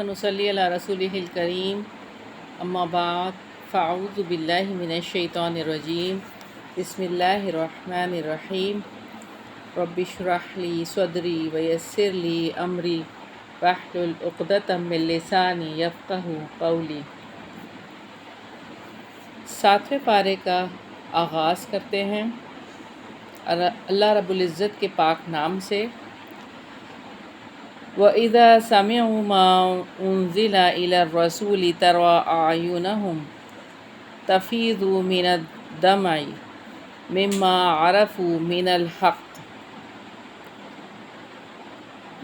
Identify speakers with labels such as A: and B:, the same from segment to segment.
A: ونصلی علی رسولہ الکریم اما بعد فاعوذ باللہ من الشیطان الرجیم بسم اللہ الرحمن الرحیم رب اشرح لی صدری ویسر لی امری واحلل عقدۃ من لسانی یفقہوا قولی۔ 7ویں پارے کا آغاز کرتے ہیں اللہ رب العزت کے پاک نام سے۔ وَإِذَا سَمِعُوا مَا أُنزِلَ إِلَى الرَّسُولِ تَرَىٰ أَعْيُنَهُمْ تَفِيضُ مِنَ الدَّمْعِ مِمَّا عَرَفُوا مِنَ الْحَقِّ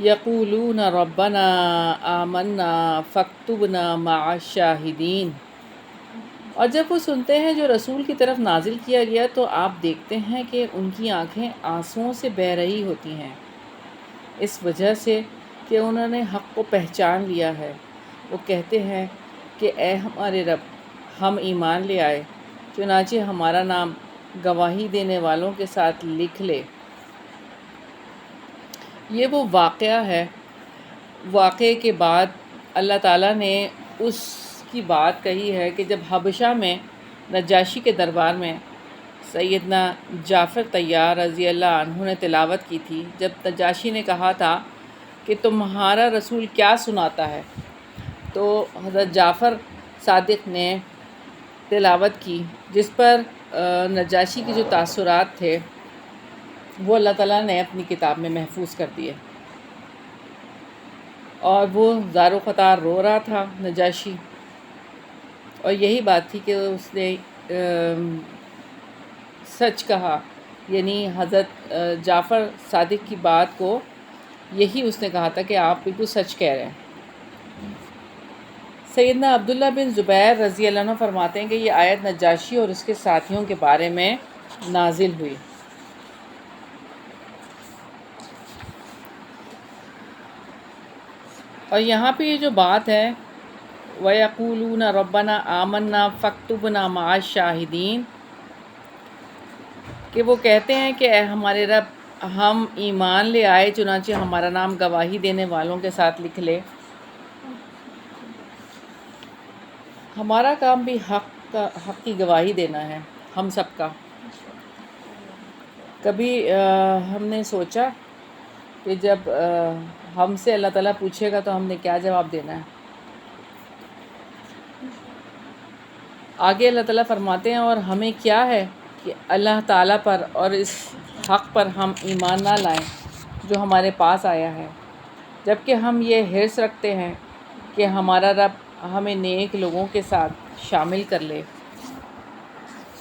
A: يَقُولُونَ رَبَّنَا آمَنَّا فَاكْتُبْنَا مَعَ الشَّاهِدِينَ۔ اور جب وہ سنتے ہیں جو رسول کی طرف نازل کیا گیا تو آپ دیکھتے ہیں کہ ان کی آنکھیں آنسوؤں سے بہہ رہی ہوتی ہیں، اس وجہ سے کہ انہوں نے حق کو پہچان لیا ہے۔ وہ کہتے ہیں کہ اے ہمارے رب، ہم ایمان لے آئے، چنانچہ ہمارا نام گواہی دینے والوں کے ساتھ لکھ لے۔ یہ وہ واقعہ ہے، واقعے کے بعد اللہ تعالیٰ نے اس کی بات کہی ہے کہ جب حبشہ میں نجاشی کے دربار میں سیدنا جعفر طیار رضی اللہ عنہ نے تلاوت کی تھی، جب نجاشی نے کہا تھا کہ تمہارا رسول کیا سناتا ہے، تو حضرت جعفر صادق نے تلاوت کی، جس پر نجاشی کی جو تاثرات تھے وہ اللہ تعالیٰ نے اپنی کتاب میں محفوظ کر دیے، اور وہ زار و قطار رو رہا تھا نجاشی، اور یہی بات تھی کہ اس نے سچ کہا، یعنی حضرت جعفر صادق کی بات کو یہی اس نے کہا تھا کہ آپ بالکل سچ کہہ رہے ہیں۔ سیدنا عبداللہ بن زبیر رضی اللہ عنہ فرماتے ہیں کہ یہ آیت نجاشی اور اس کے ساتھیوں کے بارے میں نازل ہوئی۔ اور یہاں پہ یہ جو بات ہے وَيَقُولُونَ رَبَّنَا آمَنَّا فَاكْتُبْنَا مَعَ الشَّاهِدِينَ، کہ وہ کہتے ہیں کہ اے ہمارے رب، ہم ایمان لے آئے، چنانچہ ہمارا نام گواہی دینے والوں کے ساتھ لکھ لے۔ ہمارا کام بھی حق کی گواہی دینا ہے، ہم سب کا۔ کبھی ہم نے سوچا کہ جب ہم سے اللہ تعالیٰ پوچھے گا تو ہم نے کیا جواب دینا ہے؟ آگے اللہ تعالیٰ فرماتے ہیں اور ہمیں کیا ہے کہ اللہ تعالیٰ پر اور اس حق پر ہم ایمان نہ لائیں جو ہمارے پاس آیا ہے، جبکہ ہم یہ حرص رکھتے ہیں کہ ہمارا رب ہمیں نیک لوگوں کے ساتھ شامل کر لے۔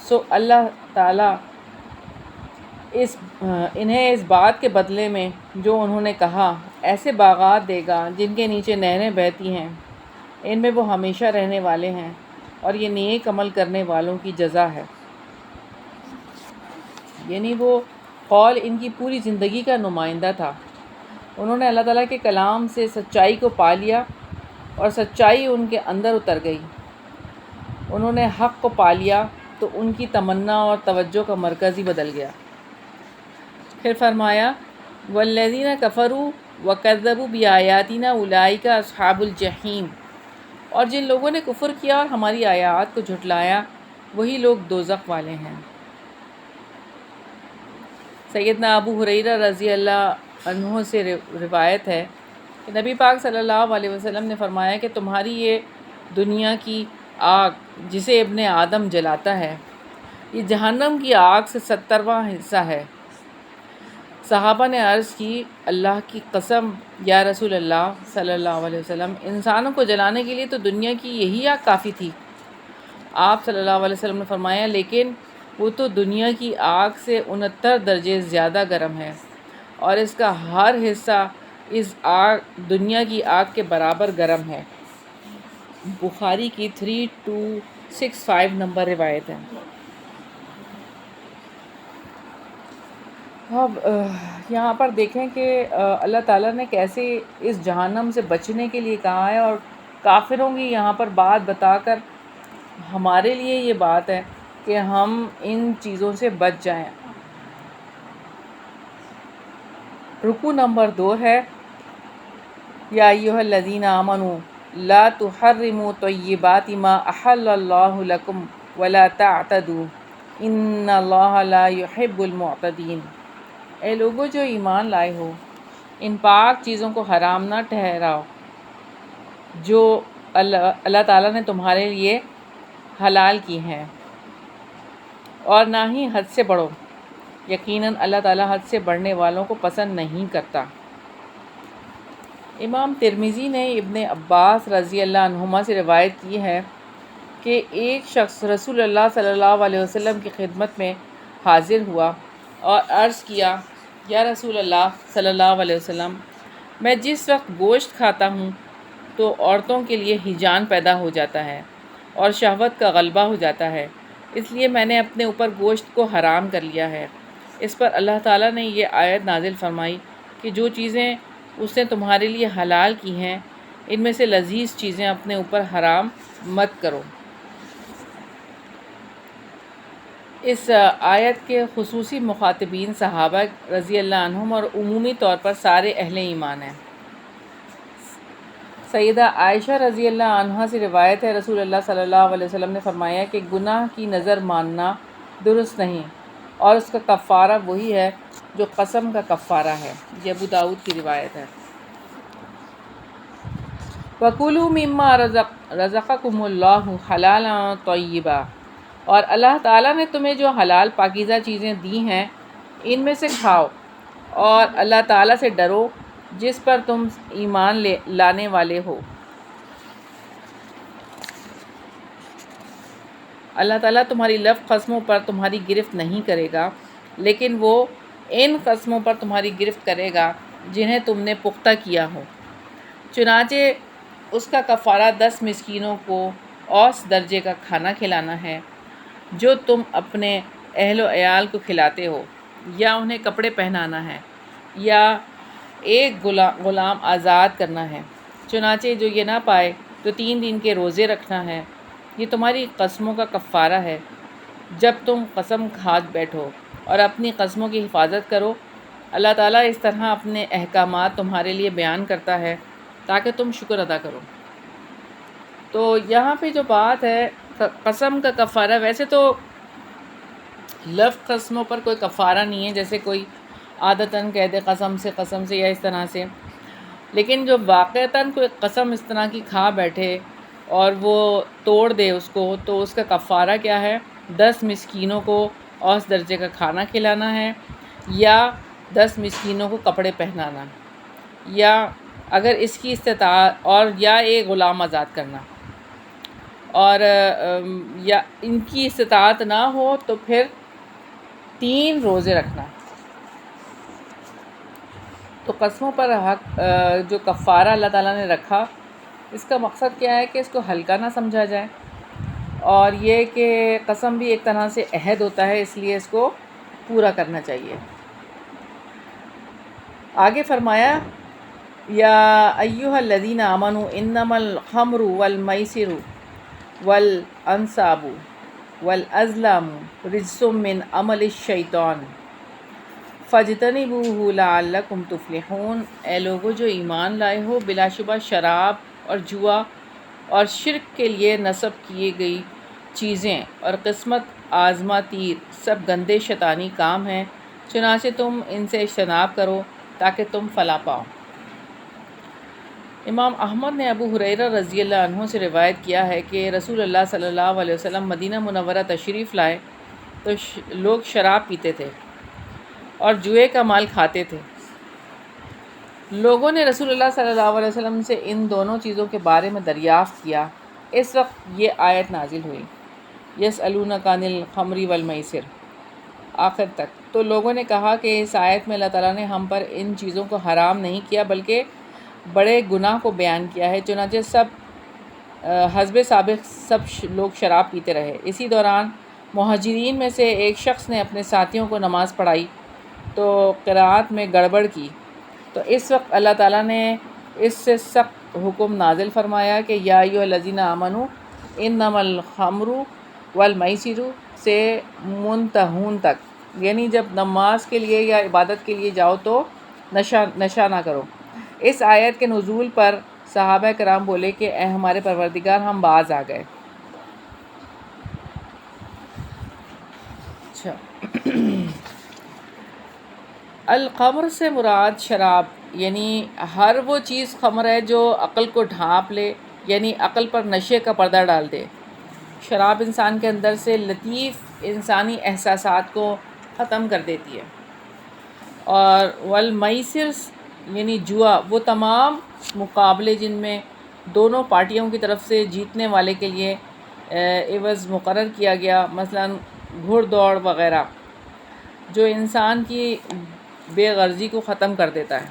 A: سو اللہ تعالیٰ انہیں اس بات کے بدلے میں جو انہوں نے کہا ایسے باغات دے گا جن کے نیچے نہریں بہتی ہیں، ان میں وہ ہمیشہ رہنے والے ہیں، اور یہ نیک عمل کرنے والوں کی جزا ہے۔ یعنی وہ قول ان کی پوری زندگی کا نمائندہ تھا۔ انہوں نے اللہ تعالیٰ کے کلام سے سچائی کو پا لیا اور سچائی ان کے اندر اتر گئی۔ انہوں نے حق کو پا لیا تو ان کی تمنا اور توجہ کا مرکز ہی بدل گیا۔ پھر فرمایا وَالَّذِينَ كَفَرُوا وَكَذَّبُوا بِآيَاتِنَا أُولَٰئِكَ أَصْحَابُ الْجَحِيمِ، اور جن لوگوں نے کفر کیا اور ہماری آیات کو جھٹلایا وہی لوگ دوزخ والے ہیں۔ سیدنا ابو ہریرہ رضی اللہ عنہ سے روایت ہے کہ نبی پاک صلی اللہ علیہ وسلم نے فرمایا کہ تمہاری یہ دنیا کی آگ جسے ابن آدم جلاتا ہے، یہ جہنم کی آگ سے 70واں حصہ ہے۔ صحابہ نے عرض کی اللہ کی قسم یا رسول اللہ صلی اللہ علیہ وسلم، انسانوں کو جلانے کے لیے تو دنیا کی یہی آگ کافی تھی۔ آپ صلی اللہ علیہ وسلم نے فرمایا لیکن وہ تو دنیا کی آگ سے 69 درجے زیادہ گرم ہے، اور اس کا ہر حصہ اس دنیا کی آگ کے برابر گرم ہے۔ بخاری کی 3265 نمبر روایت ہے۔ اب یہاں پر دیکھیں کہ اللہ تعالیٰ نے کیسے اس جہنم سے بچنے کے لیے کہا ہے، اور کافروں کی یہاں پر بات بتا کر ہمارے لیے یہ بات ہے کہ ہم ان چیزوں سے بچ جائیں۔ رکوع نمبر 2 ہے یا ایھا الذین آمنوا لا تحرموا طیبات ما احل اللہ لکم ولا تعتدوا ان اللہ لا يحب المعتدین۔ اے لوگو جو ایمان لائے ہو، ان پاک چیزوں کو حرام نہ ٹھہراؤ جو اللہ تعالیٰ نے تمہارے لیے حلال کی ہیں، اور نہ ہی حد سے بڑھو، یقیناً اللہ تعالیٰ حد سے بڑھنے والوں کو پسند نہیں کرتا۔ امام ترمذی نے ابن عباس رضی اللہ عنہما سے روایت کی ہے کہ ایک شخص رسول اللہ صلی اللہ علیہ وسلم کی خدمت میں حاضر ہوا اور عرض کیا، یا رسول اللہ صلی اللہ علیہ وسلم، میں جس وقت گوشت کھاتا ہوں تو عورتوں کے لیے ہیجان پیدا ہو جاتا ہے اور شہوت کا غلبہ ہو جاتا ہے، اس لیے میں نے اپنے اوپر گوشت کو حرام کر لیا ہے۔ اس پر اللہ تعالیٰ نے یہ آیت نازل فرمائی کہ جو چیزیں اس نے تمہارے لیے حلال کی ہیں ان میں سے لذیذ چیزیں اپنے اوپر حرام مت کرو۔ اس آیت کے خصوصی مخاطبین صحابہ رضی اللہ عنہم اور عمومی طور پر سارے اہل ایمان ہیں۔ سیدہ عائشہ رضی اللہ عنہا سے روایت ہے، رسول اللہ صلی اللہ علیہ وسلم نے فرمایا کہ گناہ کی نظر ماننا درست نہیں، اور اس کا کفارہ وہی ہے جو قسم کا کفارہ ہے۔ یہ ابو داؤد کی روایت ہے۔ وَكُلُوا مِمَّا رَزَقَكُمُ اللَّهُ حَلَالًا طَيِّبًا، اور اللہ تعالیٰ نے تمہیں جو حلال پاکیزہ چیزیں دی ہیں ان میں سے کھاؤ، اور اللہ تعالیٰ سے ڈرو جس پر تم ایمان لانے والے ہو۔ اللہ تعالیٰ تمہاری لفظ قسموں پر تمہاری گرفت نہیں کرے گا، لیکن وہ ان قسموں پر تمہاری گرفت کرے گا جنہیں تم نے پختہ کیا ہو۔ چنانچہ اس کا کفارہ 10 مسکینوں کو اوس درجے کا کھانا کھلانا ہے جو تم اپنے اہل و عیال کو کھلاتے ہو، یا انہیں کپڑے پہنانا ہے، یا ایک غلام آزاد کرنا ہے۔ چنانچہ جو یہ نہ پائے تو 3 دن کے روزے رکھنا ہے۔ یہ تمہاری قسموں کا کفارہ ہے جب تم قسم کھا بیٹھو، اور اپنی قسموں کی حفاظت کرو۔ اللہ تعالیٰ اس طرح اپنے احکامات تمہارے لیے بیان کرتا ہے تاکہ تم شکر ادا کرو۔ تو یہاں پہ جو بات ہے قسم کا کفارہ، ویسے تو لفظ قسموں پر کوئی کفارہ نہیں ہے، جیسے کوئی عادتاً کہہ دے قسم سے یا اس طرح سے، لیکن جو واقعتاً کوئی قسم اس طرح کی کھا بیٹھے اور وہ توڑ دے اس کو، تو اس کا کفارہ کیا ہے؟ 10 مسکینوں کو اوس درجے کا کھانا کھلانا ہے، یا 10 مسکینوں کو کپڑے پہنانا، یا اگر اس کی استطاعت، اور یا ایک غلام آزاد کرنا، اور یا ان کی استطاعت نہ ہو تو پھر 3 روزے رکھنا۔ تو قسموں پر حق جو کفارہ اللہ تعالیٰ نے رکھا، اس کا مقصد کیا ہے کہ اس کو ہلکا نہ سمجھا جائے، اور یہ کہ قسم بھی ایک طرح سے عہد ہوتا ہے، اس لیے اس کو پورا کرنا چاہیے۔ آگے فرمایا، یا ایھا الذین آمنوا انما الخمر والمیسر والانصاب والازلام رجس من عمل الشیطان فاجتنبوہ لعلکم تفلحون۔ اے لوگو جو ایمان لائے ہو، بلا شبہ شراب اور جوا اور شرک کے لیے نصب کیے گئی چیزیں اور قسمت آزما تیر سب گندے شیطانی کام ہیں، چنانچہ تم ان سے اجتناب کرو تاکہ تم فلاح پاؤ۔ امام احمد نے ابو ہریرہ رضی اللہ عنہ سے روایت کیا ہے کہ رسول اللہ صلی اللہ علیہ وسلم مدینہ منورہ تشریف لائے تو لوگ شراب پیتے تھے اور جوئے کا مال کھاتے تھے۔ لوگوں نے رسول اللہ صلی اللہ علیہ وسلم سے ان دونوں چیزوں کے بارے میں دریافت کیا۔ اس وقت یہ آیت نازل ہوئی، یسألونک عن الخمر والمیسر، آخر تک۔ تو لوگوں نے کہا کہ اس آیت میں اللہ تعالیٰ نے ہم پر ان چیزوں کو حرام نہیں کیا بلکہ بڑے گناہ کو بیان کیا ہے، چنانچہ حسب سابق سب لوگ شراب پیتے رہے۔ اسی دوران مہاجرین میں سے ایک شخص نے اپنے ساتھیوں کو نماز پڑھائی تو قرأت میں گڑبڑ کی، تو اس وقت اللہ تعالیٰ نے اس سے سخت حکم نازل فرمایا کہ یا ایھا الذین آمنوا انما الخمر والمیسر سے منتہون تک، یعنی جب نماز کے لیے یا عبادت کے لیے جاؤ تو نشہ نہ کرو۔ اس آیت کے نزول پر صحابہ کرام بولے کہ اے ہمارے پروردگار ہم باز آ گئے. اچھا الخمر سے مراد شراب، یعنی ہر وہ چیز خمر ہے جو عقل کو ڈھانپ لے، یعنی عقل پر نشے کا پردہ ڈال دے. شراب انسان کے اندر سے لطیف انسانی احساسات کو ختم کر دیتی ہے. اور والمیسر یعنی جوا، وہ تمام مقابلے جن میں دونوں پارٹیوں کی طرف سے جیتنے والے کے لیے عوض مقرر کیا گیا، مثلا گھڑ دوڑ وغیرہ، جو انسان کی بے غرضی کو ختم کر دیتا ہے.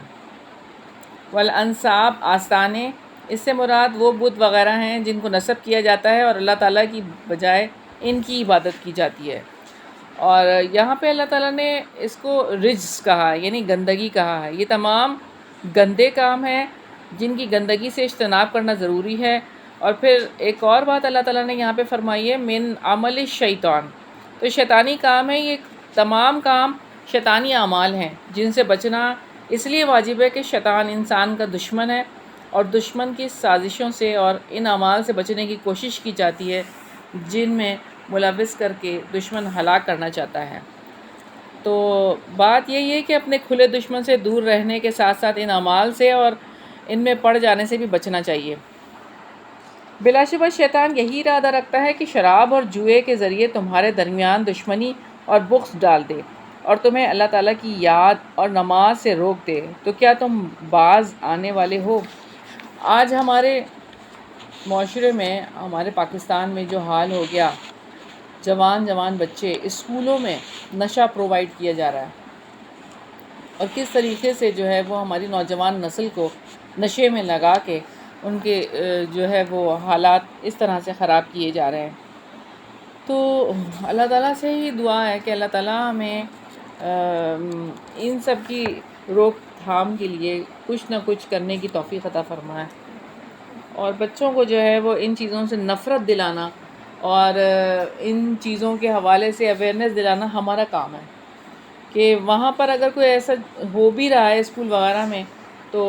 A: والانصاب آستانے، اس سے مراد وہ بت وغیرہ ہیں جن کو نصب کیا جاتا ہے اور اللہ تعالیٰ کی بجائے ان کی عبادت کی جاتی ہے. اور یہاں پہ اللہ تعالیٰ نے اس کو رجس کہا، یعنی گندگی کہا ہے. یہ تمام گندے کام ہیں جن کی گندگی سے اجتناب کرنا ضروری ہے. اور پھر ایک اور بات اللہ تعالیٰ نے یہاں پہ فرمائی ہے، من عمل الشیطان، تو شیطانی کام ہے. یہ تمام کام شیطانی اعمال ہیں جن سے بچنا اس لیے واجب ہے کہ شیطان انسان کا دشمن ہے، اور دشمن کی سازشوں سے اور ان اعمال سے بچنے کی کوشش کی جاتی ہے جن میں ملوث کر کے دشمن ہلاک کرنا چاہتا ہے. تو بات یہی ہے کہ اپنے کھلے دشمن سے دور رہنے کے ساتھ ساتھ ان اعمال سے اور ان میں پڑ جانے سے بھی بچنا چاہیے. بلا شبہ شیطان یہی ارادہ رکھتا ہے کہ شراب اور جوئے کے ذریعے تمہارے درمیان دشمنی اور بغض ڈال دے اور تمہیں اللہ تعالیٰ کی یاد اور نماز سے روک دے. تو کیا تم باز آنے والے ہو؟ آج ہمارے معاشرے میں، ہمارے پاکستان میں جو حال ہو گیا، جوان بچے اسکولوں میں نشہ پرووائڈ کیا جا رہا ہے، اور کس طریقے سے جو ہے وہ ہماری نوجوان نسل کو نشے میں لگا کے ان کے جو ہے وہ حالات اس طرح سے خراب کیے جا رہے ہیں. تو اللہ تعالیٰ سے ہی دعا ہے کہ اللہ تعالیٰ ہمیں ان سب کی روک تھام کے لیے کچھ نہ کچھ کرنے کی توفیق عطا فرمائے، اور بچوں کو جو ہے وہ ان چیزوں سے نفرت دلانا اور ان چیزوں کے حوالے سے اویئرنیس دلانا ہمارا کام ہے، کہ وہاں پر اگر کوئی ایسا ہو بھی رہا ہے اسکول وغیرہ میں تو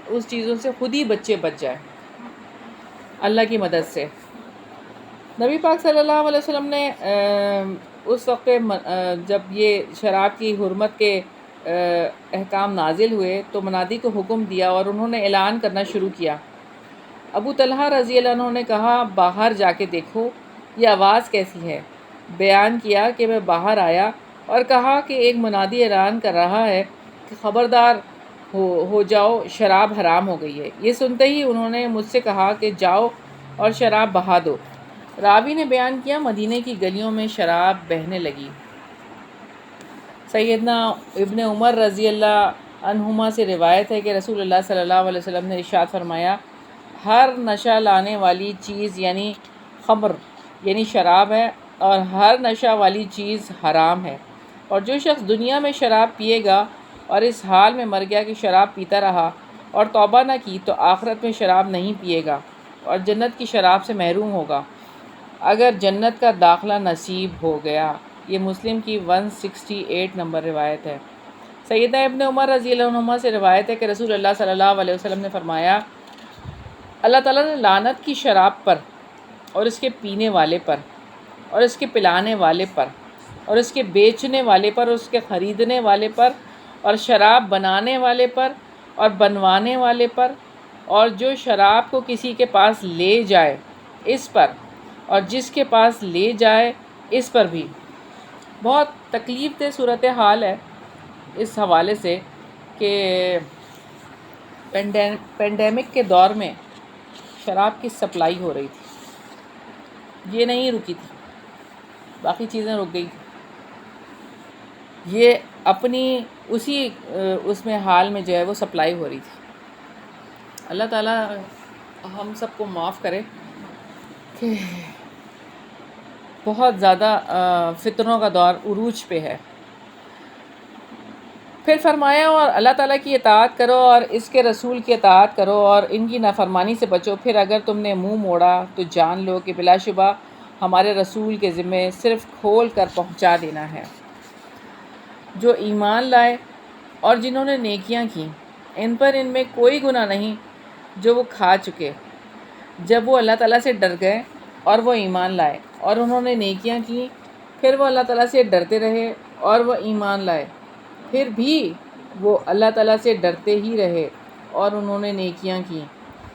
A: اس چیزوں سے خود ہی بچے بچ جائیں اللہ کی مدد سے. نبی پاک صلی اللہ علیہ وسلم نے اس وقت جب یہ شراب کی حرمت کے احکام نازل ہوئے تو منادی کو حکم دیا اور انہوں نے اعلان کرنا شروع کیا. ابو طلحہ رضی اللہ عنہ نے کہا باہر جا کے دیکھو یہ آواز کیسی ہے. بیان کیا کہ میں باہر آیا اور کہا کہ ایک منادی اعلان کر رہا ہے کہ خبردار ہو جاؤ، شراب حرام ہو گئی ہے. یہ سنتے ہی انہوں نے مجھ سے کہا کہ جاؤ اور شراب بہا دو. راوی نے بیان کیا مدینے کی گلیوں میں شراب بہنے لگی. سیدنا ابن عمر رضی اللہ عنہما سے روایت ہے کہ رسول اللہ صلی اللہ علیہ وسلم نے ارشاد فرمایا، ہر نشہ لانے والی چیز یعنی خمر یعنی شراب ہے، اور ہر نشہ والی چیز حرام ہے. اور جو شخص دنیا میں شراب پیے گا اور اس حال میں مر گیا کہ شراب پیتا رہا اور توبہ نہ کی تو آخرت میں شراب نہیں پیے گا اور جنت کی شراب سے محروم ہوگا اگر جنت کا داخلہ نصیب ہو گیا. یہ مسلم کی 168 نمبر روایت ہے. سیدنا ابن عمر رضی اللہ عنہما سے روایت ہے کہ رسول اللہ صلی اللہ علیہ وسلم نے فرمایا، اللہ تعالیٰ نے لعنت کی شراب پر اور اس کے پینے والے پر اور اس کے پلانے والے پر اور اس کے بیچنے والے پر اور اس کے خریدنے والے پر اور شراب بنانے والے پر اور بنوانے والے پر اور جو شراب کو کسی کے پاس لے جائے اس پر اور جس کے پاس لے جائے اس پر بھی. بہت تکلیف دہ صورتحال ہے اس حوالے سے کہ پینڈیمک کے دور میں شراب کی سپلائی ہو رہی تھی، یہ نہیں رکی تھی، باقی چیزیں رک گئی تھیں. یہ اپنی اسی اس میں حال میں جو ہے وہ سپلائی ہو رہی تھی. اللہ تعالیٰ ہم سب کو معاف کرے کہ بہت زیادہ فتنوں کا دور عروج پہ ہے. پھر فرمایا اور اللہ تعالیٰ کی اطاعت کرو اور اس کے رسول کی اطاعت کرو اور ان کی نافرمانی سے بچو. پھر اگر تم نے منہ موڑا تو جان لو کہ بلا شبہ ہمارے رسول کے ذمے صرف کھول کر پہنچا دینا ہے. جو ایمان لائے اور جنہوں نے نیکیاں کیں ان پر ان میں کوئی گناہ نہیں، جو وہ کھا چکے۔ جب وہ اللہ تعالیٰ سے ڈر گئے اور وہ ایمان لائے اور انہوں نے نیکیاں کیں، پھر وہ اللہ تعالیٰ سے ڈرتے رہے اور وہ ایمان لائے، پھر بھی وہ اللہ تعالیٰ سے ڈرتے ہی رہے اور انہوں نے نیکیاں کیں،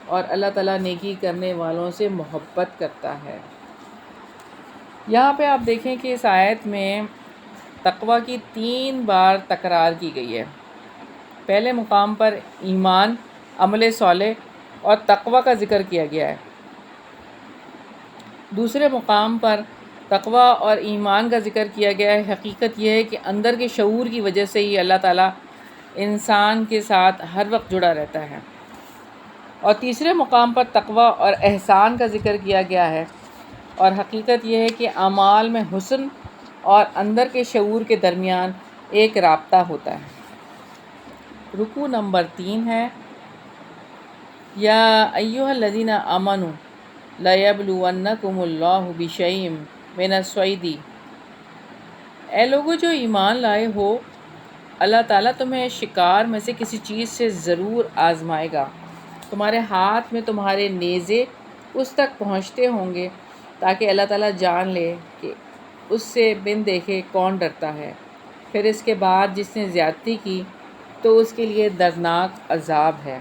A: اور اللہ تعالیٰ نیکی کرنے والوں سے محبت کرتا ہے۔ یہاں پہ آپ دیکھیں کہ اس آیت میں تقوی کی 3 بار تکرار کی گئی ہے۔ پہلے مقام پر ایمان، عمل صالح اور تقوی کا ذکر کیا گیا ہے۔ دوسرے مقام پر تقوی اور ایمان کا ذکر کیا گیا ہے۔ حقیقت یہ ہے کہ اندر کے شعور کی وجہ سے ہی اللہ تعالیٰ انسان کے ساتھ ہر وقت جڑا رہتا ہے۔ اور تیسرے مقام پر تقوی اور احسان کا ذکر کیا گیا ہے، اور حقیقت یہ ہے کہ اعمال میں حسن اور اندر کے شعور کے درمیان ایک رابطہ ہوتا ہے۔ رکوع نمبر 3 ہے، یا ایھا الذین آمنوا لیبلونکم اللہ بشیء من الصید۔ اے لوگو جو ایمان لائے ہو، اللہ تعالیٰ تمہیں شکار میں سے کسی چیز سے ضرور آزمائے گا۔ تمہارے ہاتھ میں تمہارے نیزے اس تک پہنچتے ہوں گے تاکہ اللہ تعالیٰ جان لے کہ اس سے بن دیکھے کون ڈرتا ہے، پھر اس کے بعد جس نے زیادتی کی تو اس کے لیے دردناک عذاب ہے۔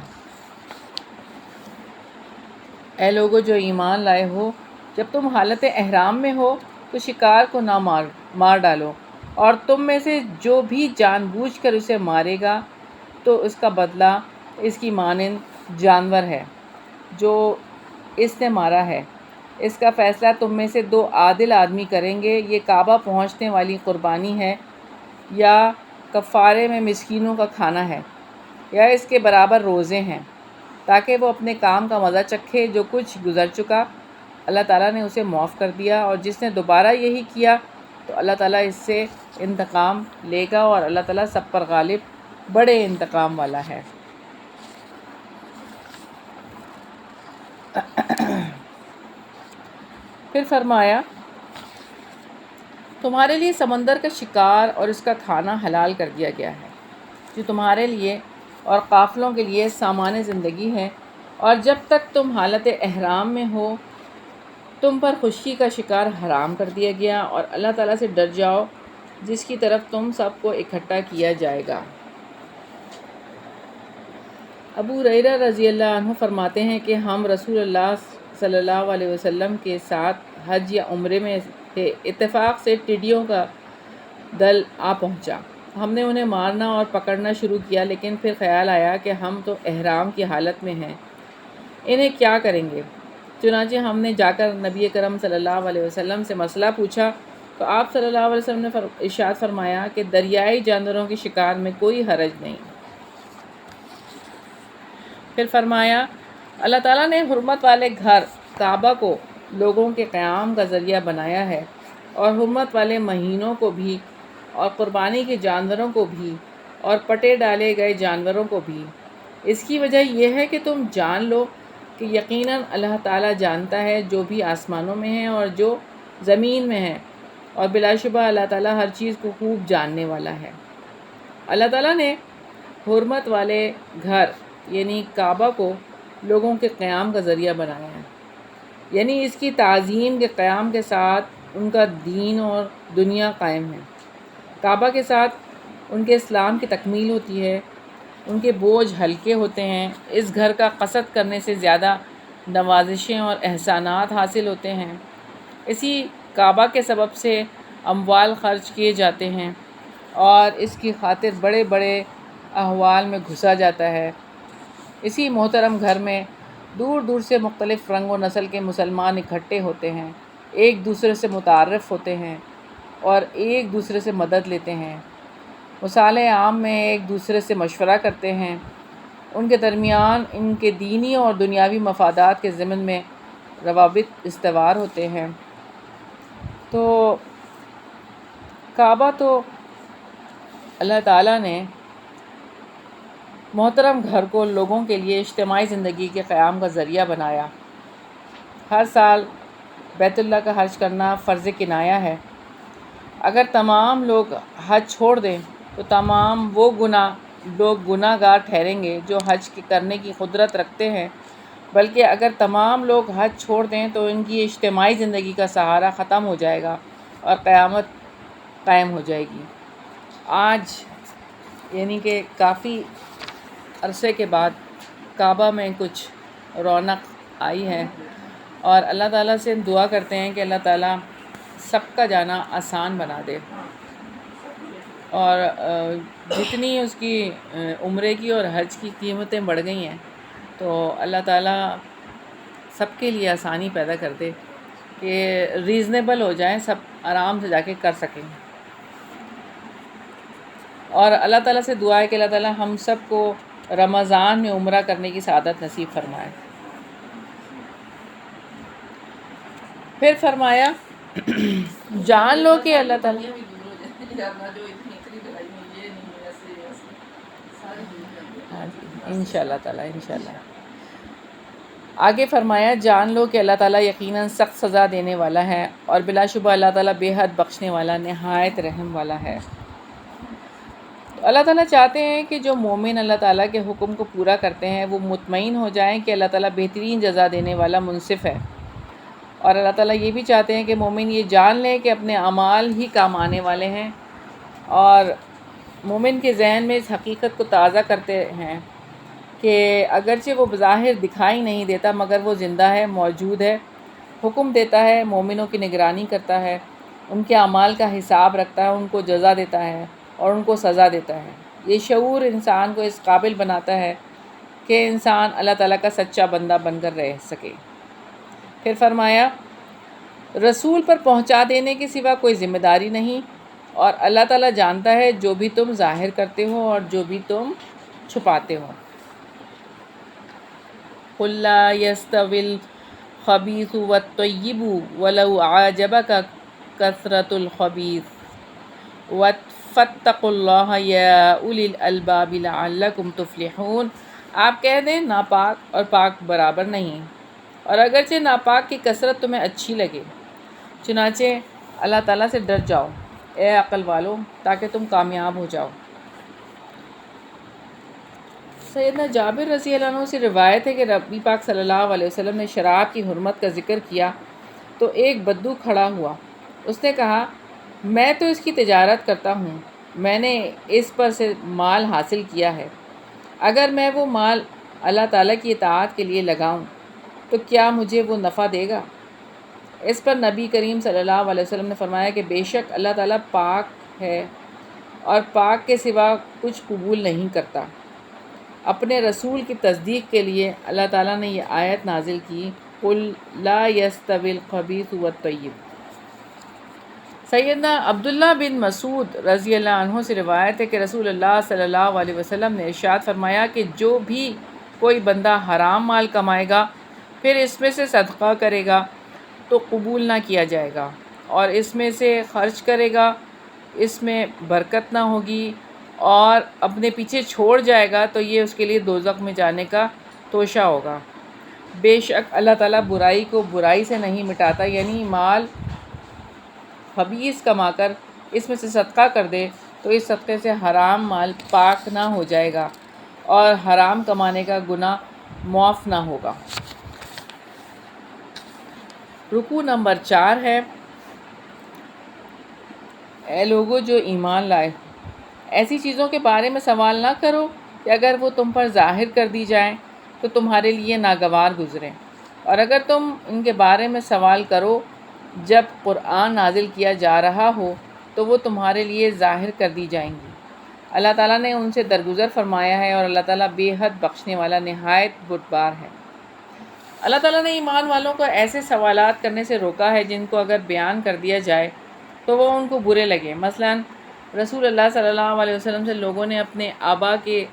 A: اے لوگو جو ایمان لائے ہو، جب تم حالت احرام میں ہو تو شکار کو نہ مار ڈالو، اور تم میں سے جو بھی جان بوجھ کر اسے مارے گا تو اس کا بدلہ اس کی مانند جانور ہے جو اس نے مارا ہے۔ اس کا فیصلہ تم میں سے 2 عادل آدمی کریں گے۔ یہ کعبہ پہنچنے والی قربانی ہے یا کفارے میں مسکینوں کا کھانا ہے، یا اس کے برابر روزے ہیں، تاکہ وہ اپنے کام کا مزہ چکھے۔ جو کچھ گزر چکا اللہ تعالیٰ نے اسے معاف کر دیا، اور جس نے دوبارہ یہی کیا تو اللہ تعالیٰ اس سے انتقام لے گا، اور اللہ تعالیٰ سب پر غالب بڑے انتقام والا ہے۔ پھر فرمایا، تمہارے لیے سمندر کا شکار اور اس کا کھانا حلال کر دیا گیا ہے، جو تمہارے لیے اور قافلوں کے لیے سامان زندگی ہے، اور جب تک تم حالت احرام میں ہو تم پر خشکی کا شکار حرام کر دیا گیا، اور اللہ تعالیٰ سے ڈر جاؤ جس کی طرف تم سب کو اکٹھا کیا جائے گا۔ ابو ہریرہ رضی اللہ عنہ فرماتے ہیں کہ ہم رسول اللہ صلی اللہ علیہ وسلم کے ساتھ حج یا عمرے میں تھے، اتفاق سے ٹڈیوں کا دل آ پہنچا۔ ہم نے انہیں مارنا اور پکڑنا شروع کیا، لیکن پھر خیال آیا کہ ہم تو احرام کی حالت میں ہیں، انہیں کیا کریں گے؟ چنانچہ ہم نے جا کر نبی کرم صلی اللہ علیہ وسلم سے مسئلہ پوچھا تو آپ صلی اللہ علیہ وسلم نے ارشاد فرمایا کہ دریائی جانوروں کے شکار میں کوئی حرج نہیں۔ پھر فرمایا، اللہ تعالیٰ نے حرمت والے گھر کعبہ کو لوگوں کے قیام کا ذریعہ بنایا ہے، اور حرمت والے مہینوں کو بھی، اور قربانی کے جانوروں کو بھی، اور پٹے ڈالے گئے جانوروں کو بھی۔ اس کی وجہ یہ ہے کہ تم جان لو کہ یقیناً اللہ تعالیٰ جانتا ہے جو بھی آسمانوں میں ہے اور جو زمین میں ہے، اور بلا شبہ اللہ تعالیٰ ہر چیز کو خوب جاننے والا ہے۔ اللہ تعالیٰ نے حرمت والے گھر یعنی کعبہ کو لوگوں کے قیام کا ذریعہ بنایا ہے، یعنی اس کی تعظیم کے قیام کے ساتھ ان کا دین اور دنیا قائم ہے۔ کعبہ کے ساتھ ان کے اسلام کی تکمیل ہوتی ہے، ان کے بوجھ ہلکے ہوتے ہیں، اس گھر کا قصد کرنے سے زیادہ نوازشیں اور احسانات حاصل ہوتے ہیں، اسی کعبہ کے سبب سے اموال خرچ کیے جاتے ہیں، اور اس کی خاطر بڑے بڑے احوال میں گھسا جاتا ہے۔ اسی محترم گھر میں دور دور سے مختلف رنگ و نسل کے مسلمان اکٹھے ہوتے ہیں، ایک دوسرے سے متعارف ہوتے ہیں اور ایک دوسرے سے مدد لیتے ہیں، مصالح عام میں ایک دوسرے سے مشورہ کرتے ہیں، ان کے درمیان ان کے دینی اور دنیاوی مفادات کے ضمن میں روابط استوار ہوتے ہیں۔ تو کعبہ تو اللہ تعالیٰ نے محترم گھر کو لوگوں کے لیے اجتماعی زندگی کے قیام کا ذریعہ بنایا۔ ہر سال بیت اللہ کا حج کرنا فرض کنایہ ہے۔ اگر تمام لوگ حج چھوڑ دیں تو تمام وہ لوگ گناہ گار ٹھہریں گے جو حج کرنے کی قدرت رکھتے ہیں بلکہ اگر تمام لوگ حج چھوڑ دیں تو ان کی اجتماعی زندگی کا سہارا ختم ہو جائے گا اور قیامت قائم ہو جائے گی۔ آج یعنی کہ کافی عرصے کے بعد کعبہ میں کچھ رونق آئی ہے، اور اللہ تعالیٰ سے دعا کرتے ہیں کہ اللہ تعالیٰ سب کا جانا آسان بنا دے، اور جتنی اس کی عمرے کی اور حج کی قیمتیں بڑھ گئی ہیں تو اللہ تعالیٰ سب کے لیے آسانی پیدا کر دے کہ ریزنیبل ہو جائیں، سب آرام سے جا کے کر سکیں۔ اور اللہ تعالیٰ سے دعا ہے کہ اللہ تعالیٰ ہم سب کو رمضان میں عمرہ کرنے کی سعادت نصیب فرمائے۔ پھر فرمایا جان لو کہ اللہ تعالیٰ انشاء اللہ تعالیٰ آگے فرمایا جان لو کہ اللہ تعالیٰ یقیناً سخت سزا دینے والا ہے، اور بلا شبہ اللہ تعالیٰ بے حد بخشنے والا نہایت رحم والا ہے۔ تو اللہ تعالیٰ چاہتے ہیں کہ جو مومن اللہ تعالیٰ کے حکم کو پورا کرتے ہیں وہ مطمئن ہو جائیں کہ اللہ تعالیٰ بہترین جزا دینے والا منصف ہے، اور اللہ تعالیٰ یہ بھی چاہتے ہیں کہ مومن یہ جان لیں کہ اپنے اعمال ہی کام آنے والے ہیں، اور مومن کے ذہن میں اس حقیقت کو تازہ کرتے ہیں کہ اگرچہ وہ بظاہر دکھائی نہیں دیتا مگر وہ زندہ ہے، موجود ہے، حکم دیتا ہے، مومنوں کی نگرانی کرتا ہے، ان کے اعمال کا حساب رکھتا ہے، ان کو جزا دیتا ہے اور ان کو سزا دیتا ہے۔ یہ شعور انسان کو اس قابل بناتا ہے کہ انسان اللہ تعالیٰ کا سچا بندہ بن کر رہ سکے۔ پھر فرمایا رسول پر پہنچا دینے کے سوا کوئی ذمہ داری نہیں، اور اللہ تعالیٰ جانتا ہے جو بھی تم ظاہر کرتے ہو اور جو بھی تم چھپاتے ہو۔ قُل لَّا يَسْتَوِي الْخَبِيثُ وَالطَّيِّبُ وَلَوْ أَعْجَبَكَ كَثْرَةُ الْخَبِيثِ وَاتَّقُوا اللَّهَ يَا أُولِي الْأَلْبَابِ لَعَلَّكُمْ تُفْلِحُونَ۔ آپ کہہ دیں ناپاک اور پاک برابر نہیں، اور اگرچہ ناپاک کی کثرت تمہیں اچھی لگے، چنانچہ اللہ تعالیٰ سے ڈر جاؤ اے عقل والو تاکہ تم کامیاب ہو جاؤ۔ سیدنا جابر رضی اللہ عنہ سے روایت ہے کہ نبی پاک صلی اللہ علیہ وسلم نے شراب کی حرمت کا ذکر کیا تو ایک بدو کھڑا ہوا۔ اس نے کہا میں تو اس کی تجارت کرتا ہوں، میں نے اس پر سے مال حاصل کیا ہے، اگر میں وہ مال اللہ تعالیٰ کی اطاعت کے لیے لگاؤں تو کیا مجھے وہ نفع دے گا؟ اس پر نبی کریم صلی اللہ علیہ وسلم نے فرمایا کہ بے شک اللہ تعالیٰ پاک ہے اور پاک کے سوا کچھ قبول نہیں کرتا۔ اپنے رسول کی تصدیق کے لیے اللہ تعالیٰ نے یہ آیت نازل کی قُل لَا يَسْتَوِي الْخَبِيثُ وَالطَّيِّبُ۔ سیدنا عبداللہ بن مسعود رضی اللہ عنہ سے روایت ہے کہ رسول اللہ صلی اللہ علیہ وسلم نے ارشاد فرمایا کہ جو بھی کوئی بندہ حرام مال کمائے گا پھر اس میں سے صدقہ کرے گا تو قبول نہ کیا جائے گا، اور اس میں سے خرچ کرے گا اس میں برکت نہ ہوگی، اور اپنے پیچھے چھوڑ جائے گا تو یہ اس کے لیے دوزخ میں جانے کا توشہ ہوگا۔ بے شک اللہ تعالیٰ برائی کو برائی سے نہیں مٹاتا، یعنی مال خبیث کما کر اس میں سے صدقہ کر دے تو اس صدقے سے حرام مال پاک نہ ہو جائے گا اور حرام کمانے کا گناہ معاف نہ ہوگا۔ رکوع نمبر 4 ہے اے لوگو جو ایمان لائے، ایسی چیزوں کے بارے میں سوال نہ کرو کہ اگر وہ تم پر ظاہر کر دی جائیں تو تمہارے لیے ناگوار گزریں، اور اگر تم ان کے بارے میں سوال کرو جب قرآن نازل کیا جا رہا ہو تو وہ تمہارے لیے ظاہر کر دی جائیں گی۔ اللہ تعالیٰ نے ان سے درگزر فرمایا ہے، اور اللہ تعالیٰ بے حد بخشنے والا نہایت بردبار ہے۔ اللہ تعالیٰ نے ایمان والوں کو ایسے سوالات کرنے سے روکا ہے جن کو اگر بیان کر دیا جائے تو وہ ان کو برے لگے۔ مثلا رسول اللہ صلی اللہ علیہ وسلم سے لوگوں نے اپنے آبا کے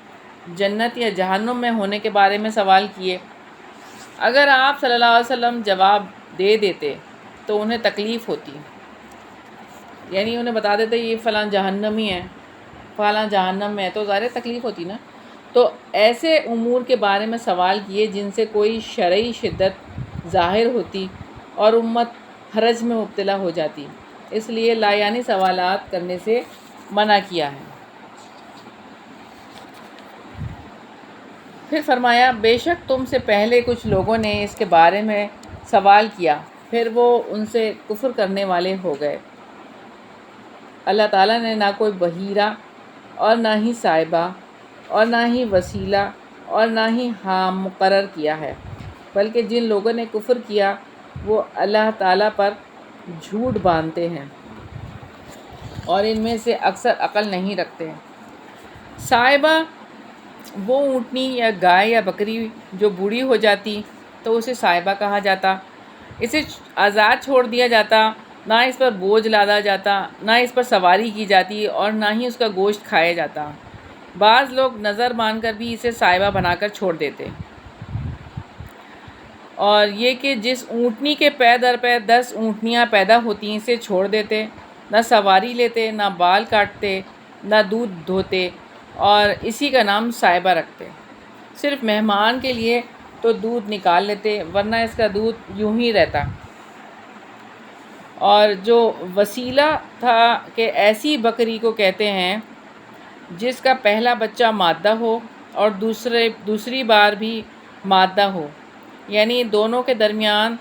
A: جنت یا جہنم میں ہونے کے بارے میں سوال کیے، اگر آپ صلی اللہ علیہ وسلم جواب دے دیتے تو انہیں تکلیف ہوتی، یعنی انہیں بتا دیتے یہ فلاں جہنمی ہے، فلاں جہنم میں ہے، تو ظاہر تکلیف ہوتی نا۔ تو ایسے امور کے بارے میں سوال کیے جن سے کوئی شرعی شدت ظاہر ہوتی اور امت حرج میں مبتلا ہو جاتی، اس لیے لایعنی سوالات کرنے سے منع کیا ہے۔ پھر فرمایا بے شک تم سے پہلے کچھ لوگوں نے اس کے بارے میں سوال کیا، پھر وہ ان سے کفر کرنے والے ہو گئے۔ اللہ تعالیٰ نے نہ کوئی بحیرہ اور نہ ہی صاحبہ اور نہ ہی وسیلہ اور نہ ہی حام مقرر کیا ہے، بلکہ جن لوگوں نے کفر کیا وہ اللہ تعالیٰ پر جھوٹ باندھتے ہیں اور ان میں سے اکثر عقل نہیں رکھتے۔ صاحبہ وہ اونٹنی یا گائے یا بکری جو بوڑھی ہو جاتی تو اسے صاحبہ کہا جاتا، اسے آزاد چھوڑ دیا جاتا، نہ اس پر بوجھ لادا جاتا، نہ اس پر سواری کی جاتی اور نہ ہی اس کا گوشت کھایا جاتا۔ بعض لوگ نظر مان کر بھی اسے صاحبہ بنا کر چھوڑ دیتے، اور یہ کہ جس اونٹنی کے پے در پے 10 اونٹنیاں پیدا ہوتی اسے چھوڑ دیتے، نہ سواری لیتے، نہ بال کاٹتے، نہ دودھ دھوتے، اور اسی کا نام صاحبہ رکھتے۔ صرف مہمان کے لیے تو دودھ نکال لیتے، ورنہ اس کا دودھ یوں ہی رہتا۔ اور جو وسیلہ تھا کہ ایسی بکری کو کہتے ہیں جس کا پہلا بچہ مادہ ہو اور دوسری بار بھی مادہ ہو، یعنی دونوں کے درمیان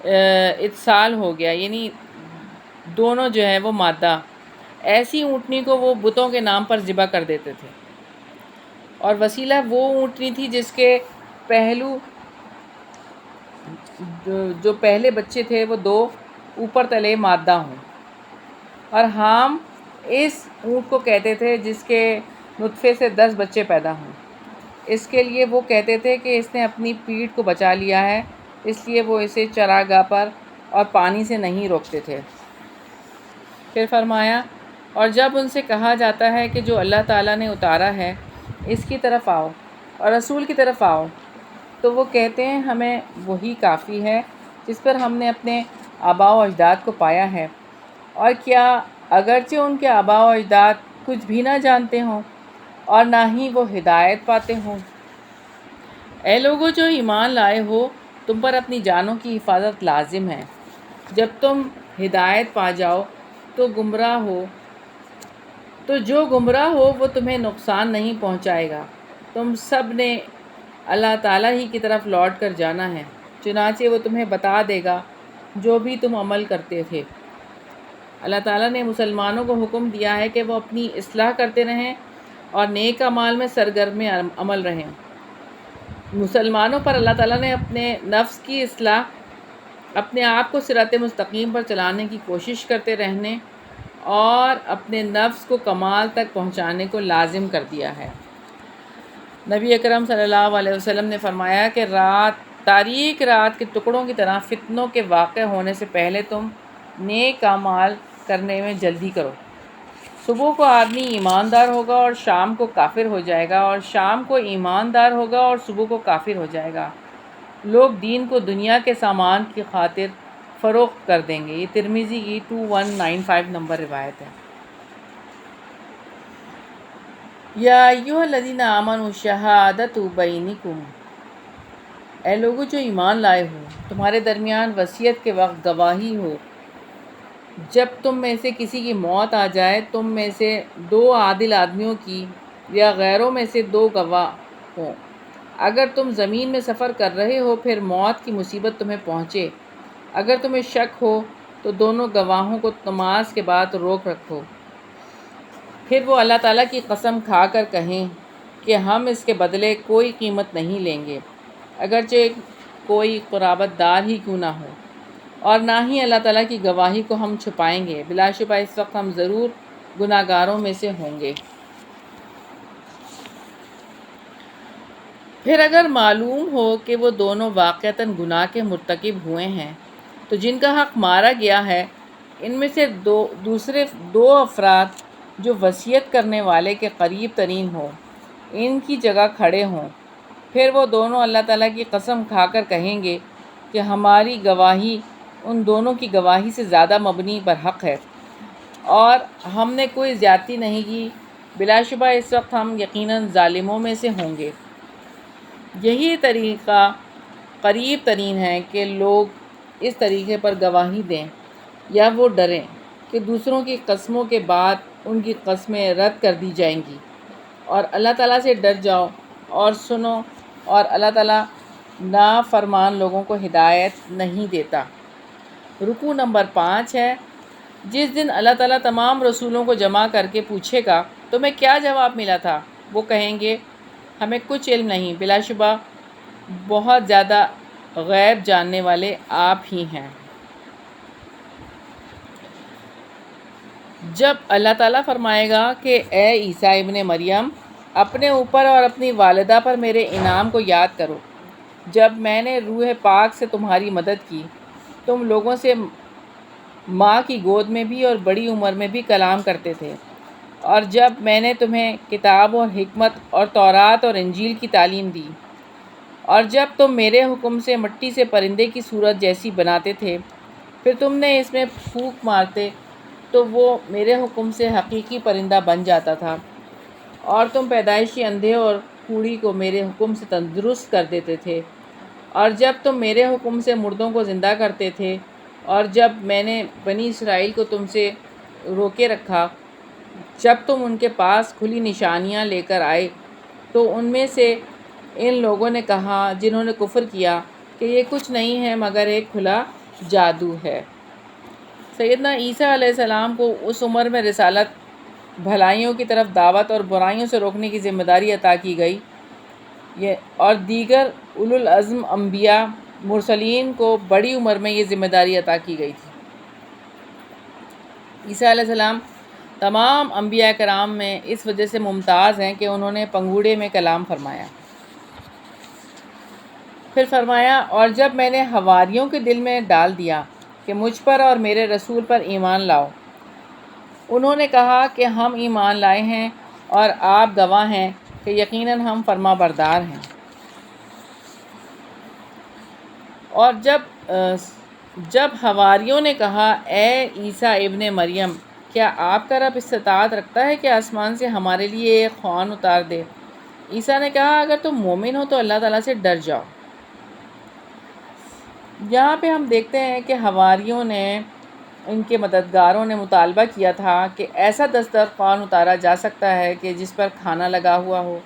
A: اتصال ہو گیا، یعنی دونوں جو ہے وہ مادہ، ایسی اونٹنی کو وہ بتوں کے نام پر ذبح کر دیتے تھے۔ اور وسیلہ وہ اونٹنی تھی جس کے پہلو جو پہلے بچے تھے وہ 2 اوپر تلے مادہ ہوں۔ اور حام اس اونٹ کو کہتے تھے جس کے نطفے سے 10 بچے پیدا ہوں۔ اس کے لیے وہ کہتے تھے کہ اس نے اپنی پیٹھ کو بچا لیا ہے، اس لیے وہ اسے چراگاہ پر اور پانی سے نہیں روکتے تھے۔ پھر فرمایا اور جب ان سے کہا جاتا ہے کہ جو اللہ تعالیٰ نے اتارا ہے اس کی طرف آؤ اور رسول کی طرف آؤ، تو وہ کہتے ہیں ہمیں وہی کافی ہے جس پر ہم نے اپنے آباء و اجداد کو پایا ہے، اور کیا اگرچہ ان کے آباء و اجداد کچھ بھی نہ جانتے ہوں اور نہ ہی وہ ہدایت پاتے ہوں۔ اے لوگو جو ایمان لائے ہو، تم پر اپنی جانوں کی حفاظت لازم ہے۔ جب تم ہدایت پا جاؤ تو جو گمراہ ہو وہ تمہیں نقصان نہیں پہنچائے گا۔ تم سب نے اللہ تعالیٰ ہی کی طرف لوٹ کر جانا ہے، چنانچہ وہ تمہیں بتا دے گا جو بھی تم عمل کرتے تھے۔ اللہ تعالیٰ نے مسلمانوں کو حکم دیا ہے کہ وہ اپنی اصلاح کرتے رہیں اور نیک اعمال میں سرگرم عمل رہیں۔ مسلمانوں پر اللہ تعالیٰ نے اپنے نفس کی اصلاح، اپنے آپ کو صراط مستقیم پر چلانے کی کوشش کرتے رہنے اور اپنے نفس کو کمال تک پہنچانے کو لازم کر دیا ہے۔ نبی اکرم صلی اللہ علیہ وسلم نے فرمایا کہ تاریک رات کے ٹکڑوں کی طرح فتنوں کے واقع ہونے سے پہلے تم نیک اعمال کرنے میں جلدی کرو۔ صبح کو آدمی ایماندار ہوگا اور شام کو کافر ہو جائے گا، اور شام کو ایماندار ہوگا اور صبح کو کافر ہو جائے گا۔ لوگ دین کو دنیا کے سامان کی خاطر فروخت کر دیں گے۔ یہ ترمذی کی 2195 نمبر روایت ہے۔ یا ایھا الذین آمنوا شہادۃ بینکم، اے لوگو جو ایمان لائے ہو، تمہارے درمیان وصیت کے وقت گواہی ہو۔ جب تم میں سے کسی کی موت آ جائے، تم میں سے 2 عادل آدمیوں کی یا غیروں میں سے 2 گواہ ہوں۔ اگر تم زمین میں سفر کر رہے ہو پھر موت کی مصیبت تمہیں پہنچے، اگر تمہیں شک ہو تو دونوں گواہوں کو نماز کے بعد روک رکھو، پھر وہ اللہ تعالیٰ کی قسم کھا کر کہیں کہ ہم اس کے بدلے کوئی قیمت نہیں لیں گے، اگرچہ کوئی قرابت دار ہی کیوں نہ ہو، اور نہ ہی اللہ تعالیٰ کی گواہی کو ہم چھپائیں گے، بلا شبہ اس وقت ہم ضرور گناہگاروں میں سے ہوں گے۔ پھر اگر معلوم ہو کہ وہ دونوں واقعتاً گناہ کے مرتکب ہوئے ہیں تو جن کا حق مارا گیا ہے ان میں سے دوسرے 2 افراد جو وصیت کرنے والے کے قریب ترین ہوں ان کی جگہ کھڑے ہوں، پھر وہ دونوں اللہ تعالیٰ کی قسم کھا کر کہیں گے کہ ہماری گواہی ان دونوں کی گواہی سے زیادہ مبنی برحق ہے اور ہم نے کوئی زیادتی نہیں کی، بلا شبہ اس وقت ہم یقیناً ظالموں میں سے ہوں گے۔ یہی طریقہ قریب ترین ہے کہ لوگ اس طریقے پر گواہی دیں یا وہ ڈریں کہ دوسروں کی قسموں کے بعد ان کی قسمیں رد کر دی جائیں گی، اور اللہ تعالیٰ سے ڈر جاؤ اور سنو اور اللہ تعالیٰ نافرمان لوگوں کو ہدایت نہیں دیتا۔ رکوع نمبر 5 ہے، جس دن اللہ تعالیٰ تمام رسولوں کو جمع کر کے پوچھے گا تمہیں کیا جواب ملا تھا، وہ کہیں گے ہمیں کچھ علم نہیں، بلا شبہ بہت زیادہ غیب جاننے والے آپ ہی ہیں۔ جب اللہ تعالیٰ فرمائے گا کہ اے عیسیٰ ابن مریم، اپنے اوپر اور اپنی والدہ پر میرے انعام کو یاد کرو، جب میں نے روح پاک سے تمہاری مدد کی، تم لوگوں سے ماں کی گود میں بھی اور بڑی عمر میں بھی کلام کرتے تھے، اور جب میں نے تمہیں کتاب اور حکمت اور تورات اور انجیل کی تعلیم دی، اور جب تم میرے حکم سے مٹی سے پرندے کی صورت جیسی بناتے تھے، پھر تم نے اس میں پھونک مارتے تو وہ میرے حکم سے حقیقی پرندہ بن جاتا تھا، اور تم پیدائشی اندھے اور کوڑی کو میرے حکم سے تندرست کر دیتے تھے، اور جب تم میرے حکم سے مردوں کو زندہ کرتے تھے، اور جب میں نے بنی اسرائیل کو تم سے روکے رکھا، جب تم ان کے پاس کھلی نشانیاں لے کر آئے، تو ان میں سے ان لوگوں نے کہا جنہوں نے کفر کیا کہ یہ کچھ نہیں ہے مگر ایک کھلا جادو ہے۔ سیدنا عیسیٰ علیہ السلام کو اس عمر میں رسالت، بھلائیوں کی طرف دعوت اور برائیوں سے روکنے کی ذمہ داری عطا کی گئی، اور دیگر اولو العزم انبیاء مرسلین کو بڑی عمر میں یہ ذمہ داری عطا کی گئی تھی۔ عیسیٰ علیہ السلام تمام انبیاء کرام میں اس وجہ سے ممتاز ہیں کہ انہوں نے پنگوڑے میں کلام فرمایا۔ پھر فرمایا، اور جب میں نے حواریوں کے دل میں ڈال دیا کہ مجھ پر اور میرے رسول پر ایمان لاؤ، انہوں نے کہا کہ ہم ایمان لائے ہیں اور آپ گواہ ہیں کہ یقیناً ہم فرما بردار ہیں۔ اور جب حواریوں نے کہا اے عیسیٰ ابن مریم، کیا آپ کا رب استطاعت رکھتا ہے کہ آسمان سے ہمارے لیے ایک خوان اتار دے؟ عیسیٰ نے کہا اگر تم مومن ہو تو اللہ تعالیٰ سے ڈر جاؤ۔ یہاں پہ ہم دیکھتے ہیں کہ حواریوں نے، ان کے مددگاروں نے مطالبہ کیا تھا کہ ایسا دسترخوان اتارا جا سکتا ہے کہ جس پر کھانا لگا ہوا ہو۔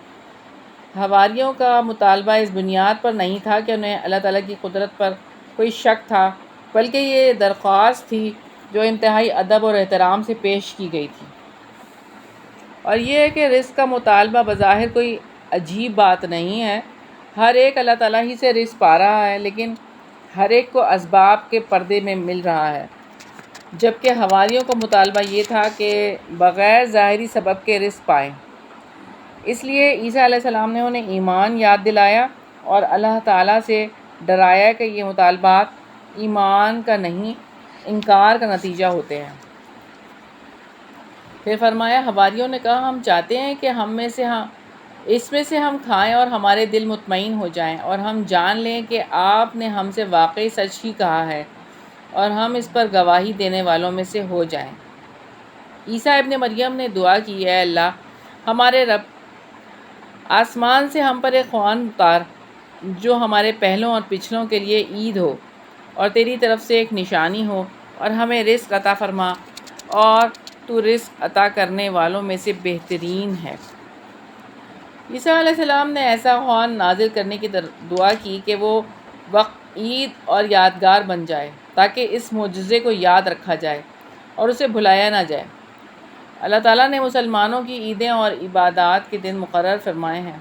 A: حواریوں کا مطالبہ اس بنیاد پر نہیں تھا کہ انہیں اللہ تعالیٰ کی قدرت پر کوئی شک تھا، بلکہ یہ درخواست تھی جو انتہائی ادب اور احترام سے پیش کی گئی تھی۔ اور یہ ہے کہ رزق کا مطالبہ بظاہر کوئی عجیب بات نہیں ہے، ہر ایک اللہ تعالیٰ ہی سے رزق پا رہا ہے، لیکن ہر ایک کو اسباب کے پردے میں مل رہا ہے، جبکہ حواریوں کا مطالبہ یہ تھا کہ بغیر ظاہری سبب کے رزق پائیں۔ اس لیے عیسیٰ علیہ السلام نے انہیں ایمان یاد دلایا اور اللہ تعالیٰ سے ڈرایا کہ یہ مطالبات ایمان کا نہیں، انکار کا نتیجہ ہوتے ہیں۔ پھر فرمایا، حواریوں نے کہا ہم چاہتے ہیں کہ اس میں سے ہم کھائیں اور ہمارے دل مطمئن ہو جائیں، اور ہم جان لیں کہ آپ نے ہم سے واقعی سچ ہی کہا ہے، اور ہم اس پر گواہی دینے والوں میں سے ہو جائیں۔ عیسیٰ ابن مریم نے دعا کی، اے اللہ ہمارے رب، آسمان سے ہم پر ایک خوان اتار جو ہمارے پہلوں اور پچھلوں کے لیے عید ہو اور تیری طرف سے ایک نشانی ہو، اور ہمیں رزق عطا فرما، اور تو رزق عطا کرنے والوں میں سے بہترین ہے۔ عیسیٰ علیہ السلام نے ایسا خوان نازل کرنے کی دعا کی کہ وہ وقت عید اور یادگار بن جائے، تاکہ اس معجزے کو یاد رکھا جائے اور اسے بھلایا نہ جائے۔ اللہ تعالیٰ نے مسلمانوں کی عیدیں اور عبادات کے دن مقرر فرمائے ہیں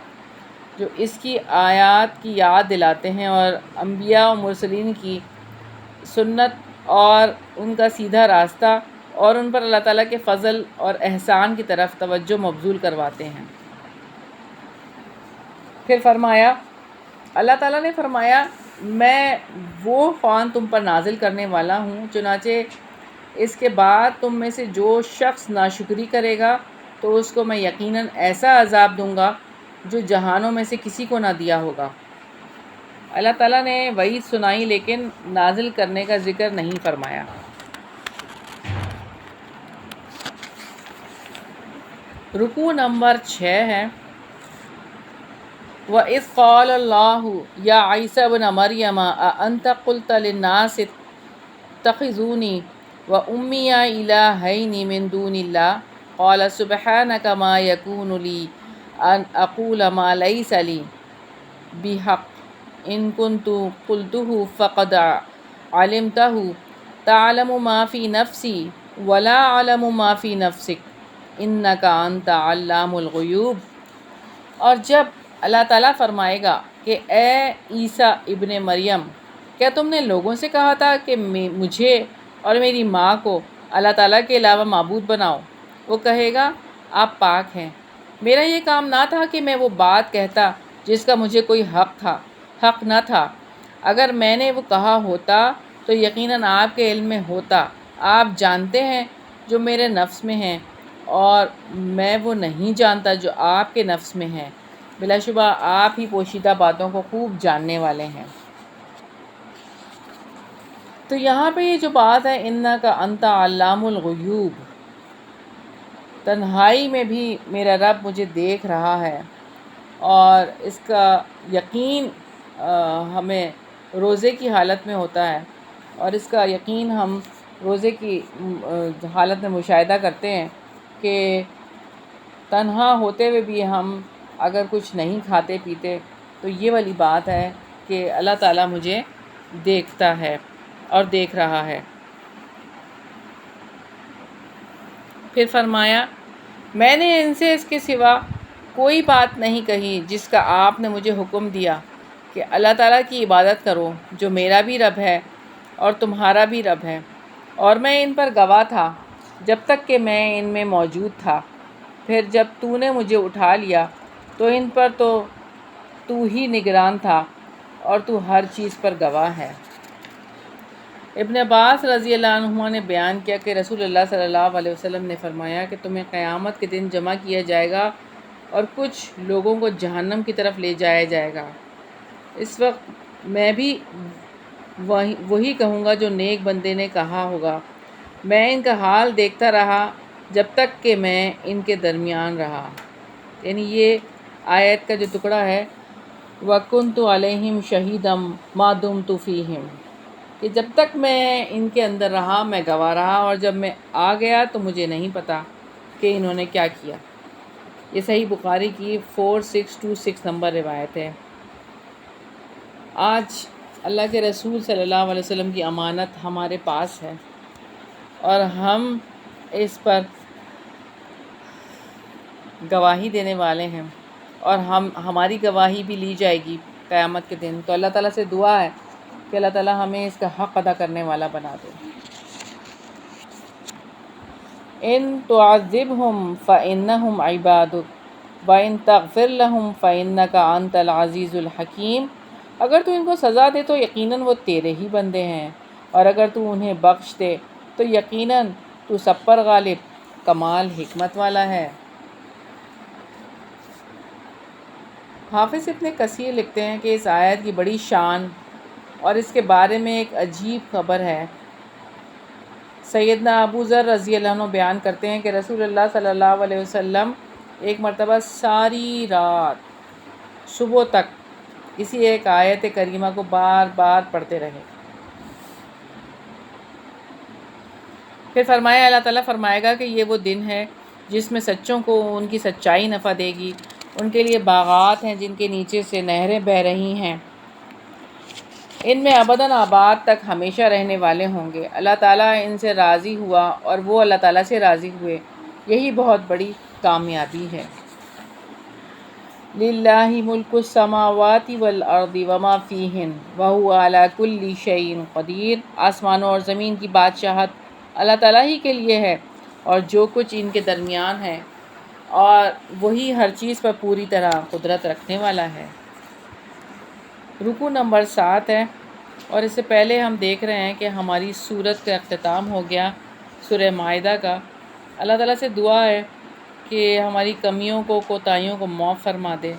A: جو اس کی آیات کی یاد دلاتے ہیں، اور انبیاء و مرسلین کی سنت اور ان کا سیدھا راستہ اور ان پر اللہ تعالیٰ کے فضل اور احسان کی طرف توجہ مبذول کرواتے ہیں۔ پھر فرمایا، اللہ تعالیٰ نے فرمایا، میں وہ خوان تم پر نازل کرنے والا ہوں، چنانچہ اس کے بعد تم میں سے جو شخص ناشکری کرے گا تو اس کو میں یقیناً ایسا عذاب دوں گا جو جہانوں میں سے کسی کو نہ دیا ہوگا۔ اللہ تعالیٰ نے وعید سنائی لیکن نازل کرنے کا ذکر نہیں فرمایا۔ رکوع نمبر 6 ہے، وَإِذْ قَالَ اللَّهُ يَا عِيسَى ابْنَ مَرْيَمَ أَأَنْتَ قُلْتَ لِلنَّاسِ اتَّخِذُونِي وَأُمِّيَ إِلَٰهَيْنِ مِن دُونِ اللَّهِ قَالَ سُبْحَانَكَ مَا يَكُونُ لِي أَنْ أَقُولَ مَا لَيْسَ لِي بحق ان كنت قلته فقد علمته تعلم ما في نفسي ولا أعلم ما في نفسك إنك أنت علام الغیوب۔ اور جب اللہ تعالیٰ فرمائے گا کہ اے عیسیٰ ابن مریم، کیا تم نے لوگوں سے کہا تھا کہ مجھے اور میری ماں کو اللہ تعالیٰ کے علاوہ معبود بناؤ؟ وہ کہے گا آپ پاک ہیں، میرا یہ کام نہ تھا کہ میں وہ بات کہتا جس کا مجھے کوئی حق نہ تھا۔ اگر میں نے وہ کہا ہوتا تو یقیناً آپ کے علم میں ہوتا۔ آپ جانتے ہیں جو میرے نفس میں ہیں اور میں وہ نہیں جانتا جو آپ کے نفس میں ہے، بلا شبہ آپ ہی پوشیدہ باتوں کو خوب جاننے والے ہیں۔ تو یہاں پہ یہ جو بات ہے انک انت علام الغیوب، تنہائی میں بھی میرا رب مجھے دیکھ رہا ہے، اور اس کا یقین ہمیں روزے کی حالت میں ہوتا ہے، اور اس کا یقین ہم روزے کی حالت میں مشاہدہ کرتے ہیں کہ تنہا ہوتے ہوئے بھی ہم اگر کچھ نہیں کھاتے پیتے تو یہ والی بات ہے کہ اللہ تعالیٰ مجھے دیکھتا ہے اور دیکھ رہا ہے۔ پھر فرمایا میں نے ان سے اس کے سوا کوئی بات نہیں کہی جس کا آپ نے مجھے حکم دیا کہ اللہ تعالیٰ کی عبادت کرو جو میرا بھی رب ہے اور تمہارا بھی رب ہے، اور میں ان پر گواہ تھا جب تک کہ میں ان میں موجود تھا۔ پھر جب تو نے مجھے اٹھا لیا تو ان پر تو ہی نگران تھا اور تو ہر چیز پر گواہ ہے۔ ابن عباس رضی اللہ عنہما نے بیان کیا کہ رسول اللہ صلی اللہ علیہ وسلم نے فرمایا کہ تمہیں قیامت کے دن جمع کیا جائے گا اور کچھ لوگوں کو جہنم کی طرف لے جایا جائے گا۔ اس وقت میں بھی وہی کہوں گا جو نیک بندے نے کہا ہوگا، میں ان کا حال دیکھتا رہا جب تک کہ میں ان کے درمیان رہا۔ یعنی یہ آیت کا جو ٹکڑا ہے وَكُنْتُ عَلَيْهِمْ شَهِيدًا مَا دُمْتُ فِيهِمْ، کہ جب تک میں ان کے اندر رہا میں گواہ رہا، اور جب میں آ گیا تو مجھے نہیں پتا کہ انہوں نے کیا کیا۔ یہ صحیح بخاری کی 4626 نمبر روایت ہے۔ آج اللہ کے رسول صلی اللہ علیہ وسلم کی امانت ہمارے پاس ہے اور ہم اس پر گواہی دینے والے ہیں، اور ہماری گواہی بھی لی جائے گی قیامت کے دن۔ تو اللہ تعالیٰ سے دعا ہے کہ اللہ تعالیٰ ہمیں اس کا حق ادا کرنے والا بنا دے۔ ان تعذبہم فإنہم عبادک وإن تغفر لہم فإنک انت العزیز الحکیم، اگر تو ان کو سزا دے تو یقیناً وہ تیرے ہی بندے ہیں، اور اگر تو انہیں بخش دے تو یقیناً تو سب پر غالب کمال حکمت والا ہے۔ حافظ ابن کثیر لکھتے ہیں کہ اس آیت کی بڑی شان اور اس کے بارے میں ایک عجیب خبر ہے۔ سیدنا ابو ذر رضی اللہ عنہ بیان کرتے ہیں کہ رسول اللہ صلی اللہ علیہ وسلم ایک مرتبہ ساری رات صبح تک اسی ایک آیت کریمہ کو بار بار پڑھتے رہے۔ پھر فرمایا اللہ تعالیٰ فرمائے گا کہ یہ وہ دن ہے جس میں سچوں کو ان کی سچائی نفع دے گی، ان کے لیے باغات ہیں جن کے نیچے سے نہریں بہہ رہی ہیں، ان میں ابداً آباد تک ہمیشہ رہنے والے ہوں گے۔ اللہ تعالیٰ ان سے راضی ہوا اور وہ اللہ تعالیٰ سے راضی ہوئے، یہی بہت بڑی کامیابی ہے۔ لِلَّهِ مُلْكُ السَّمَاوَاتِ وَالْأَرْضِ وَمَا فِيهِنَّ وَهُوَ عَلَى كُلِّ شَيْءٍ قَدِيرٌ، آسمانوں اور زمین کی بادشاہت اللہ تعالیٰ ہی کے لیے ہے اور جو کچھ ان کے درمیان ہے، اور وہی ہر چیز پر پوری طرح قدرت رکھنے والا ہے۔ رکوع نمبر 7 ہے، اور اس سے پہلے ہم دیکھ رہے ہیں کہ ہماری سورت کا اختتام ہو گیا سورہ مائدہ کا۔ اللہ تعالیٰ سے دعا ہے کہ ہماری کمیوں کو کوتاہیوں کو معاف فرما دے،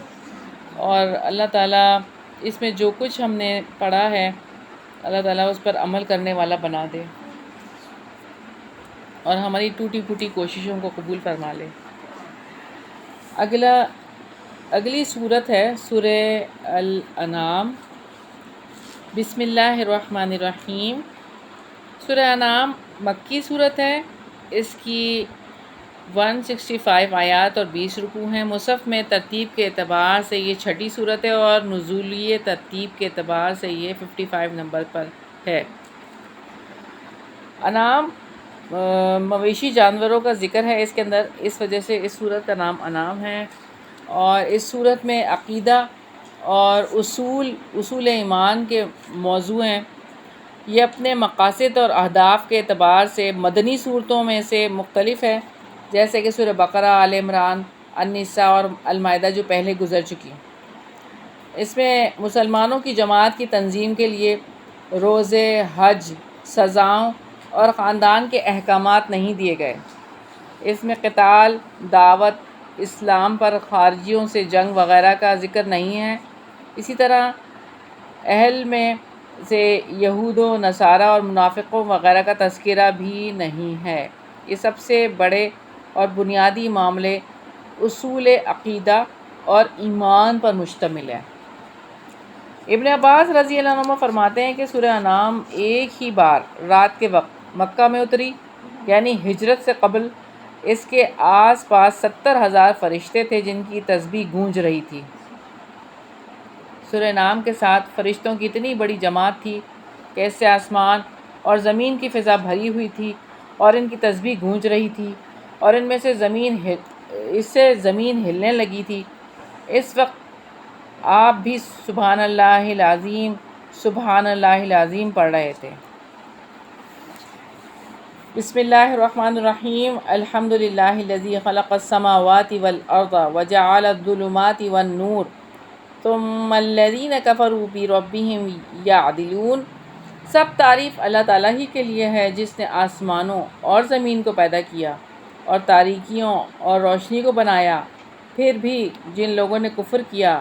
A: اور اللہ تعالیٰ اس میں جو کچھ ہم نے پڑھا ہے اللہ تعالیٰ اس پر عمل کرنے والا بنا دے اور ہماری ٹوٹی پھوٹی کوششوں کو قبول فرما لے۔ اگلی صورت ہے سورہ الانعام۔ بسم اللہ الرحمن الرحیم۔ سورہ انعام مکی صورت ہے، اس کی 165 آیات اور 20 رکوع ہیں۔ مصحف میں ترتیب کے اعتبار سے یہ چھٹی صورت ہے اور نزولی ترتیب کے اعتبار سے یہ 55 نمبر پر ہے۔ انعام مویشی جانوروں کا ذکر ہے اس کے اندر، اس وجہ سے اس صورت کا نام انعام ہے۔ اور اس صورت میں عقیدہ اور اصول ایمان کے موضوع ہیں۔ یہ اپنے مقاصد اور اہداف کے اعتبار سے مدنی صورتوں میں سے مختلف ہے، جیسے کہ سورہ بقرہ، آل عمران، النساء اور المائدہ جو پہلے گزر چکی۔ اس میں مسلمانوں کی جماعت کی تنظیم کے لیے روزے، حج، سزاؤں اور خاندان کے احکامات نہیں دیے گئے۔ اس میں قتال، دعوت اسلام پر خارجیوں سے جنگ وغیرہ کا ذکر نہیں ہے۔ اسی طرح اہل میں سے یہود و نصارہ اور منافقوں وغیرہ کا تذکرہ بھی نہیں ہے۔ یہ سب سے بڑے اور بنیادی معاملے اصول عقیدہ اور ایمان پر مشتمل ہے۔ ابن عباس رضی اللہ عنہ فرماتے ہیں کہ سورہ انعام ایک ہی بار رات کے وقت مکہ میں اتری، یعنی ہجرت سے قبل۔ اس کے آس پاس 70,000 فرشتے تھے جن کی تسبیح گونج رہی تھی۔ سورہ انعام کے ساتھ فرشتوں کی اتنی بڑی جماعت تھی کہ اس سے آسمان اور زمین کی فضا بھری ہوئی تھی اور ان کی تسبیح گونج رہی تھی، اور ان میں سے زمین ہلنے لگی تھی۔ اس وقت آپ بھی سبحان اللہ العظیم، سبحان اللہ العظیم پڑھ رہے تھے۔ بسم اللہ الرحمن الرحیم، الحمد للہ الذی خلق السماوات والارض وجعل الظلمات والنور ثم الذین کفروا بربہم یعدلون۔ سب تعریف اللہ تعالیٰ ہی کے لیے ہے جس نے آسمانوں اور زمین کو پیدا کیا اور تاریکیوں اور روشنی کو بنایا۔ پھر بھی جن لوگوں نے کفر کیا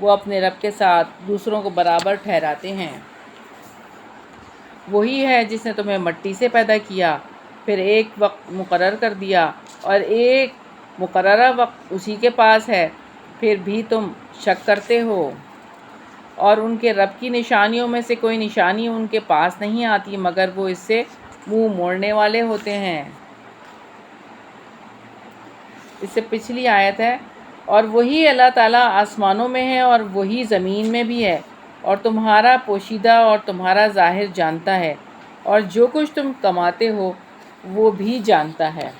A: وہ اپنے رب کے ساتھ دوسروں کو برابر ٹھہراتے ہیں۔ وہی ہے جس نے تمہیں مٹی سے پیدا کیا، پھر ایک وقت مقرر کر دیا اور ایک مقررہ وقت اسی کے پاس ہے، پھر بھی تم شک کرتے ہو۔ اور ان کے رب کی نشانیوں میں سے کوئی نشانی ان کے پاس نہیں آتی مگر وہ اس سے منہ موڑنے والے ہوتے ہیں۔ اس سے پچھلی آیت ہے، اور وہی اللہ تعالیٰ آسمانوں میں ہے اور وہی زمین میں بھی ہے، اور تمہارا پوشیدہ اور تمہارا ظاہر جانتا ہے، اور جو کچھ تم کماتے ہو وہ بھی جانتا ہے۔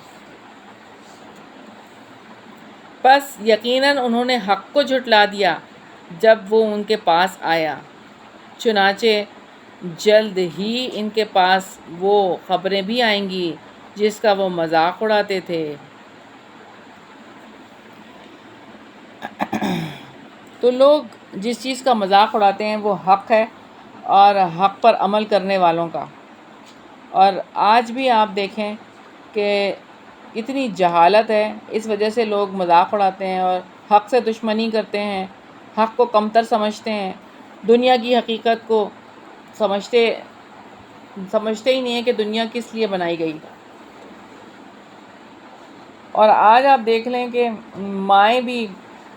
A: پس یقیناً انہوں نے حق کو جھٹلا دیا جب وہ ان کے پاس آیا، چنانچہ جلد ہی ان کے پاس وہ خبریں بھی آئیں گی جس کا وہ مذاق اڑاتے تھے۔ تو لوگ جس چیز کا مذاق اڑاتے ہیں وہ حق ہے، اور حق پر عمل کرنے والوں کا۔ اور آج بھی آپ دیکھیں کہ اتنی جہالت ہے، اس وجہ سے لوگ مذاق اڑاتے ہیں اور حق سے دشمنی کرتے ہیں، حق کو کمتر سمجھتے ہیں، دنیا کی حقیقت کو سمجھتے ہی نہیں ہے کہ دنیا کس لیے بنائی گئی۔ اور آج آپ دیکھ لیں کہ مائیں بھی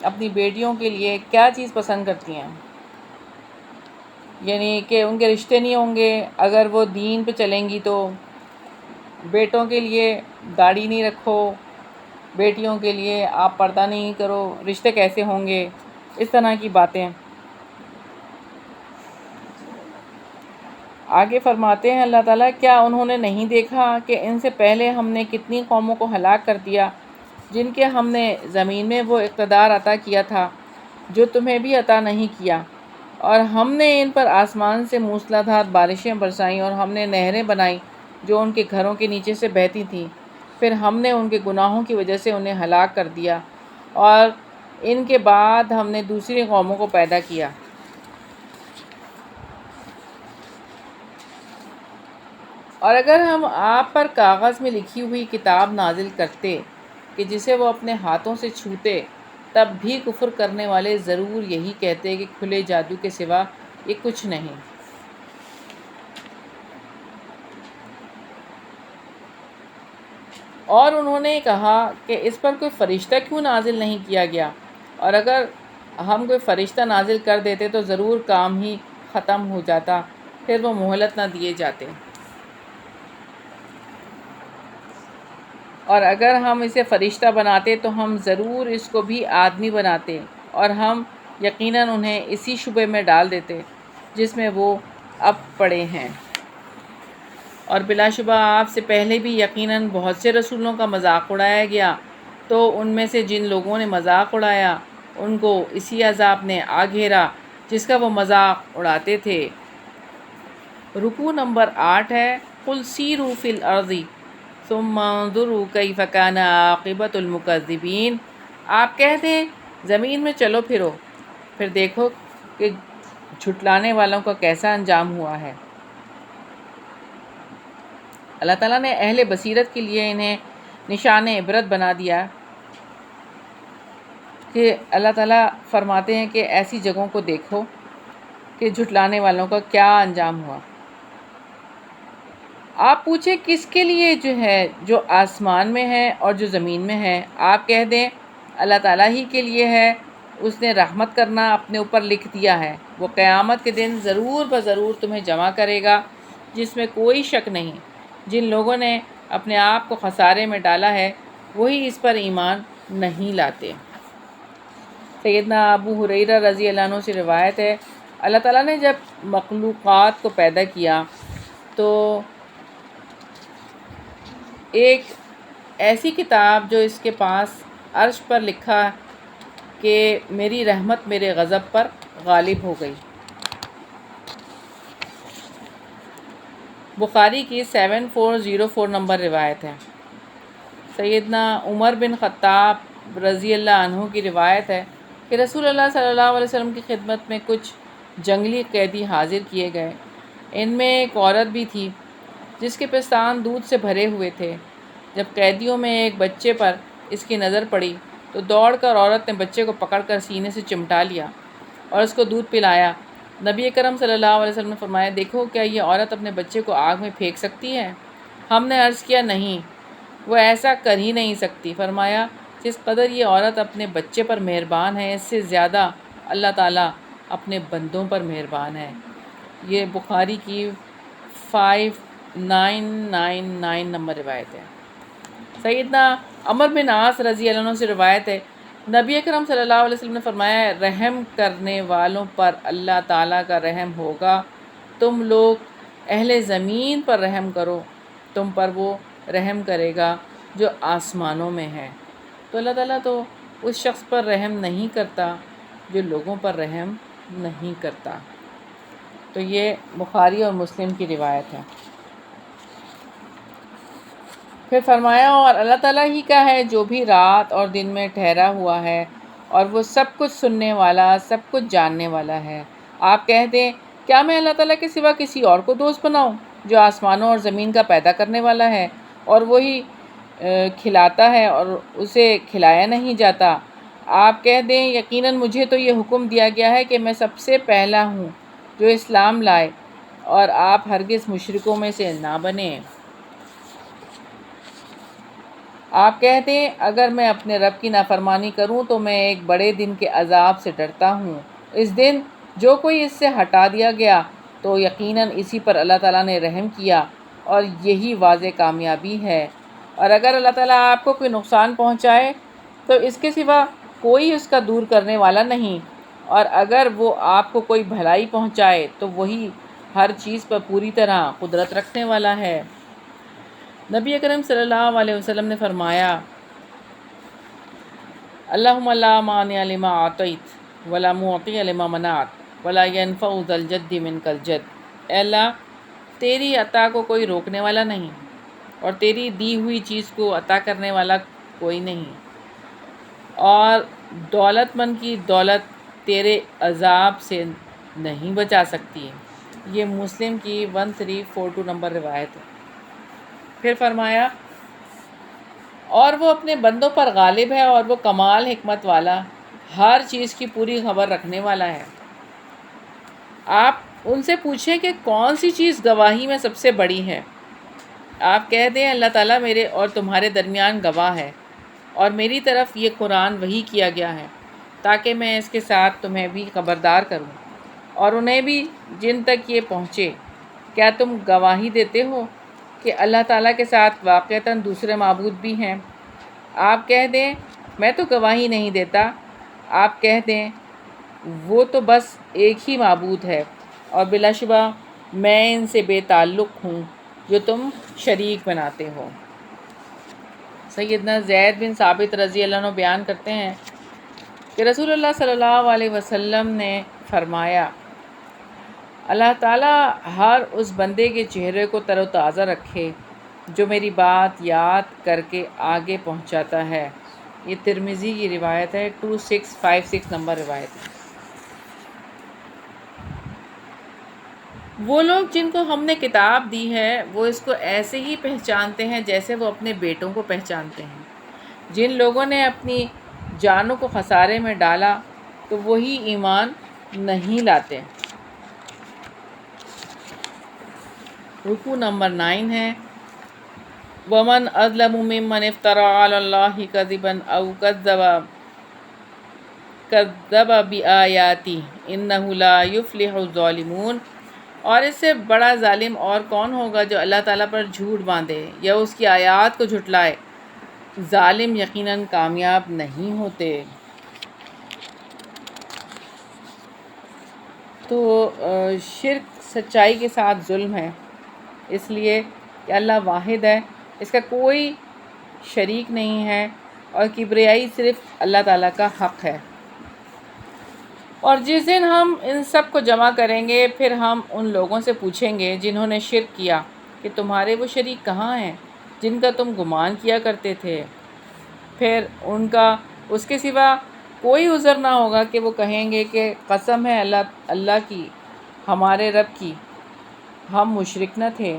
A: اپنی بیٹیوں کے لیے کیا چیز پسند کرتی ہیں، یعنی کہ ان کے رشتے نہیں ہوں گے اگر وہ دین پہ چلیں گی تو بیٹوں کے لیے داڑھی نہیں رکھو، بیٹیوں کے لیے آپ پردہ نہیں کرو، رشتے کیسے ہوں گے، اس طرح کی باتیں۔ آگے فرماتے ہیں اللہ تعالیٰ، کیا انہوں نے نہیں دیکھا کہ ان سے پہلے ہم نے کتنی قوموں کو ہلاک کر دیا جن کے ہم نے زمین میں وہ اقتدار عطا کیا تھا جو تمہیں بھی عطا نہیں کیا، اور ہم نے ان پر آسمان سے موسلا دھار بارشیں برسائیں اور ہم نے نہریں بنائیں جو ان کے گھروں کے نیچے سے بہتی تھیں، پھر ہم نے ان کے گناہوں کی وجہ سے انہیں ہلاک کر دیا، اور ان کے بعد ہم نے دوسری قوموں کو پیدا کیا۔ اور اگر ہم آپ پر کاغذ میں لکھی ہوئی کتاب نازل کرتے کہ جسے وہ اپنے ہاتھوں سے چھوتے، تب بھی کفر کرنے والے ضرور یہی کہتے کہ کھلے جادو کے سوا یہ کچھ نہیں۔ اور انہوں نے کہا کہ اس پر کوئی فرشتہ کیوں نازل نہیں کیا گیا، اور اگر ہم کوئی فرشتہ نازل کر دیتے تو ضرور کام ہی ختم ہو جاتا، پھر وہ مہلت نہ دیے جاتے۔ اور اگر ہم اسے فرشتہ بناتے تو ہم ضرور اس کو بھی آدمی بناتے، اور ہم یقیناً انہیں اسی شبے میں ڈال دیتے جس میں وہ اب پڑے ہیں۔ اور بلا شبہ آپ سے پہلے بھی یقیناً بہت سے رسولوں کا مذاق اڑایا گیا، تو ان میں سے جن لوگوں نے مذاق اڑایا ان کو اسی عذاب نے آ گھیرا جس کا وہ مذاق اڑاتے تھے۔ رکوع نمبر 8 ہے قُلْ سِیرُوا فِی الْأَرْضِ ثُمَّ انظُرُوا کَیْفَ کَانَ عَاقِبَةُ الْمُکَذِّبِینَ، آپ کہہ دیں زمین میں چلو پھرو، پھر دیکھو کہ جھٹلانے والوں کا کیسا انجام ہوا ہے۔ اللہ تعالیٰ نے اہل بصیرت کے لیے انہیں نشان عبرت بنا دیا کہ اللہ تعالیٰ فرماتے ہیں کہ ایسی جگہوں کو دیکھو کہ جھٹلانے والوں کا کیا انجام ہوا۔ آپ پوچھیں کس کے لیے جو آسمان میں ہے اور جو زمین میں ہے، آپ کہہ دیں اللہ تعالیٰ ہی کے لیے ہے، اس نے رحمت کرنا اپنے اوپر لکھ دیا ہے، وہ قیامت کے دن ضرور بضرور تمہیں جمع کرے گا جس میں کوئی شک نہیں۔ جن لوگوں نے اپنے آپ کو خسارے میں ڈالا ہے وہی اس پر ایمان نہیں لاتے۔ سیدنا ابو ہریرہ رضی اللہ عنہ سے روایت ہے، اللہ تعالیٰ نے جب مخلوقات کو پیدا کیا تو ایک ایسی کتاب جو اس کے پاس عرش پر لکھا کہ میری رحمت میرے غضب پر غالب ہو گئی۔ بخاری کی 7404 نمبر روایت ہے۔ سیدنا عمر بن خطاب رضی اللہ عنہ کی روایت ہے کہ رسول اللہ صلی اللہ علیہ وسلم کی خدمت میں کچھ جنگلی قیدی حاضر کیے گئے۔ ان میں ایک عورت بھی تھی جس کے پستان دودھ سے بھرے ہوئے تھے۔ جب قیدیوں میں ایک بچے پر اس کی نظر پڑی تو دوڑ کر عورت نے بچے کو پکڑ کر سینے سے چمٹا لیا اور اس کو دودھ پلایا۔ نبی کرم صلی اللہ علیہ وسلم نے فرمایا، دیکھو کیا یہ عورت اپنے بچے کو آگ میں پھینک سکتی ہے؟ ہم نے عرض کیا نہیں، وہ ایسا کر ہی نہیں سکتی۔ فرمایا جس قدر یہ عورت اپنے بچے پر مہربان ہے اس سے زیادہ اللہ تعالیٰ اپنے بندوں پر مہربان ہے۔ یہ بخاری کی 5999 نمبر روایت ہے۔ سیدنا عمر بن عاص رضی اللہ عنہ سے روایت ہے، نبی اکرم صلی اللہ علیہ وسلم نے فرمایا، رحم کرنے والوں پر اللہ تعالیٰ کا رحم ہوگا۔ تم لوگ اہل زمین پر رحم کرو، تم پر وہ رحم کرے گا جو آسمانوں میں ہے۔ تو اللہ تعالیٰ تو اس شخص پر رحم نہیں کرتا جو لوگوں پر رحم نہیں کرتا۔ تو یہ بخاری اور مسلم کی روایت ہے۔ پھر فرمایا، اور اللہ تعالیٰ ہی کا ہے جو بھی رات اور دن میں ٹھہرا ہوا ہے، اور وہ سب کچھ سننے والا، سب کچھ جاننے والا ہے۔ آپ کہہ دیں کیا میں اللہ تعالیٰ کے سوا کسی اور کو دوست بناؤں جو آسمانوں اور زمین کا پیدا کرنے والا ہے، اور وہی کھلاتا ہے اور اسے کھلایا نہیں جاتا؟ آپ کہہ دیں یقیناً مجھے تو یہ حکم دیا گیا ہے کہ میں سب سے پہلا ہوں جو اسلام لائے، اور آپ ہرگز مشرکوں میں سے نہ بنیں۔ آپ کہہ دیں اگر میں اپنے رب کی نافرمانی کروں تو میں ایک بڑے دن کے عذاب سے ڈرتا ہوں۔ اس دن جو کوئی اس سے ہٹا دیا گیا تو یقیناً اسی پر اللہ تعالیٰ نے رحم کیا، اور یہی واضح کامیابی ہے۔ اور اگر اللہ تعالیٰ آپ کو کوئی نقصان پہنچائے تو اس کے سوا کوئی اس کا دور کرنے والا نہیں، اور اگر وہ آپ کو کوئی بھلائی پہنچائے تو وہی ہر چیز پر پوری طرح قدرت رکھنے والا ہے۔ نبی اکرم صلی اللہ علیہ وسلم نے فرمایا، اللہم لا مانع لما اعطیت ولا معطی لما منعت ولا ینفع ذا الجد منک الجد۔ اے اللہ، تیری عطا کو کوئی روکنے والا نہیں اور تیری دی ہوئی چیز کو عطا کرنے والا کوئی نہیں، اور دولت مند کی دولت تیرے عذاب سے نہیں بچا سکتی۔ یہ مسلم کی 1342 نمبر روایت ہے۔ پھر فرمایا، اور وہ اپنے بندوں پر غالب ہے اور وہ کمال حکمت والا، ہر چیز کی پوری خبر رکھنے والا ہے۔ آپ ان سے پوچھیں کہ کون سی چیز گواہی میں سب سے بڑی ہے؟ آپ کہہ دیں اللہ تعالیٰ میرے اور تمہارے درمیان گواہ ہے، اور میری طرف یہ قرآن وحی کیا گیا ہے تاکہ میں اس کے ساتھ تمہیں بھی خبردار کروں اور انہیں بھی جن تک یہ پہنچے۔ کیا تم گواہی دیتے ہو کہ اللہ تعالیٰ کے ساتھ واقعتاً دوسرے معبود بھی ہیں؟ آپ کہہ دیں میں تو گواہی نہیں دیتا، آپ کہہ دیں وہ تو بس ایک ہی معبود ہے اور بلا شبہ میں ان سے بے تعلق ہوں جو تم شریک بناتے ہو۔ سیدنا زید بن ثابت رضی اللہ عنہ بیان کرتے ہیں کہ رسول اللہ صلی اللہ علیہ وسلم نے فرمایا، اللہ تعالیٰ ہر اس بندے کے چہرے کو تر و تازہ رکھے جو میری بات یاد کر کے آگے پہنچاتا ہے۔ یہ ترمذی کی روایت ہے، 2656 نمبر روایت ہے۔ وہ لوگ جن کو ہم نے کتاب دی ہے وہ اس کو ایسے ہی پہچانتے ہیں جیسے وہ اپنے بیٹوں کو پہچانتے ہیں۔ جن لوگوں نے اپنی جانوں کو خسارے میں ڈالا تو وہی ایمان نہیں لاتے۔ رکوع نمبر 9 ہے، وَمَنْ أَظْلَمُ مِمَّنِ افْتَرَىٰ عَلَى اللَّهِ كَذِبًا أَوْ كَذَّبَ بِآيَاتِهِ إِنَّهُ لَا يُفْلِحُ الظَّالِمُونَ۔ اور اس سے بڑا ظالم اور کون ہوگا جو اللہ تعالیٰ پر جھوٹ باندھے یا اس کی آیات کو جھٹلائے؟ ظالم یقیناً کامیاب نہیں ہوتے۔ تو شرک سچائی کے ساتھ ظلم ہے، اس لیے کہ اللہ واحد ہے، اس کا کوئی شریک نہیں ہے اور کبریائی صرف اللہ تعالیٰ کا حق ہے۔ اور جس دن ہم ان سب کو جمع کریں گے پھر ہم ان لوگوں سے پوچھیں گے جنہوں نے شرک کیا کہ تمہارے وہ شریک کہاں ہیں جن کا تم گمان کیا کرتے تھے؟ پھر ان کا اس کے سوا کوئی عذر نہ ہوگا کہ وہ کہیں گے کہ قسم ہے اللہ کی، ہمارے رب کی، ہم مشرک نہ تھے۔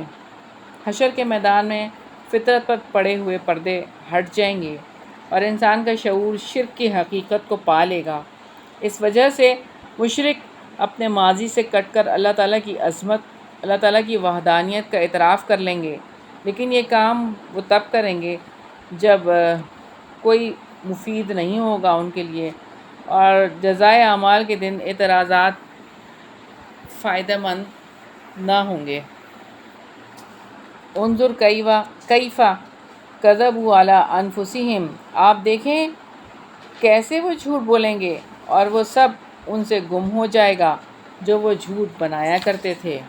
A: حشر کے میدان میں فطرت پر پڑے ہوئے پردے ہٹ جائیں گے اور انسان کا شعور شرک کی حقیقت کو پا لے گا۔ اس وجہ سے مشرک اپنے ماضی سے کٹ کر اللہ تعالیٰ کی عظمت، اللہ تعالیٰ کی وحدانیت کا اعتراف کر لیں گے، لیکن یہ کام وہ تب کریں گے جب کوئی مفید نہیں ہوگا ان کے لیے، اور جزائے اعمال کے دن اعتراضات فائدہ مند نہ ہوں گے۔ انظر کیف کذبوا علی انفسہم، آپ دیکھیں کیسے وہ جھوٹ بولیں گے اور وہ سب ان سے گم ہو جائے گا جو وہ جھوٹ بنایا کرتے تھے۔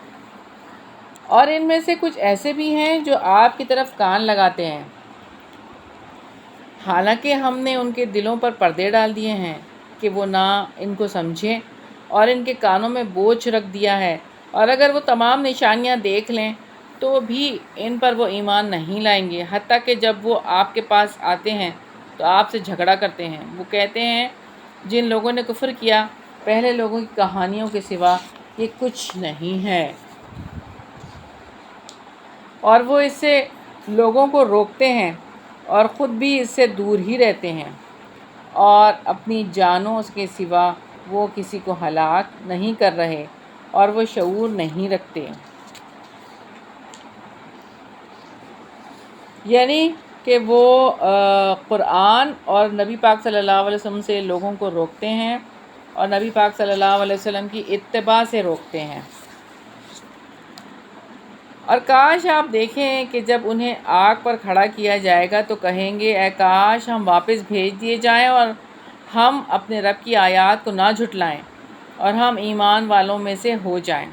A: اور ان میں سے کچھ ایسے بھی ہیں جو آپ کی طرف کان لگاتے ہیں، حالانکہ ہم نے ان کے دلوں پر پردے ڈال دیے ہیں کہ وہ نہ ان کو سمجھیں، اور ان کے کانوں میں بوجھ رکھ دیا ہے، اور اگر وہ تمام نشانیاں دیکھ لیں تو بھی ان پر وہ ایمان نہیں لائیں گے، حتیٰ کہ جب وہ آپ کے پاس آتے ہیں تو آپ سے جھگڑا کرتے ہیں۔ وہ کہتے ہیں جن لوگوں نے کفر کیا پہلے لوگوں کی کہانیوں کے سوا یہ کچھ نہیں ہے، اور وہ اس سے لوگوں کو روکتے ہیں اور خود بھی اس سے دور ہی رہتے ہیں، اور اپنی جانوں کے سوا وہ کسی کو ہلاک نہیں کر رہے اور وہ شعور نہیں رکھتے۔ یعنی کہ وہ قرآن اور نبی پاک صلی اللہ علیہ وسلم سے لوگوں کو روکتے ہیں اور نبی پاک صلی اللہ علیہ وسلم کی اتباع سے روکتے ہیں۔ اور کاش آپ دیکھیں کہ جب انہیں آگ پر کھڑا کیا جائے گا تو کہیں گے اے کاش ہم واپس بھیج دیے جائیں اور ہم اپنے رب کی آیات کو نہ جھٹلائیں اور ہم ایمان والوں میں سے ہو جائیں،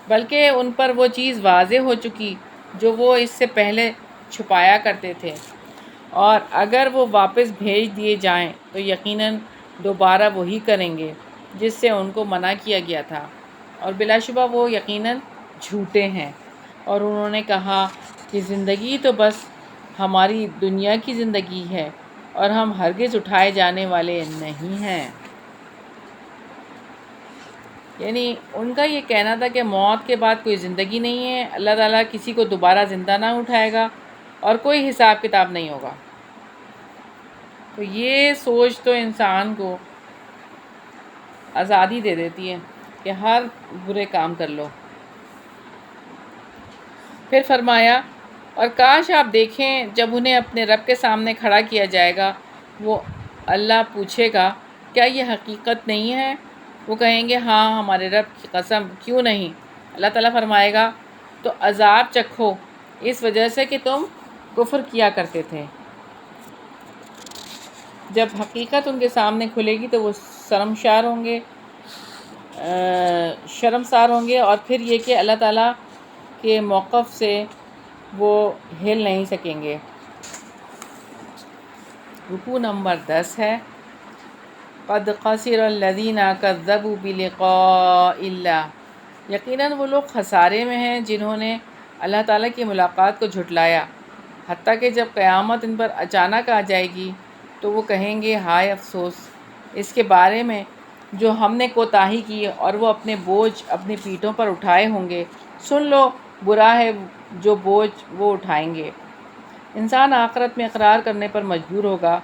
A: بلکہ ان پر وہ چیز واضح ہو چکی جو وہ اس سے پہلے چھپایا کرتے تھے، اور اگر وہ واپس بھیج دیے جائیں تو یقیناً دوبارہ وہی کریں گے جس سے ان کو منع کیا گیا تھا، اور بلا شبہ وہ یقیناً جھوٹے ہیں۔ اور انہوں نے کہا کہ زندگی تو بس ہماری دنیا کی زندگی ہے اور ہم ہرگز اٹھائے جانے والے نہیں ہیں۔ یعنی ان کا یہ کہنا تھا کہ موت کے بعد کوئی زندگی نہیں ہے، اللہ تعالیٰ کسی کو دوبارہ زندہ نہ اٹھائے گا اور کوئی حساب کتاب نہیں ہوگا۔ تو یہ سوچ تو انسان کو آزادی دے دیتی ہے کہ ہر برے کام کر لو۔ پھر فرمایا اور کاش آپ دیکھیں جب انہیں اپنے رب کے سامنے کھڑا کیا جائے گا، وہ اللہ پوچھے گا کیا یہ حقیقت نہیں ہے؟ وہ کہیں گے ہاں ہمارے رب کی قسم کیوں نہیں؟ اللہ تعالیٰ فرمائے گا تو عذاب چکھو اس وجہ سے کہ تم کفر کیا کرتے تھے۔ جب حقیقت ان کے سامنے کھلے گی تو وہ شرمسار ہوں گے، اور پھر یہ کہ اللہ تعالیٰ کے موقف سے وہ ہل نہیں سکیں گے۔ رکوع نمبر 10 ہے قد خسر الذین کذبوا بلقاء اللہ، یقیناً وہ لوگ خسارے میں ہیں جنہوں نے اللہ تعالیٰ کی ملاقات کو جھٹلایا، حتیٰ کہ جب قیامت ان پر اچانک آ جائے گی تو وہ کہیں گے ہائے افسوس اس کے بارے میں جو ہم نے کوتاہی کی، اور وہ اپنے بوجھ اپنی پیٹھوں پر اٹھائے ہوں گے۔ سن لو برا ہے جو بوجھ وہ اٹھائیں گے۔ انسان آخرت میں اقرار کرنے پر مجبور ہوگا،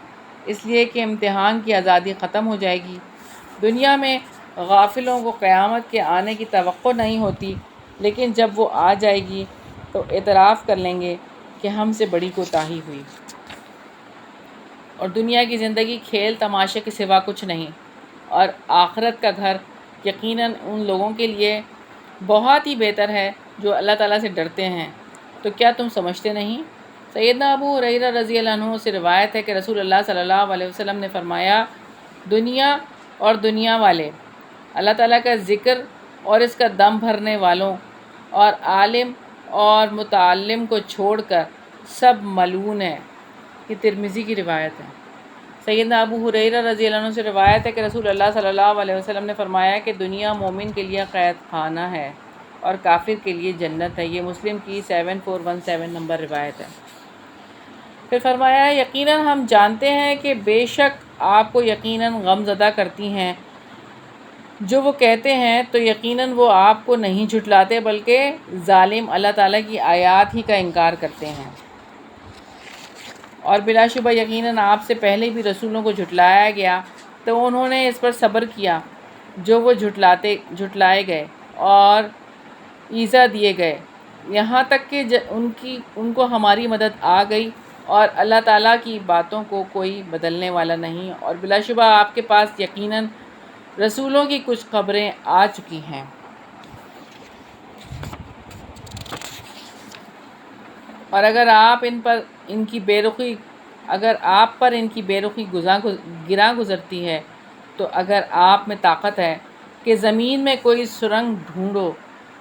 A: اس لیے کہ امتحان کی آزادی ختم ہو جائے گی۔ دنیا میں غافلوں کو قیامت کے آنے کی توقع نہیں ہوتی، لیکن جب وہ آ جائے گی تو اعتراف کر لیں گے کہ ہم سے بڑی کوتاہی ہوئی، اور دنیا کی زندگی کھیل تماشے کے سوا کچھ نہیں، اور آخرت کا گھر یقیناً ان لوگوں کے لیے بہت ہی بہتر ہے جو اللہ تعالیٰ سے ڈرتے ہیں۔ تو کیا تم سمجھتے نہیں؟ سیدنا ابو ہریرہ رضی اللہ عنہ سے روایت ہے کہ رسول اللہ صلی اللہ علیہ وسلم نے فرمایا، دنیا اور دنیا والے، اللہ تعالیٰ کا ذکر اور اس کا دم بھرنے والوں، اور عالم اور متعلم کو چھوڑ کر سب ملعون ہیں۔ یہ ترمذی کی روایت ہے۔ سیدنا ابو ہریرہ رضی اللہ عنہ سے روایت ہے کہ رسول اللہ صلی اللہ علیہ وسلم نے فرمایا کہ دنیا مومن کے لیے قید خانہ ہے اور کافر کے لیے جنت ہے۔ یہ مسلم کی 7417 نمبر روایت ہے۔ پھر فرمایا، یقیناً ہم جانتے ہیں کہ بے شک آپ کو یقیناً غم زدہ کرتی ہیں جو وہ کہتے ہیں، تو یقیناً وہ آپ کو نہیں جھٹلاتے بلکہ ظالم اللہ تعالیٰ کی آیات ہی کا انکار کرتے ہیں، اور بلا شبہ یقیناً آپ سے پہلے بھی رسولوں کو جھٹلایا گیا تو انہوں نے اس پر صبر کیا جو وہ جھٹلائے گئے اور ایذا دیے گئے، یہاں تک کہ ان کو ہماری مدد آ گئی، اور اللہ تعالیٰ کی باتوں کو کوئی بدلنے والا نہیں، اور بلا شبہ آپ کے پاس یقیناً رسولوں کی کچھ خبریں آ چکی ہیں۔ اور اگر آپ پر ان کی بے رخی گراں گزرتی ہے، تو اگر آپ میں طاقت ہے کہ زمین میں کوئی سرنگ ڈھونڈو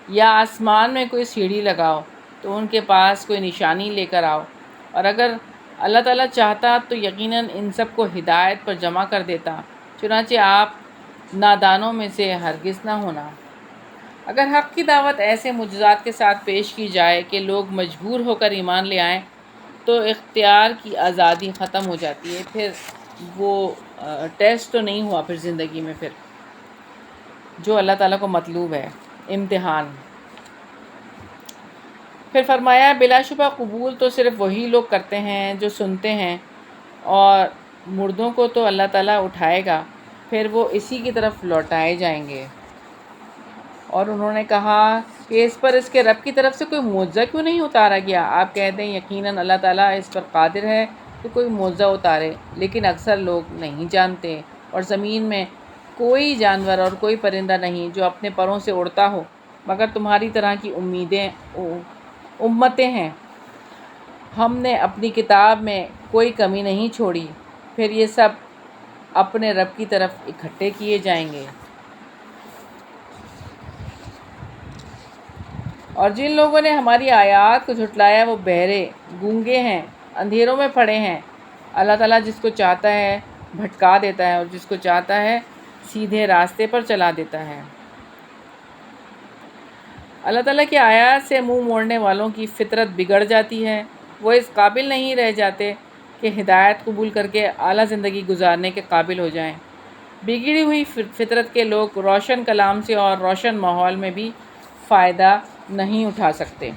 A: یا آسمان میں کوئی سیڑھی لگاؤ تو ان کے پاس کوئی نشانی لے کر آؤ، اور اگر اللہ تعالیٰ چاہتا تو یقیناً ان سب کو ہدایت پر جمع کر دیتا، چنانچہ آپ نادانوں میں سے ہرگز نہ ہونا۔ اگر حق کی دعوت ایسے معجزات کے ساتھ پیش کی جائے کہ لوگ مجبور ہو کر ایمان لے آئیں تو اختیار کی آزادی ختم ہو جاتی ہے، پھر وہ ٹیسٹ تو نہیں ہوا پھر زندگی میں، پھر جو اللہ تعالیٰ کو مطلوب ہے، امتحان۔ پھر فرمایا، بلا شبہ قبول تو صرف وہی لوگ کرتے ہیں جو سنتے ہیں، اور مردوں کو تو اللہ تعالیٰ اٹھائے گا، پھر وہ اسی کی طرف لوٹائے جائیں گے۔ اور انہوں نے کہا کہ اس پر اس کے رب کی طرف سے کوئی معجزہ کیوں نہیں اتارا گیا؟ آپ کہہ دیں یقیناً اللہ تعالیٰ اس پر قادر ہے کہ کوئی معجزہ اتارے، لیکن اکثر لوگ نہیں جانتے، اور زمین میں کوئی جانور اور کوئی پرندہ نہیں جو اپنے پروں سے اڑتا ہو مگر تمہاری طرح کی امتیں ہیں۔ ہم نے اپنی کتاب میں کوئی کمی نہیں چھوڑی، پھر یہ سب اپنے رب کی طرف اکٹھے کیے جائیں گے۔ اور جن لوگوں نے ہماری آیات کو جھٹلایا وہ بہرے، گونگے ہیں، اندھیروں میں پڑے ہیں۔ اللہ تعالیٰ جس کو چاہتا ہے بھٹکا دیتا ہے، اور جس کو چاہتا ہے سیدھے راستے پر چلا دیتا ہے۔ اللہ تعالیٰ کی آیات سے منہ موڑنے والوں کی فطرت بگڑ جاتی ہے، وہ اس قابل نہیں رہ جاتے کہ ہدایت قبول کر کے اعلیٰ زندگی گزارنے کے قابل ہو جائیں۔ بگڑی ہوئی فطرت کے لوگ روشن کلام سے اور روشن ماحول میں بھی فائدہ نہیں اٹھا سکتے۔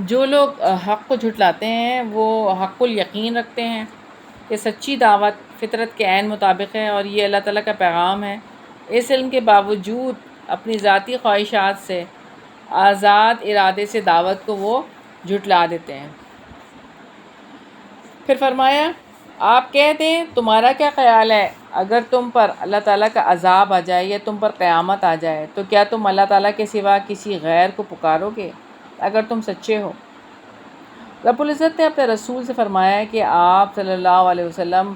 A: جو لوگ حق کو جھٹلاتے ہیں وہ حق الیقین رکھتے ہیں کہ سچی دعوت فطرت کے عین مطابق ہے اور یہ اللہ تعالیٰ کا پیغام ہے، اس علم کے باوجود اپنی ذاتی خواہشات سے آزاد ارادے سے دعوت کو وہ جھٹلا دیتے ہیں۔ پھر فرمایا، آپ کہہ دیں تمہارا کیا خیال ہے اگر تم پر اللہ تعالیٰ کا عذاب آ جائے یا تم پر قیامت آ جائے تو کیا تم اللہ تعالیٰ کے سوا کسی غیر کو پکارو گے اگر تم سچے ہو؟ رب العزت نے اپنے رسول سے فرمایا ہے کہ آپ صلی اللہ علیہ وسلم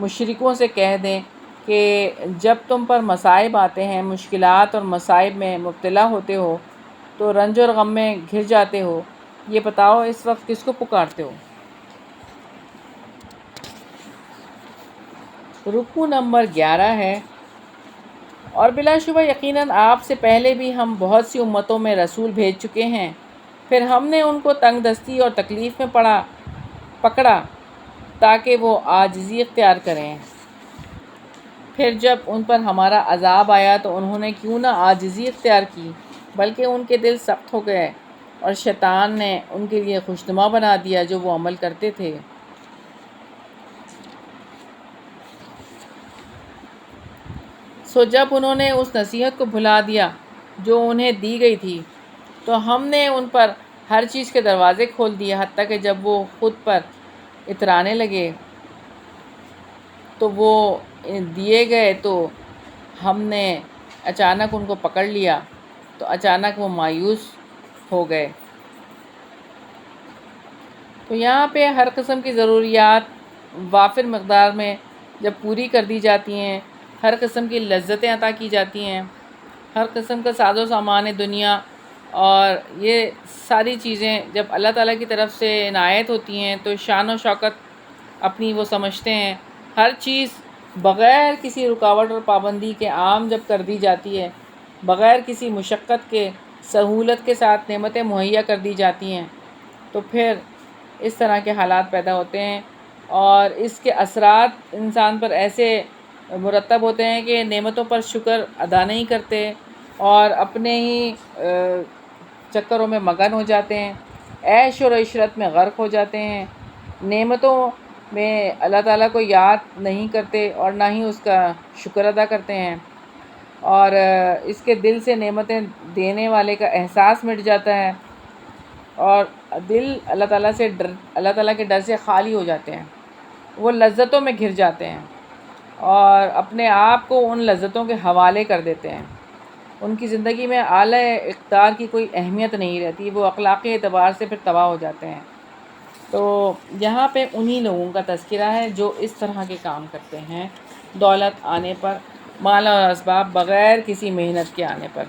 A: مشرکوں سے کہہ دیں کہ جب تم پر مصائب آتے ہیں، مشکلات اور مصائب میں مبتلا ہوتے ہو تو رنج اور غم میں گھر جاتے ہو، یہ بتاؤ اس وقت کس کو پکارتے ہو؟ رکوع نمبر 11 ہے۔ اور بلا شبہ یقیناً آپ سے پہلے بھی ہم بہت سی امتوں میں رسول بھیج چکے ہیں، پھر ہم نے ان کو تنگ دستی اور تکلیف میں پکڑا تاکہ وہ عاجزی اختیار کریں۔ پھر جب ان پر ہمارا عذاب آیا تو انہوں نے کیوں نہ عاجزی اختیار کی، بلکہ ان کے دل سخت ہو گئے اور شیطان نے ان کے لیے خوشنما بنا دیا جو وہ عمل کرتے تھے۔ سو جب انہوں نے اس نصیحت کو بھلا دیا جو انہیں دی گئی تھی تو ہم نے ان پر ہر چیز کے دروازے کھول دیے، حتیٰ کہ جب وہ خود پر اترانے لگے تو وہ دیے گئے تو ہم نے اچانک ان کو پکڑ لیا تو اچانک وہ مایوس ہو گئے۔ تو یہاں پہ ہر قسم کی ضروریات وافر مقدار میں جب پوری کر دی جاتی ہیں، ہر قسم کی لذتیں عطا کی جاتی ہیں، ہر قسم کا ساز و سامان دنیا اور یہ ساری چیزیں جب اللہ تعالیٰ کی طرف سے عنایت ہوتی ہیں تو شان و شوکت اپنی وہ سمجھتے ہیں۔ ہر چیز بغیر کسی رکاوٹ اور پابندی کے عام جب کر دی جاتی ہے، بغیر کسی مشقت کے سہولت کے ساتھ نعمتیں مہیا کر دی جاتی ہیں تو پھر اس طرح کے حالات پیدا ہوتے ہیں اور اس کے اثرات انسان پر ایسے مرتب ہوتے ہیں کہ نعمتوں پر شکر ادا نہیں کرتے اور اپنے ہی چکروں میں مگن ہو جاتے ہیں، عیش اور عشرت میں غرق ہو جاتے ہیں، نعمتوں میں اللہ تعالیٰ کو یاد نہیں کرتے اور نہ ہی اس کا شکر ادا کرتے ہیں، اور اس کے دل سے نعمتیں دینے والے کا احساس مٹ جاتا ہے اور دل اللہ تعالیٰ کے ڈر سے خالی ہو جاتے ہیں، وہ لذتوں میں گھر جاتے ہیں اور اپنے آپ کو ان لذتوں کے حوالے کر دیتے ہیں۔ ان کی زندگی میں اعلیٰ اقدار کی کوئی اہمیت نہیں رہتی، وہ اخلاقی اعتبار سے پھر تباہ ہو جاتے ہیں۔ تو یہاں پہ انہی لوگوں کا تذکرہ ہے جو اس طرح کے کام کرتے ہیں، دولت آنے پر، مال اور اسباب بغیر کسی محنت کے آنے پر۔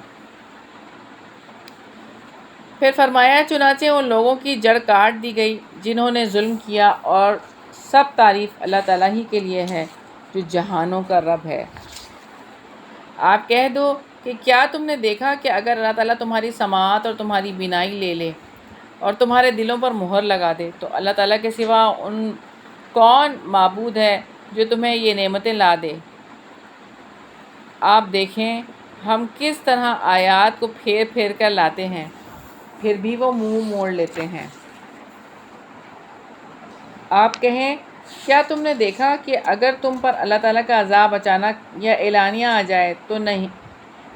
A: پھر فرمایا چنانچہ ان لوگوں کی جڑ کاٹ دی گئی جنہوں نے ظلم کیا، اور سب تعریف اللہ تعالیٰ ہی کے لیے ہے جو جہانوں کا رب ہے۔ آپ کہہ دو کہ کیا تم نے دیکھا کہ اگر اللہ تعالیٰ تمہاری سماعت اور تمہاری بینائی لے لے اور تمہارے دلوں پر مہر لگا دے تو اللہ تعالیٰ کے سوا ان کون معبود ہے جو تمہیں یہ نعمتیں لا دے؟ آپ دیکھیں ہم کس طرح آیات کو پھیر پھیر کر لاتے ہیں، پھر بھی وہ منہ موڑ لیتے ہیں۔ آپ کہیں کیا تم نے دیکھا کہ اگر تم پر اللہ تعالیٰ کا عذاب اچانک یا اعلانیہ آ جائے تو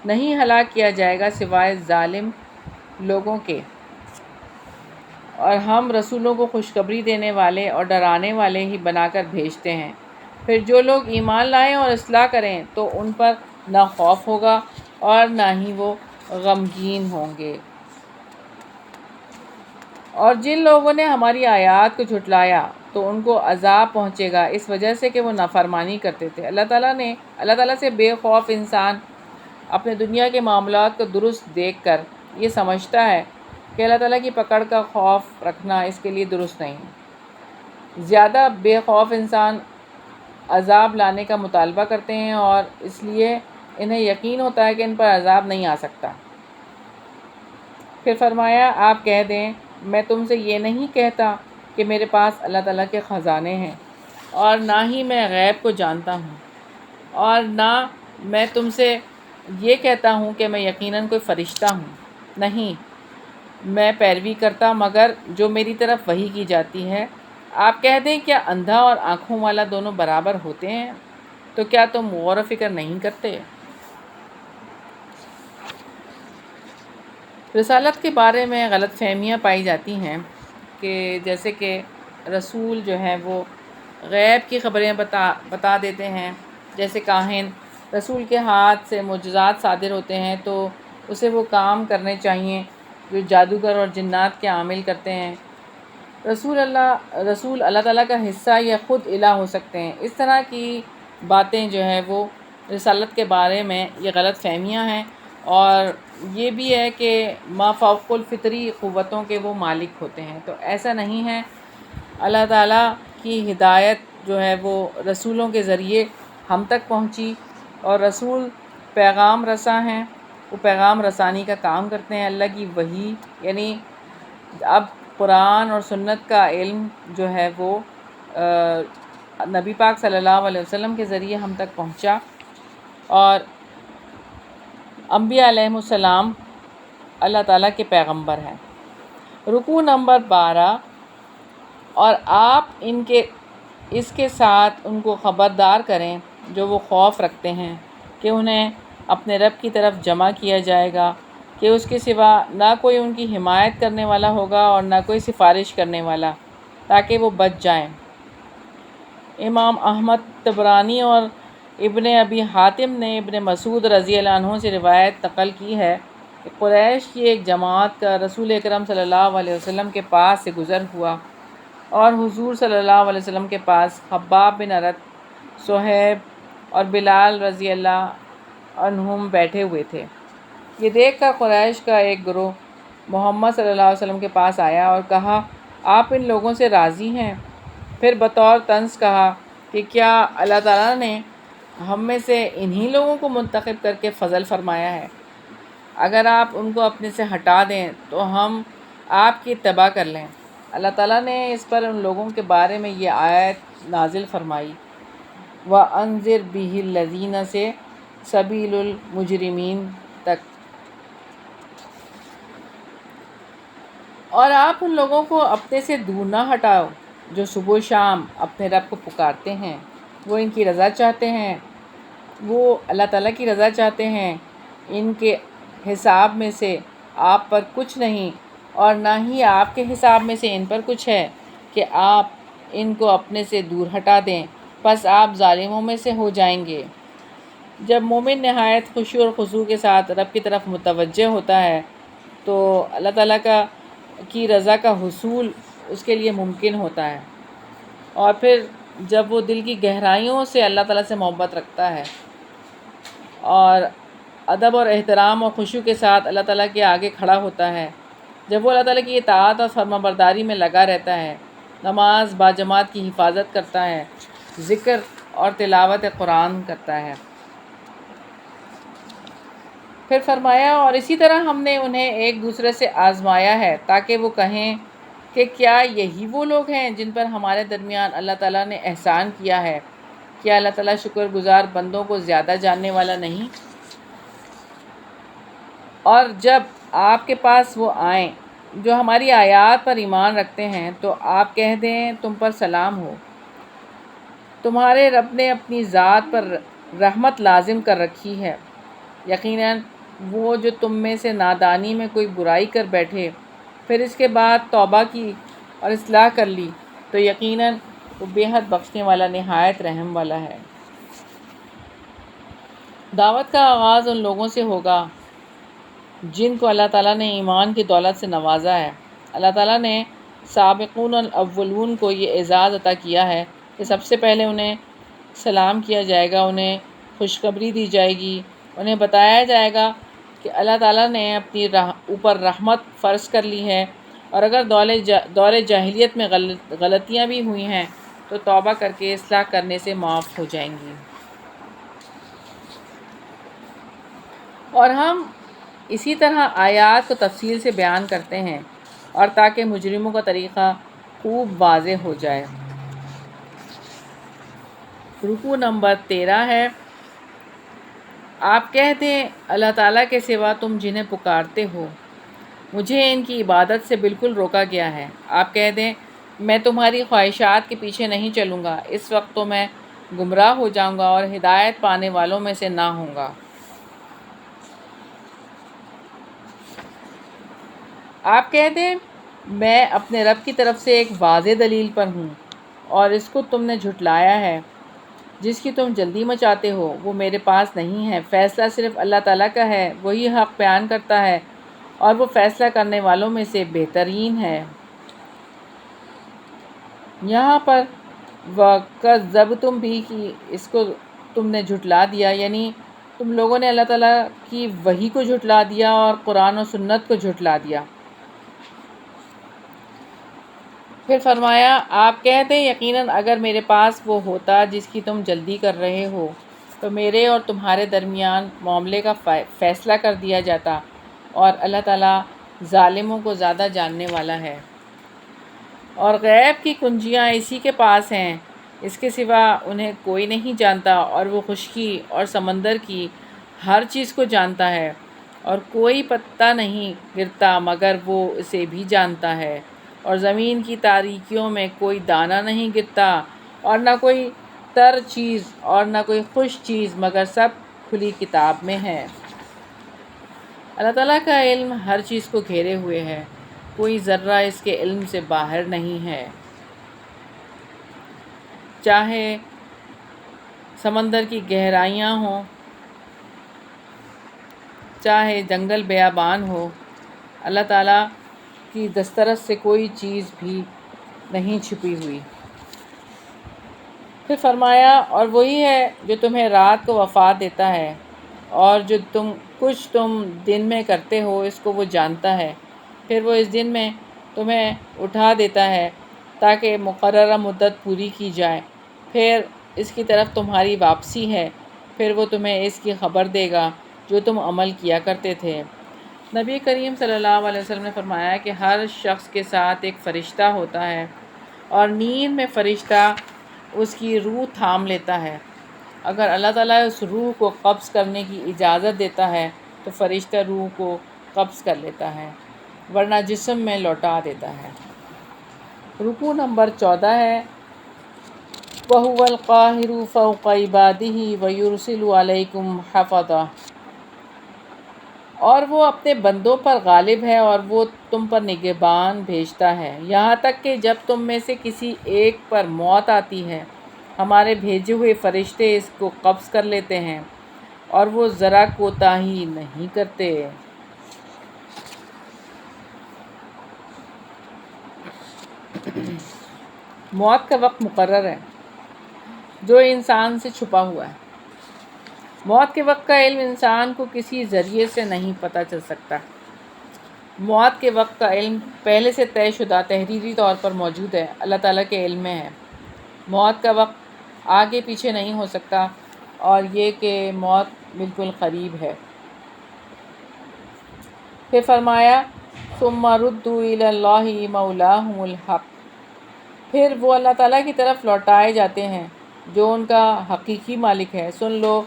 A: نہیں ہلاک کیا جائے گا سوائے ظالم لوگوں کے، اور ہم رسولوں کو خوشخبری دینے والے اور ڈرانے والے ہی بنا کر بھیجتے ہیں۔ پھر جو لوگ ایمان لائیں اور اصلاح کریں تو ان پر نہ خوف ہوگا اور نہ ہی وہ غمگین ہوں گے۔ اور جن لوگوں نے ہماری آیات کو جھٹلایا تو ان کو عذاب پہنچے گا اس وجہ سے کہ وہ نافرمانی کرتے تھے۔ اللہ تعالیٰ سے بے خوف انسان اپنے دنیا کے معاملات کو درست دیکھ کر یہ سمجھتا ہے کہ اللہ تعالیٰ کی پکڑ کا خوف رکھنا اس کے لیے درست نہیں۔ زیادہ بے خوف انسان عذاب لانے کا مطالبہ کرتے ہیں اور اس لیے انہیں یقین ہوتا ہے کہ ان پر عذاب نہیں آ سکتا۔ پھر فرمایا آپ کہہ دیں میں تم سے یہ نہیں کہتا کہ میرے پاس اللہ تعالیٰ کے خزانے ہیں، اور نہ ہی میں غیب کو جانتا ہوں، اور نہ میں تم سے یہ کہتا ہوں کہ میں یقیناً کوئی فرشتہ ہوں، نہیں، میں پیروی کرتا مگر جو میری طرف وحی کی جاتی ہے۔ آپ کہہ دیں کیا اندھا اور آنکھوں والا دونوں برابر ہوتے ہیں؟ تو کیا تم غور و فکر نہیں کرتے؟ رسالت کے بارے میں غلط فہمیاں پائی جاتی ہیں کہ جیسے کہ رسول جو ہیں وہ غیب کی خبریں بتا دیتے ہیں، جیسے کاہن۔ رسول کے ہاتھ سے معجزات صادر ہوتے ہیں تو اسے وہ کام کرنے چاہیے جو جادوگر اور جنات کے عامل کرتے ہیں۔ رسول اللہ تعالیٰ کا حصہ یا خود الہ ہو سکتے ہیں۔ اس طرح کی باتیں جو ہے وہ رسالت کے بارے میں یہ غلط فہمیاں ہیں، اور یہ بھی ہے کہ ما فوق الفطری قوتوں کے وہ مالک ہوتے ہیں، تو ایسا نہیں ہے۔ اللہ تعالیٰ کی ہدایت جو ہے وہ رسولوں کے ذریعے ہم تک پہنچی، اور رسول پیغام رساں ہیں، وہ پیغام رسانی کا کام کرتے ہیں۔ اللہ کی وحی یعنی اب قرآن اور سنت کا علم جو ہے وہ نبی پاک صلی اللہ علیہ وسلم کے ذریعے ہم تک پہنچا، اور انبیاء علیہم السلام اللہ تعالیٰ کے پیغمبر ہیں۔ رکوع نمبر 12، اور آپ اس کے ساتھ ان کو خبردار کریں جو وہ خوف رکھتے ہیں کہ انہیں اپنے رب کی طرف جمع کیا جائے گا، کہ اس کے سوا نہ کوئی ان کی حمایت کرنے والا ہوگا اور نہ کوئی سفارش کرنے والا، تاکہ وہ بچ جائیں۔ امام احمد طبرانی اور ابن ابی حاتم نے ابن مسعود رضی اللہ عنہ سے روایت نقل کی ہے کہ قریش کی ایک جماعت کا رسول اکرم صلی اللہ علیہ وسلم کے پاس سے گزر ہوا، اور حضور صلی اللہ علیہ وسلم کے پاس خباب بن ارت، صہیب اور بلال رضی اللہ عنہم بیٹھے ہوئے تھے۔ یہ دیکھ کر قریش کا ایک گروہ محمد صلی اللہ علیہ وسلم کے پاس آیا اور کہا، آپ ان لوگوں سے راضی ہیں؟ پھر بطور طنز کہا کہ کیا اللہ تعالیٰ نے ہم میں سے انہی لوگوں کو منتخب کر کے فضل فرمایا ہے؟ اگر آپ ان کو اپنے سے ہٹا دیں تو ہم آپ کی اتباع کر لیں۔ اللہ تعالیٰ نے اس پر ان لوگوں کے بارے میں یہ آیت نازل فرمائی، وَأَنذِرْ بِهِ الَّذِينَ سے سَبِيلُ الْمُجْرِمِينَ تک۔ اور آپ ان لوگوں کو اپنے سے دور نہ ہٹاؤ جو صبح و شام اپنے رب کو پکارتے ہیں، وہ ان کی رضا چاہتے ہیں، وہ اللہ تعالیٰ کی رضا چاہتے ہیں۔ ان کے حساب میں سے آپ پر کچھ نہیں، اور نہ ہی آپ کے حساب میں سے ان پر کچھ ہے کہ آپ ان کو اپنے سے دور ہٹا دیں، پس آپ ظالموں میں سے ہو جائیں گے۔ جب مومن نہایت خشوع اور خضوع کے ساتھ رب کی طرف متوجہ ہوتا ہے تو اللہ تعالیٰ کی رضا کا حصول اس کے لیے ممکن ہوتا ہے، اور پھر جب وہ دل کی گہرائیوں سے اللہ تعالیٰ سے محبت رکھتا ہے اور ادب اور احترام اور خشوع کے ساتھ اللہ تعالیٰ کے آگے کھڑا ہوتا ہے، جب وہ اللہ تعالیٰ کی اطاعت اور فرما برداری میں لگا رہتا ہے، نماز باجماعت کی حفاظت کرتا ہے، ذکر اور تلاوت قرآن کرتا ہے۔ پھر فرمایا، اور اسی طرح ہم نے انہیں ایک دوسرے سے آزمایا ہے تاکہ وہ کہیں کہ کیا یہی وہ لوگ ہیں جن پر ہمارے درمیان اللہ تعالیٰ نے احسان کیا ہے؟ کیا اللہ تعالیٰ شکر گزار بندوں کو زیادہ جاننے والا نہیں؟ اور جب آپ کے پاس وہ آئیں جو ہماری آیات پر ایمان رکھتے ہیں تو آپ کہہ دیں تم پر سلام ہو، تمہارے رب نے اپنی ذات پر رحمت لازم کر رکھی ہے، یقیناً وہ جو تم میں سے نادانی میں کوئی برائی کر بیٹھے پھر اس کے بعد توبہ کی اور اصلاح کر لی تو یقیناً وہ بے حد بخشنے والا نہایت رحم والا ہے۔ دعوت کا آغاز ان لوگوں سے ہوگا جن کو اللہ تعالیٰ نے ایمان کی دولت سے نوازا ہے۔ اللہ تعالیٰ نے سابقون الاولون کو یہ اعزاز عطا کیا ہے کہ سب سے پہلے انہیں سلام کیا جائے گا، انہیں خوشخبری دی جائے گی، انہیں بتایا جائے گا کہ اللہ تعالیٰ نے اپنی اوپر رحمت فرض کر لی ہے، اور اگر دور جاہلیت میں غلطیاں بھی ہوئی ہیں تو توبہ کر کے اصلاح کرنے سے معاف ہو جائیں گی۔ اور ہم اسی طرح آیات کو تفصیل سے بیان کرتے ہیں، اور تاکہ مجرموں کا طریقہ خوب واضح ہو جائے۔ رکوع نمبر 13 ہے، آپ کہہ دیں اللہ تعالیٰ کے سوا تم جنہیں پکارتے ہو مجھے ان کی عبادت سے بالکل روکا گیا ہے۔ آپ کہہ دیں میں تمہاری خواہشات کے پیچھے نہیں چلوں گا، اس وقت تو میں گمراہ ہو جاؤں گا اور ہدایت پانے والوں میں سے نہ ہوں گا۔ آپ کہہ دیں میں اپنے رب کی طرف سے ایک واضح دلیل پر ہوں، اور اس کو تم نے جھٹلایا ہے جس کی تم جلدی مچاتے ہو وہ میرے پاس نہیں ہے، فیصلہ صرف اللہ تعالیٰ کا ہے، وہی حق بیان کرتا ہے اور وہ فیصلہ کرنے والوں میں سے بہترین ہے۔ یہاں پر وَكَذَّبْتُمْ بھی کہ اس کو تم نے جھٹلا دیا، یعنی تم لوگوں نے اللہ تعالیٰ کی وحی کو جھٹلا دیا اور قرآن و سنت کو جھٹلا دیا۔ پھر فرمایا آپ کہتے ہیں یقیناً اگر میرے پاس وہ ہوتا جس کی تم جلدی کر رہے ہو تو میرے اور تمہارے درمیان معاملے کا فیصلہ کر دیا جاتا، اور اللہ تعالیٰ ظالموں کو زیادہ جاننے والا ہے۔ اور غیب کی کنجیاں اسی کے پاس ہیں، اس کے سوا انہیں کوئی نہیں جانتا، اور وہ خشکی اور سمندر کی ہر چیز کو جانتا ہے، اور کوئی پتا نہیں گرتا مگر وہ اسے بھی جانتا ہے، اور زمین کی تاریکیوں میں کوئی دانہ نہیں گرتا، اور نہ کوئی تر چیز اور نہ کوئی خشک چیز مگر سب کھلی کتاب میں ہے۔ اللہ تعالیٰ کا علم ہر چیز کو گھیرے ہوئے ہے، کوئی ذرہ اس کے علم سے باہر نہیں ہے، چاہے سمندر کی گہرائیاں ہوں، چاہے جنگل بیابان ہو، اللہ تعالیٰ کی دسترس سے کوئی چیز بھی نہیں چھپی ہوئی۔ پھر فرمایا اور وہی ہے جو تمہیں رات کو وفات دیتا ہے، اور جو کچھ تم دن میں کرتے ہو اس کو وہ جانتا ہے، پھر وہ اس دن میں تمہیں اٹھا دیتا ہے تاکہ مقررہ مدت پوری کی جائے، پھر اس کی طرف تمہاری واپسی ہے، پھر وہ تمہیں اس کی خبر دے گا جو تم عمل کیا کرتے تھے۔ نبی کریم صلی اللہ علیہ وسلم نے فرمایا کہ ہر شخص کے ساتھ ایک فرشتہ ہوتا ہے، اور نیند میں فرشتہ اس کی روح تھام لیتا ہے۔ اگر اللہ تعالیٰ اس روح کو قبض کرنے کی اجازت دیتا ہے تو فرشتہ روح کو قبض کر لیتا ہے، ورنہ جسم میں لوٹا دیتا ہے۔ رکوع نمبر 14 ہے وَهُوَ الْقَاهِرُ فَوْقَ عِبَادِهِ وَيُرْسِلُ عَلَيْكُمْ حَفَظَةً، اور وہ اپنے بندوں پر غالب ہے اور وہ تم پر نگہبان بھیجتا ہے، یہاں تک کہ جب تم میں سے کسی ایک پر موت آتی ہے ہمارے بھیجے ہوئے فرشتے اس کو قبض کر لیتے ہیں، اور وہ ذرا کوتاہی نہیں کرتے۔ موت کا وقت مقرر ہے جو انسان سے چھپا ہوا ہے۔ موت کے وقت کا علم انسان کو کسی ذریعے سے نہیں پتہ چل سکتا۔ موت کے وقت کا علم پہلے سے طے شدہ تحریری طور پر موجود ہے، اللہ تعالیٰ کے علم میں ہے۔ موت کا وقت آگے پیچھے نہیں ہو سکتا، اور یہ کہ موت بالکل قریب ہے۔ پھر فرمایا ثم ردوا الی اللہ مولاہم الحق، پھر وہ اللہ تعالیٰ کی طرف لوٹائے جاتے ہیں جو ان کا حقیقی مالک ہے۔ سن لو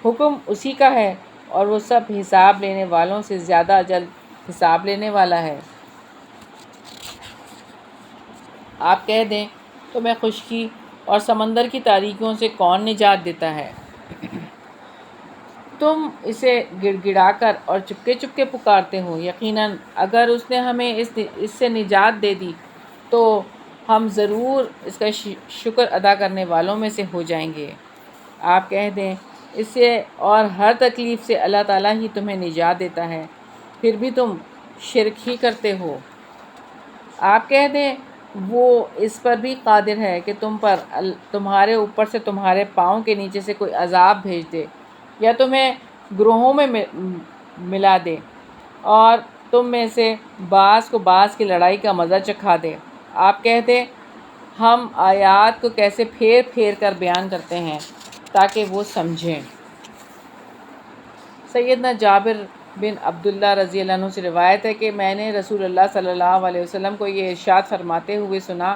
A: حکم اسی کا ہے، اور وہ سب حساب لینے والوں سے زیادہ جلد حساب لینے والا ہے۔ آپ کہہ دیں تمہیں خشکی اور سمندر کی تاریکیوں سے کون نجات دیتا ہے؟ تم اسے گڑ گڑا کر اور چپکے چپکے پکارتے ہو، یقیناً اگر اس نے ہمیں اس سے نجات دے دی تو ہم ضرور اس کا شکر ادا کرنے والوں میں سے ہو جائیں گے۔ آپ کہہ دیں اس سے اور ہر تکلیف سے اللہ تعالیٰ ہی تمہیں نجات دیتا ہے، پھر بھی تم شرک ہی کرتے ہو۔ آپ کہہ دیں وہ اس پر بھی قادر ہے کہ تمہارے اوپر سے تمہارے پاؤں کے نیچے سے کوئی عذاب بھیج دے، یا تمہیں گروہوں میں ملا دے، اور تم میں سے بعض کو بعض کی لڑائی کا مزہ چکھا دے۔ آپ کہہ دیں ہم آیات کو کیسے پھیر پھیر کر بیان کرتے ہیں تاکہ وہ سمجھیں۔ سیدنا جابر بن عبداللہ رضی اللہ عنہ سے روایت ہے کہ میں نے رسول اللہ صلی اللہ علیہ وسلم کو یہ ارشاد فرماتے ہوئے سنا،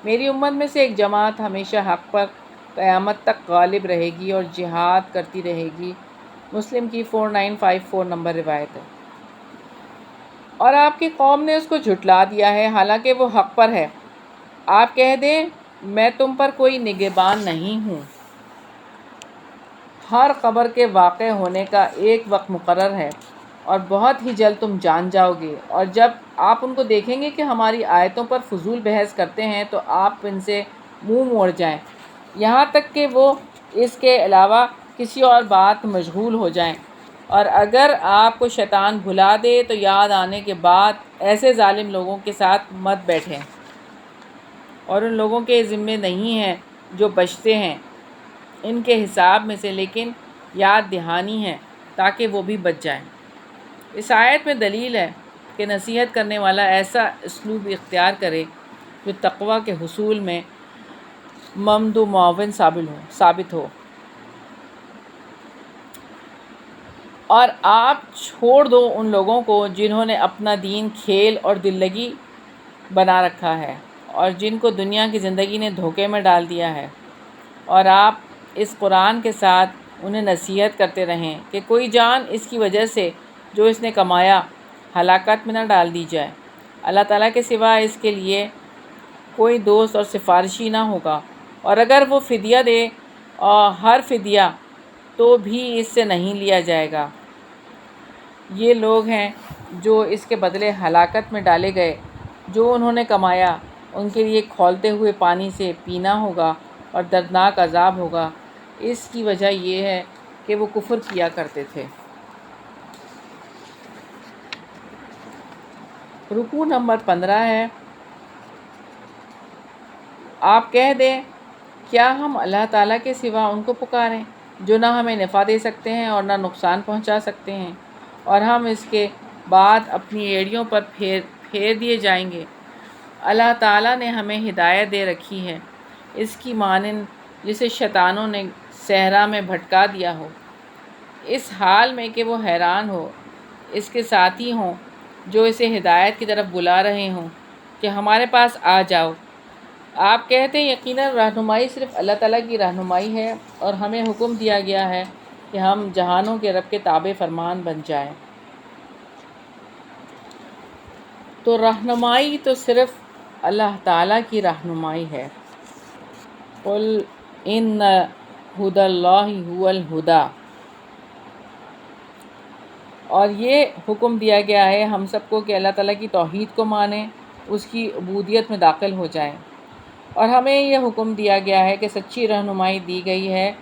A: میری امت میں سے ایک جماعت ہمیشہ حق پر قیامت تک غالب رہے گی اور جہاد کرتی رہے گی۔ مسلم کی 4954 نمبر روایت ہے۔ اور آپ کی قوم نے اس کو جھٹلا دیا ہے حالانکہ وہ حق پر ہے۔ آپ کہہ دیں میں تم پر کوئی نگہبان نہیں ہوں۔ ہر خبر کے واقع ہونے کا ایک وقت مقرر ہے، اور بہت ہی جلد تم جان جاؤ گے، اور جب آپ ان کو دیکھیں گے کہ ہماری آیتوں پر فضول بحث کرتے ہیں تو آپ ان سے منہ موڑ جائیں، یہاں تک کہ وہ اس کے علاوہ کسی اور بات مشغول ہو جائیں۔ اور اگر آپ کو شیطان بھلا دے تو یاد آنے کے بعد ایسے ظالم لوگوں کے ساتھ مت بیٹھیں، اور ان لوگوں کے ذمے نہیں ہیں جو بچتے ہیں ان کے حساب میں سے، لیکن یاد دہانی ہے تاکہ وہ بھی بچ جائیں۔ اس آیت میں دلیل ہے کہ نصیحت کرنے والا ایسا اسلوب اختیار کرے جو تقویٰ کے حصول میں ممد و معاون ثابت ہو، اور آپ چھوڑ دو ان لوگوں کو جنہوں نے اپنا دین کھیل اور دل لگی بنا رکھا ہے اور جن کو دنیا کی زندگی نے دھوکے میں ڈال دیا ہے، اور آپ اس قرآن کے ساتھ انہیں نصیحت کرتے رہیں کہ کوئی جان اس کی وجہ سے جو اس نے کمایا ہلاکت میں نہ ڈال دی جائے۔ اللہ تعالیٰ کے سوا اس کے لیے کوئی دوست اور سفارشی نہ ہوگا، اور اگر وہ فدیہ دے اور ہر فدیہ تو بھی اس سے نہیں لیا جائے گا۔ یہ لوگ ہیں جو اس کے بدلے ہلاکت میں ڈالے گئے، جو انہوں نے کمایا ان کے لیے کھولتے ہوئے پانی سے پینا ہوگا اور دردناک عذاب ہوگا۔ اس کی وجہ یہ ہے کہ وہ کفر کیا کرتے تھے۔ رکوع نمبر 15 ہے۔ آپ کہہ دیں، کیا ہم اللہ تعالیٰ کے سوا ان کو پکاریں جو نہ ہمیں نفع دے سکتے ہیں اور نہ نقصان پہنچا سکتے ہیں، اور ہم اس کے بعد اپنی ایڑیوں پر پھیر دیے جائیں گے؟ اللہ تعالیٰ نے ہمیں ہدایت دے رکھی ہے، اس کی مانند جسے شیطانوں نے صحرا میں بھٹکا دیا ہو، اس حال میں کہ وہ حیران ہو، اس کے ساتھی ہوں جو اسے ہدایت کی طرف بلا رہے ہوں کہ ہمارے پاس آ جاؤ۔ آپ کہتے ہیں، یقیناً رہنمائی صرف اللہ تعالیٰ کی رہنمائی ہے، اور ہمیں حکم دیا گیا ہے کہ ہم جہانوں کے رب کے تابع فرمان بن جائیں۔ تو رہنمائی تو صرف اللہ تعالیٰ کی رہنمائی ہے۔ قل ان ھدی اللہ ھو الھدی، اور یہ حکم دیا گیا ہے ہم سب کو کہ اللہ تعالیٰ کی توحید کو مانیں، اس کی عبودیت میں داخل ہو جائیں، اور ہمیں یہ حکم دیا گیا ہے کہ سچی رہنمائی دی گئی ہے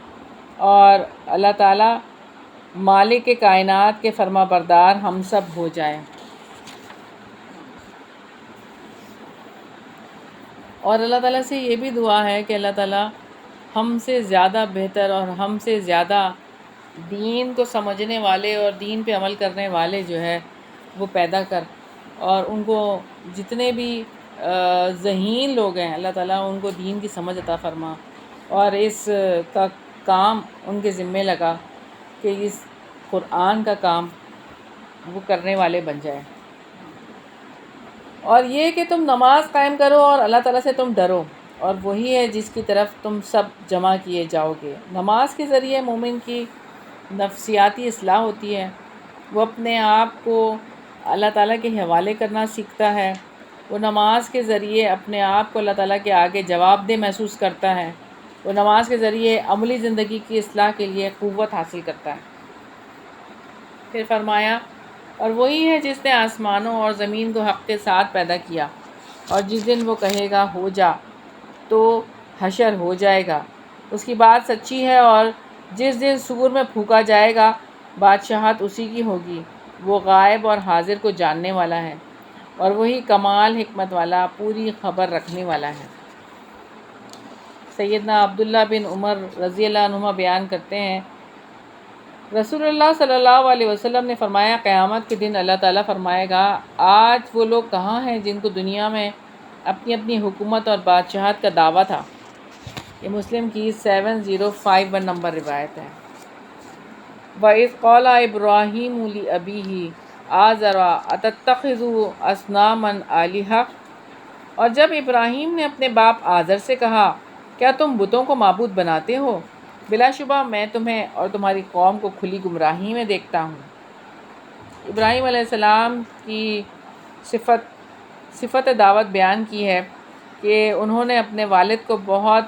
A: اور اللہ تعالیٰ مالک کائنات کے فرما بردار ہم سب ہو جائیں۔ اور اللہ تعالیٰ سے یہ بھی دعا ہے کہ اللہ تعالیٰ ہم سے زیادہ بہتر اور ہم سے زیادہ دین کو سمجھنے والے اور دین پہ عمل کرنے والے جو ہے وہ پیدا کر، اور ان کو جتنے بھی ذہین لوگ ہیں اللہ تعالیٰ ان کو دین کی سمجھ عطا فرما، اور اس کا کام ان کے ذمے لگا کہ اس قرآن کا کام وہ کرنے والے بن جائیں۔ اور یہ کہ تم نماز قائم کرو اور اللہ تعالیٰ سے تم ڈرو، اور وہی ہے جس کی طرف تم سب جمع کیے جاؤ گے۔ نماز کے ذریعے مومن کی نفسیاتی اصلاح ہوتی ہے، وہ اپنے آپ کو اللہ تعالیٰ کے حوالے کرنا سیکھتا ہے، وہ نماز کے ذریعے اپنے آپ کو اللہ تعالیٰ کے آگے جواب دہ محسوس کرتا ہے، وہ نماز کے ذریعے عملی زندگی کی اصلاح کے لیے قوت حاصل کرتا ہے۔ پھر فرمایا، اور وہی ہے جس نے آسمانوں اور زمین کو حق کے ساتھ پیدا کیا، اور جس دن وہ کہے گا ہو جا تو حشر ہو جائے گا، اس کی بات سچی ہے، اور جس دن صور میں پھونکا جائے گا بادشاہت اسی کی ہوگی، وہ غائب اور حاضر کو جاننے والا ہے، اور وہی کمال حکمت والا پوری خبر رکھنے والا ہے۔ سیدنا عبداللہ بن عمر رضی اللہ عنہما بیان کرتے ہیں، رسول اللہ صلی اللہ علیہ وسلم نے فرمایا، قیامت کے دن اللہ تعالیٰ فرمائے گا، آج وہ لوگ کہاں ہیں جن کو دنیا میں اپنی اپنی حکومت اور بادشاہت کا دعویٰ تھا؟ یہ مسلم کی 7051 نمبر روایت ہے۔ وَإِذْ قَالَ إِبْرَاهِيمُ لِأَبِيهِ آزَرَ أَتَتَّخِذُ أَصْنَامًا آلِهَةً، اور جب ابراہیم نے اپنے باپ آزر سے کہا، کیا تم بتوں کو معبود بناتے ہو؟ بلا شبہ میں تمہیں اور تمہاری قوم کو کھلی گمراہی میں دیکھتا ہوں۔ ابراہیم علیہ السلام کی صفت دعوت بیان کی ہے کہ انہوں نے اپنے والد کو بہت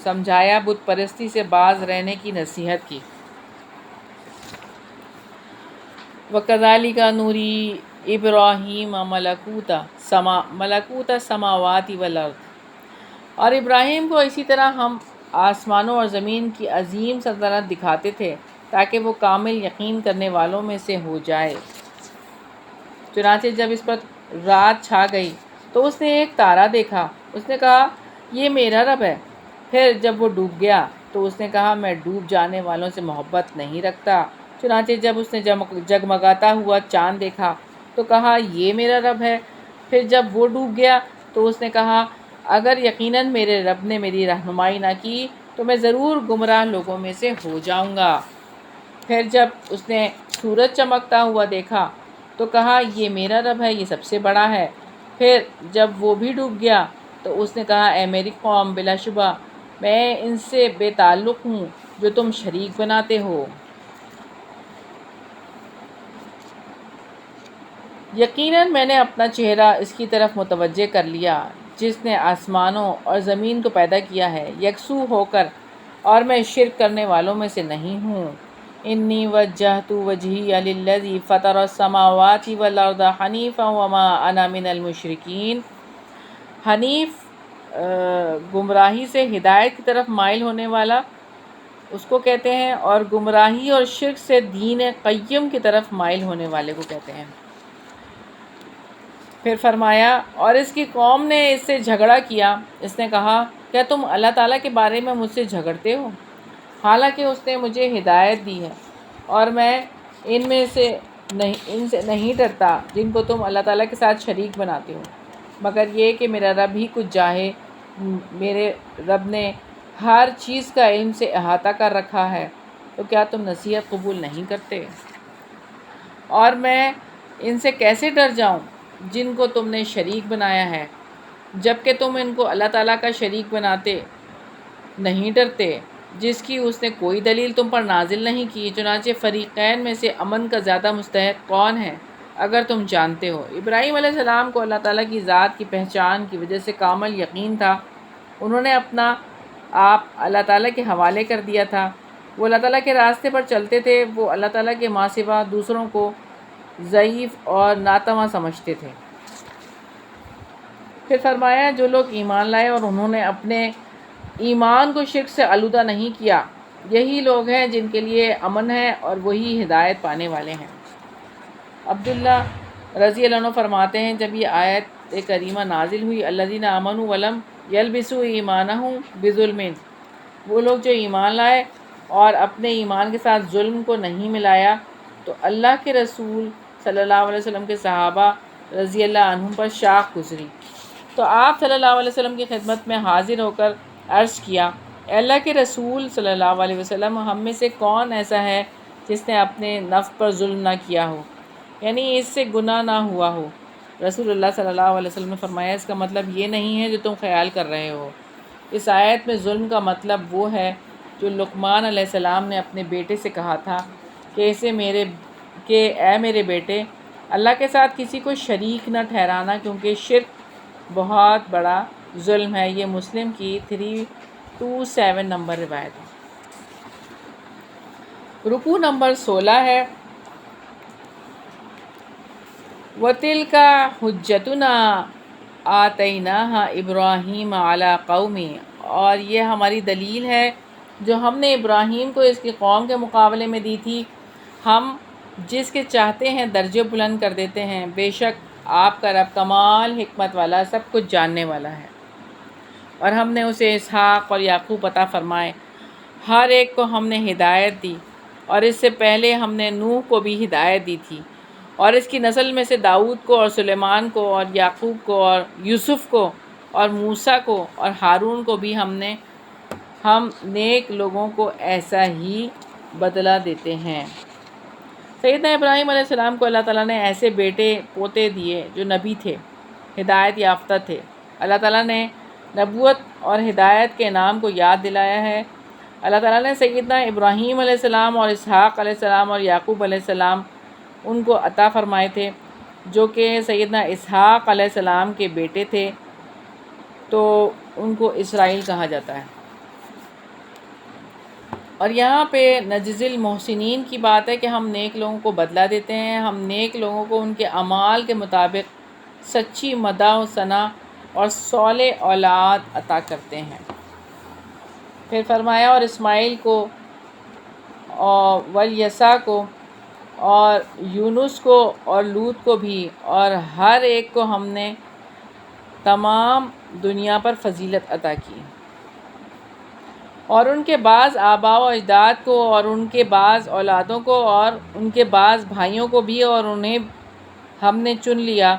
A: سمجھایا، بت پرستی سے باز رہنے کی نصیحت کی۔ وَكَذَلِكَ نُرِي إِبْرَاهِيمَ مَلَكُوتَ السَّمَاوَاتِ وَالْأَرْضِ، اور ابراہیم کو اسی طرح ہم آسمانوں اور زمین کی عظیم سلطنت دکھاتے تھے تاکہ وہ کامل یقین کرنے والوں میں سے ہو جائے۔ چنانچہ جب اس پر رات چھا گئی تو اس نے ایک تارا دیکھا۔ اس نے کہا یہ میرا رب ہے۔ پھر جب وہ ڈوب گیا تو اس نے کہا میں ڈوب جانے والوں سے محبت نہیں رکھتا۔ چنانچہ جب اس نے جگمگاتا ہوا چاند دیکھا تو کہا یہ میرا رب ہے۔ پھر جب وہ ڈوب گیا تو اس نے کہا اگر یقیناً میرے رب نے میری رہنمائی نہ کی تو میں ضرور گمراہ لوگوں میں سے ہو جاؤں گا۔ پھر جب اس نے سورج چمکتا ہوا دیکھا تو کہا یہ میرا رب ہے، یہ سب سے بڑا ہے۔ پھر جب وہ بھی ڈوب گیا تو اس نے کہا اے میری قوم، بلا شبہ میں ان سے بے تعلق ہوں جو تم شریک بناتے ہو۔ یقیناً میں نے اپنا چہرہ اس کی طرف متوجہ کر لیا جس نے آسمانوں اور زمین کو پیدا کیا ہے یکسو ہو کر، اور میں شرک کرنے والوں میں سے نہیں ہوں۔ انی وجہت وجہی للذی فطر السماوات والارض حنیفا وما انا من المشرکین۔ حنیف گمراہی سے ہدایت کی طرف مائل ہونے والا اس کو کہتے ہیں، اور گمراہی اور شرک سے دین قیم کی طرف مائل ہونے والے کو کہتے ہیں۔ پھر فرمایا اور اس کی قوم نے اس سے جھگڑا کیا۔ اس نے کہا کیا تم اللہ تعالیٰ کے بارے میں مجھ سے جھگڑتے ہو، حالانکہ اس نے مجھے ہدایت دی ہے، اور میں ان سے نہیں ڈرتا جن کو تم اللہ تعالیٰ کے ساتھ شریک بناتے ہو، مگر یہ کہ میرا رب ہی کچھ چاہے۔ میرے رب نے ہر چیز کا علم سے احاطہ کر رکھا ہے، تو کیا تم نصیحت قبول نہیں کرتے؟ اور میں ان سے کیسے ڈر جاؤں جن کو تم نے شریک بنایا ہے، جبکہ تم ان کو اللہ تعالیٰ کا شریک بناتے نہیں ڈرتے جس کی اس نے کوئی دلیل تم پر نازل نہیں کی۔ چنانچہ فریقین میں سے امن کا زیادہ مستحق کون ہے اگر تم جانتے ہو؟ ابراہیم علیہ السلام کو اللہ تعالیٰ کی ذات کی پہچان کی وجہ سے کامل یقین تھا۔ انہوں نے اپنا آپ اللہ تعالیٰ کے حوالے کر دیا تھا۔ وہ اللہ تعالیٰ کے راستے پر چلتے تھے۔ وہ اللہ تعالیٰ کے ماں سوا دوسروں کو ضعیف اور ناتواں سمجھتے تھے۔ پھر فرمایا جو لوگ ایمان لائے اور انہوں نے اپنے ایمان کو شرک سے آلودہ نہیں کیا، یہی لوگ ہیں جن کے لیے امن ہے اور وہی ہدایت پانے والے ہیں۔ عبداللہ رضی اللہ عنہ فرماتے ہیں جب یہ آیت کریمہ نازل ہوئی الذین آمنوا ولم یلبسوا ایمانہم بظلم، وہ لوگ جو ایمان لائے اور اپنے ایمان کے ساتھ ظلم کو نہیں ملایا، تو اللہ کے رسول صلی اللہ علیہ وسلم کے صحابہ رضی اللہ عنہم پر شاخ گزری، تو آپ صلی اللہ علیہ وسلم کی خدمت میں حاضر ہو کر عرض کیا اے اللہ کے رسول صلی اللہ علیہ وسلم، ہم میں سے کون ایسا ہے جس نے اپنے نفس پر ظلم نہ کیا ہو، یعنی اس سے گناہ نہ ہوا ہو؟ رسول اللہ صلی اللہ علیہ وسلم نے فرمایا اس کا مطلب یہ نہیں ہے جو تم خیال کر رہے ہو۔ اس آیت میں ظلم کا مطلب وہ ہے جو لقمان علیہ السلام نے اپنے بیٹے سے کہا تھا کہ اے میرے بیٹے، اللہ کے ساتھ کسی کو شریک نہ ٹھہرانا کیونکہ شرک بہت بڑا ظلم ہے۔ یہ مسلم کی 327 نمبر روایت ہے۔ رکوع نمبر 16 ہے وَتِلْكَ حُجَّتُنَا آتَيْنَاهَا إِبْرَاهِيمَ عَلَى قَوْمِهِ، اور یہ ہماری دلیل ہے جو ہم نے ابراہیم کو اس کی قوم کے مقابلے میں دی تھی۔ ہم جس کے چاہتے ہیں درجے بلند کر دیتے ہیں، بے شک آپ کا رب کمال حکمت والا سب کچھ جاننے والا ہے۔ اور ہم نے اسے اسحاق اور یعقوب عطا فرمائے، ہر ایک کو ہم نے ہدایت دی، اور اس سے پہلے ہم نے نوح کو بھی ہدایت دی تھی، اور اس کی نسل میں سے داؤد کو اور سلیمان کو اور یعقوب کو اور یوسف کو اور موسیٰ کو اور ہارون کو بھی ہم نیک لوگوں کو ایسا ہی بدلہ دیتے ہیں۔ سیدنا ابراہیم علیہ السلام کو اللہ تعالیٰ نے ایسے بیٹے پوتے دیے جو نبی تھے، ہدایت یافتہ تھے۔ اللہ تعالیٰ نے نبوت اور ہدایت کے انعام کو یاد دلایا ہے۔ اللہ تعالیٰ نے سیدنا ابراہیم علیہ السلام اور اسحاق علیہ السلام اور یعقوب علیہ السلام ان کو عطا فرمائے تھے، جو کہ سیدنا اسحاق علیہ السلام کے بیٹے تھے، تو ان کو اسرائیل کہا جاتا ہے۔ اور یہاں پہ نجزی المحسنین کی بات ہے کہ ہم نیک لوگوں کو بدلہ دیتے ہیں۔ ہم نیک لوگوں کو ان کے اعمال کے مطابق سچی مدح و ثنا اور صالح اولاد عطا کرتے ہیں۔ پھر فرمایا اور اسماعیل کو اور والیسع کو اور یونس کو اور لوط کو بھی، اور ہر ایک کو ہم نے تمام دنیا پر فضیلت عطا کی، اور ان کے بعض آباء و اجداد کو اور ان کے بعض اولادوں کو اور ان کے بعض بھائیوں کو بھی، اور انہیں ہم نے چن لیا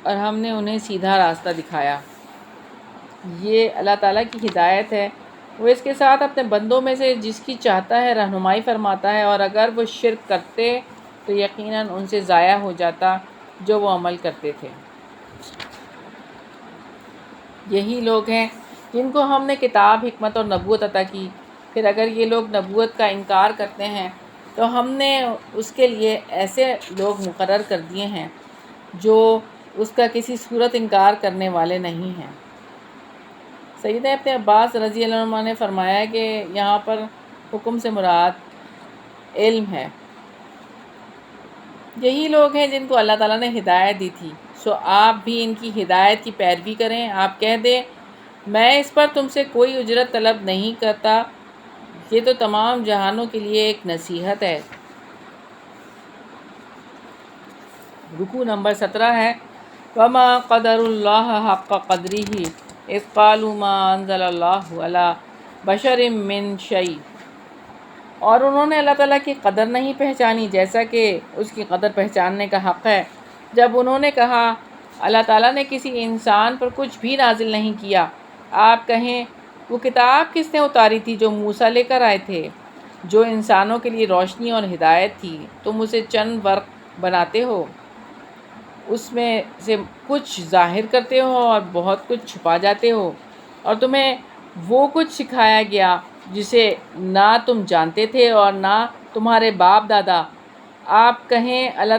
A: اور ہم نے انہیں سیدھا راستہ دکھایا۔ یہ اللہ تعالیٰ کی ہدایت ہے، وہ اس کے ساتھ اپنے بندوں میں سے جس کی چاہتا ہے رہنمائی فرماتا ہے، اور اگر وہ شرک کرتے تو یقیناً ان سے ضائع ہو جاتا جو وہ عمل کرتے تھے۔ یہی لوگ ہیں جن کو ہم نے کتاب، حکمت اور نبوت عطا کی، پھر اگر یہ لوگ نبوت کا انکار کرتے ہیں تو ہم نے اس کے لیے ایسے لوگ مقرر کر دیے ہیں جو اس کا کسی صورت انکار کرنے والے نہیں ہیں۔ سیدنا ابن عباس رضی اللہ عنہ نے فرمایا کہ یہاں پر حکم سے مراد علم ہے۔ یہی لوگ ہیں جن کو اللہ تعالیٰ نے ہدایت دی تھی، سو آپ بھی ان کی ہدایت کی پیروی کریں۔ آپ کہہ دیں میں اس پر تم سے کوئی اجرت طلب نہیں کرتا، یہ تو تمام جہانوں کے لیے ایک نصیحت ہے۔ رکوع نمبر 17 ہے وَمَا قَدَرُ اللَّهَ حَقَّ قَدْرِهِ إِذْ قَالُوا مَا أَنزَلَ اللَّهُ عَلَىٰ بَشَرٍ مِّن شَيْءٍ، اور انہوں نے اللہ تعالیٰ کی قدر نہیں پہچانی جیسا کہ اس کی قدر پہچاننے کا حق ہے، جب انہوں نے کہا اللہ تعالیٰ نے کسی انسان پر کچھ بھی نازل نہیں کیا۔ آپ کہیں وہ کتاب کس نے اتاری تھی جو موسیٰ لے کر آئے تھے، جو انسانوں کے لیے روشنی اور ہدایت تھی؟ تم اسے چند ورق بناتے ہو، اس میں سے کچھ ظاہر کرتے ہو اور بہت کچھ چھپا جاتے ہو، اور تمہیں وہ کچھ سکھایا گیا جسے نہ تم جانتے تھے اور نہ تمہارے باپ دادا۔ آپ کہیں اللہ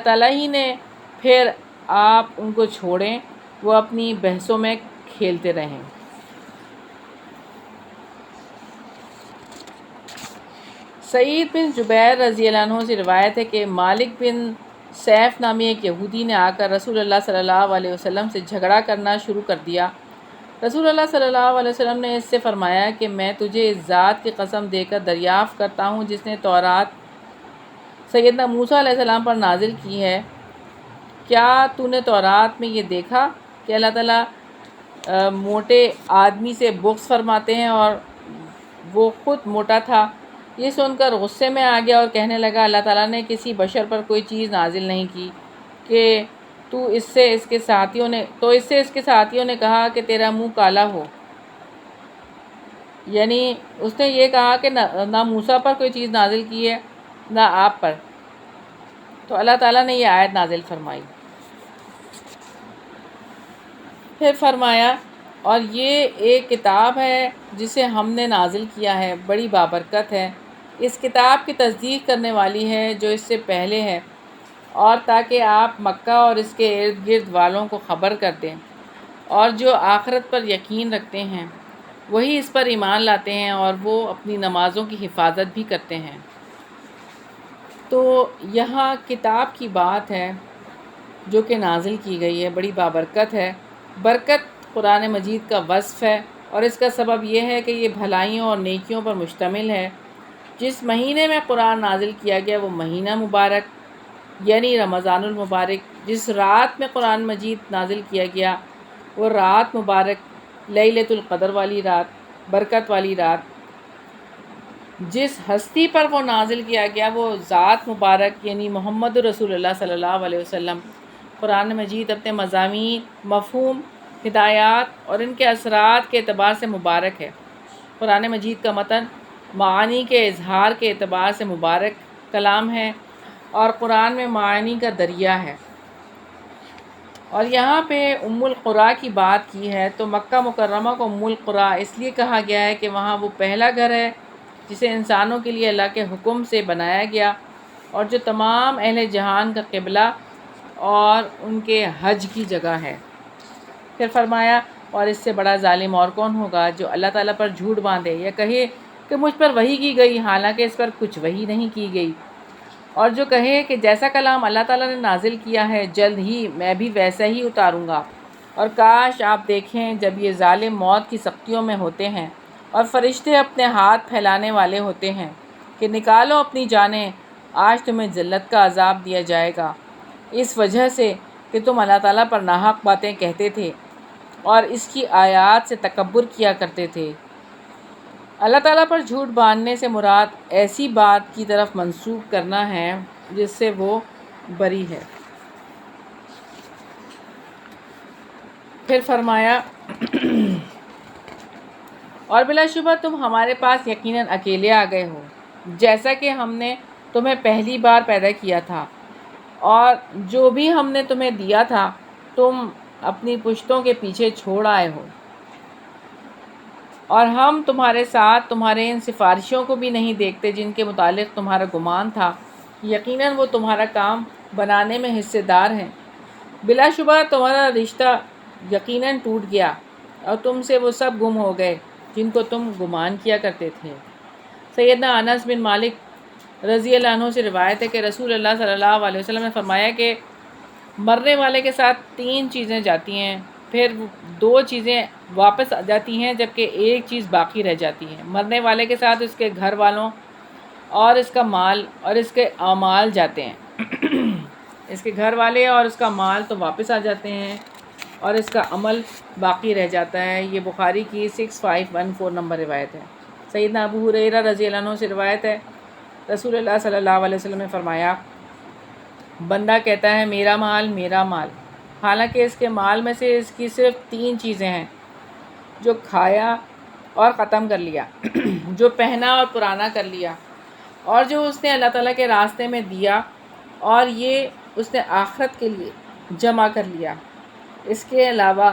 A: تعالیٰ ہی نے، پھر آپ ان کو چھوڑیں، وہ اپنی بحثوں میں کھیلتے رہیں۔ سعید بن جبیر رضی اللہ عنہ سے روایت ہے کہ مالک بن سیف نامی ایک یہودی نے آ کر رسول اللہ صلی اللہ علیہ وسلم سے جھگڑا کرنا شروع کر دیا۔ رسول اللہ صلی اللہ علیہ وسلم نے اس سے فرمایا کہ میں تجھے اس ذات کی قسم دے کر دریافت کرتا ہوں جس نے تورات سیدنا موسیٰ علیہ السلام پر نازل کی ہے، کیا تو نے تورات میں یہ دیکھا کہ اللہ تعالیٰ موٹے آدمی سے بغض فرماتے ہیں اور وہ خود موٹا تھا؟ یہ سن کر غصے میں آ گیا اور کہنے لگا اللہ تعالیٰ نے کسی بشر پر کوئی چیز نازل نہیں کی کہ اس سے اس کے ساتھیوں نے کہا کہ تیرا منہ کالا ہو، یعنی اس نے یہ کہا کہ نہ موسیٰ پر کوئی چیز نازل کی ہے نہ آپ پر، تو اللہ تعالیٰ نے یہ آیت نازل فرمائی۔ پھر فرمایا اور یہ ایک کتاب ہے جسے ہم نے نازل کیا ہے، بڑی بابرکت ہے، اس کتاب کی تصدیق کرنے والی ہے جو اس سے پہلے ہے، اور تاکہ آپ مکہ اور اس کے ارد گرد والوں کو خبر کر دیں، اور جو آخرت پر یقین رکھتے ہیں وہی اس پر ایمان لاتے ہیں اور وہ اپنی نمازوں کی حفاظت بھی کرتے ہیں۔ تو یہاں کتاب کی بات ہے جو کہ نازل کی گئی ہے، بڑی بابرکت ہے۔ برکت قرآن مجید کا وصف ہے، اور اس کا سبب یہ ہے کہ یہ بھلائیوں اور نیکیوں پر مشتمل ہے۔ جس مہینے میں قرآن نازل کیا گیا وہ مہینہ مبارک یعنی رمضان المبارک، جس رات میں قرآن مجید نازل کیا گیا وہ رات مبارک، لیلۃ القدر والی رات، برکت والی رات، جس ہستی پر وہ نازل کیا گیا وہ ذات مبارک یعنی محمد رسول اللہ صلی اللہ علیہ وسلم۔ قرآن مجید اپنے مضامین، مفہوم، ہدایات اور ان کے اثرات کے اعتبار سے مبارک ہے۔ قرآن مجید کا متن معانی کے اظہار کے اعتبار سے مبارک کلام ہے، اور قرآن میں معانی کا دریا ہے۔ اور یہاں پہ ام القریٰ کی بات کی ہے تو مکہ مکرمہ کو ام القریٰ اس لیے کہا گیا ہے کہ وہاں وہ پہلا گھر ہے جسے انسانوں کے لیے اللہ کے حکم سے بنایا گیا، اور جو تمام اہل جہان کا قبلہ اور ان کے حج کی جگہ ہے۔ پھر فرمایا اور اس سے بڑا ظالم اور کون ہوگا جو اللہ تعالیٰ پر جھوٹ باندھے یا کہے کہ مجھ پر وحی کی گئی حالانکہ اس پر کچھ وحی نہیں کی گئی۔ اور جو کہے کہ جیسا کلام اللہ تعالیٰ نے نازل کیا ہے جلد ہی میں بھی ویسا ہی اتاروں گا، اور کاش آپ دیکھیں جب یہ ظالم موت کی سختیوں میں ہوتے ہیں اور فرشتے اپنے ہاتھ پھیلانے والے ہوتے ہیں کہ نکالو اپنی جانیں، آج تمہیں ذلت کا عذاب دیا جائے گا، اس وجہ سے کہ تم اللہ تعالیٰ پر ناحق باتیں کہتے تھے اور اس کی آیات سے تکبر کیا کرتے تھے۔ اللہ تعالیٰ پر جھوٹ باندھنے سے مراد ایسی بات کی طرف منسوب کرنا ہے جس سے وہ بری ہے۔ پھر فرمایا اور بلا شبہ تم ہمارے پاس یقیناً اکیلے آ گئے ہو، جیسا کہ ہم نے تمہیں پہلی بار پیدا کیا تھا، اور جو بھی ہم نے تمہیں دیا تھا تم اپنی پشتوں کے پیچھے چھوڑ آئے ہو، اور ہم تمہارے ساتھ تمہارے ان سفارشوں کو بھی نہیں دیکھتے جن کے متعلق تمہارا گمان تھا، یقیناً وہ تمہارا کام بنانے میں حصے دار ہیں۔ بلا شبہ تمہارا رشتہ یقیناً ٹوٹ گیا اور تم سے وہ سب گم ہو گئے جن کو تم گمان کیا کرتے تھے۔ سیدنا انس بن مالک رضی اللہ عنہ سے روایت ہے کہ رسول اللہ صلی اللہ علیہ وسلم نے فرمایا کہ مرنے والے کے ساتھ 3 چیزیں جاتی ہیں، پھر 2 چیزیں واپس آ جاتی ہیں جبکہ ایک چیز باقی رہ جاتی ہے۔ مرنے والے کے ساتھ اس کے گھر والوں اور اس کا مال اور اس کے اعمال جاتے ہیں۔ اس کے گھر والے اور اس کا مال تو واپس آ جاتے ہیں اور اس کا عمل باقی رہ جاتا ہے۔ یہ بخاری کی 6514 نمبر روایت ہے۔ سیدنا ابو ہریرہ رضی اللہ عنہ سے روایت ہے، رسول اللہ صلی اللہ علیہ وسلم نے فرمایا بندہ کہتا ہے میرا مال میرا مال، حالانکہ اس کے مال میں سے اس کی صرف 3 چیزیں ہیں، جو کھایا اور ختم کر لیا، جو پہنا اور پرانا کر لیا، اور جو اس نے اللہ تعالیٰ کے راستے میں دیا، اور یہ اس نے آخرت کے لیے جمع کر لیا۔ اس کے علاوہ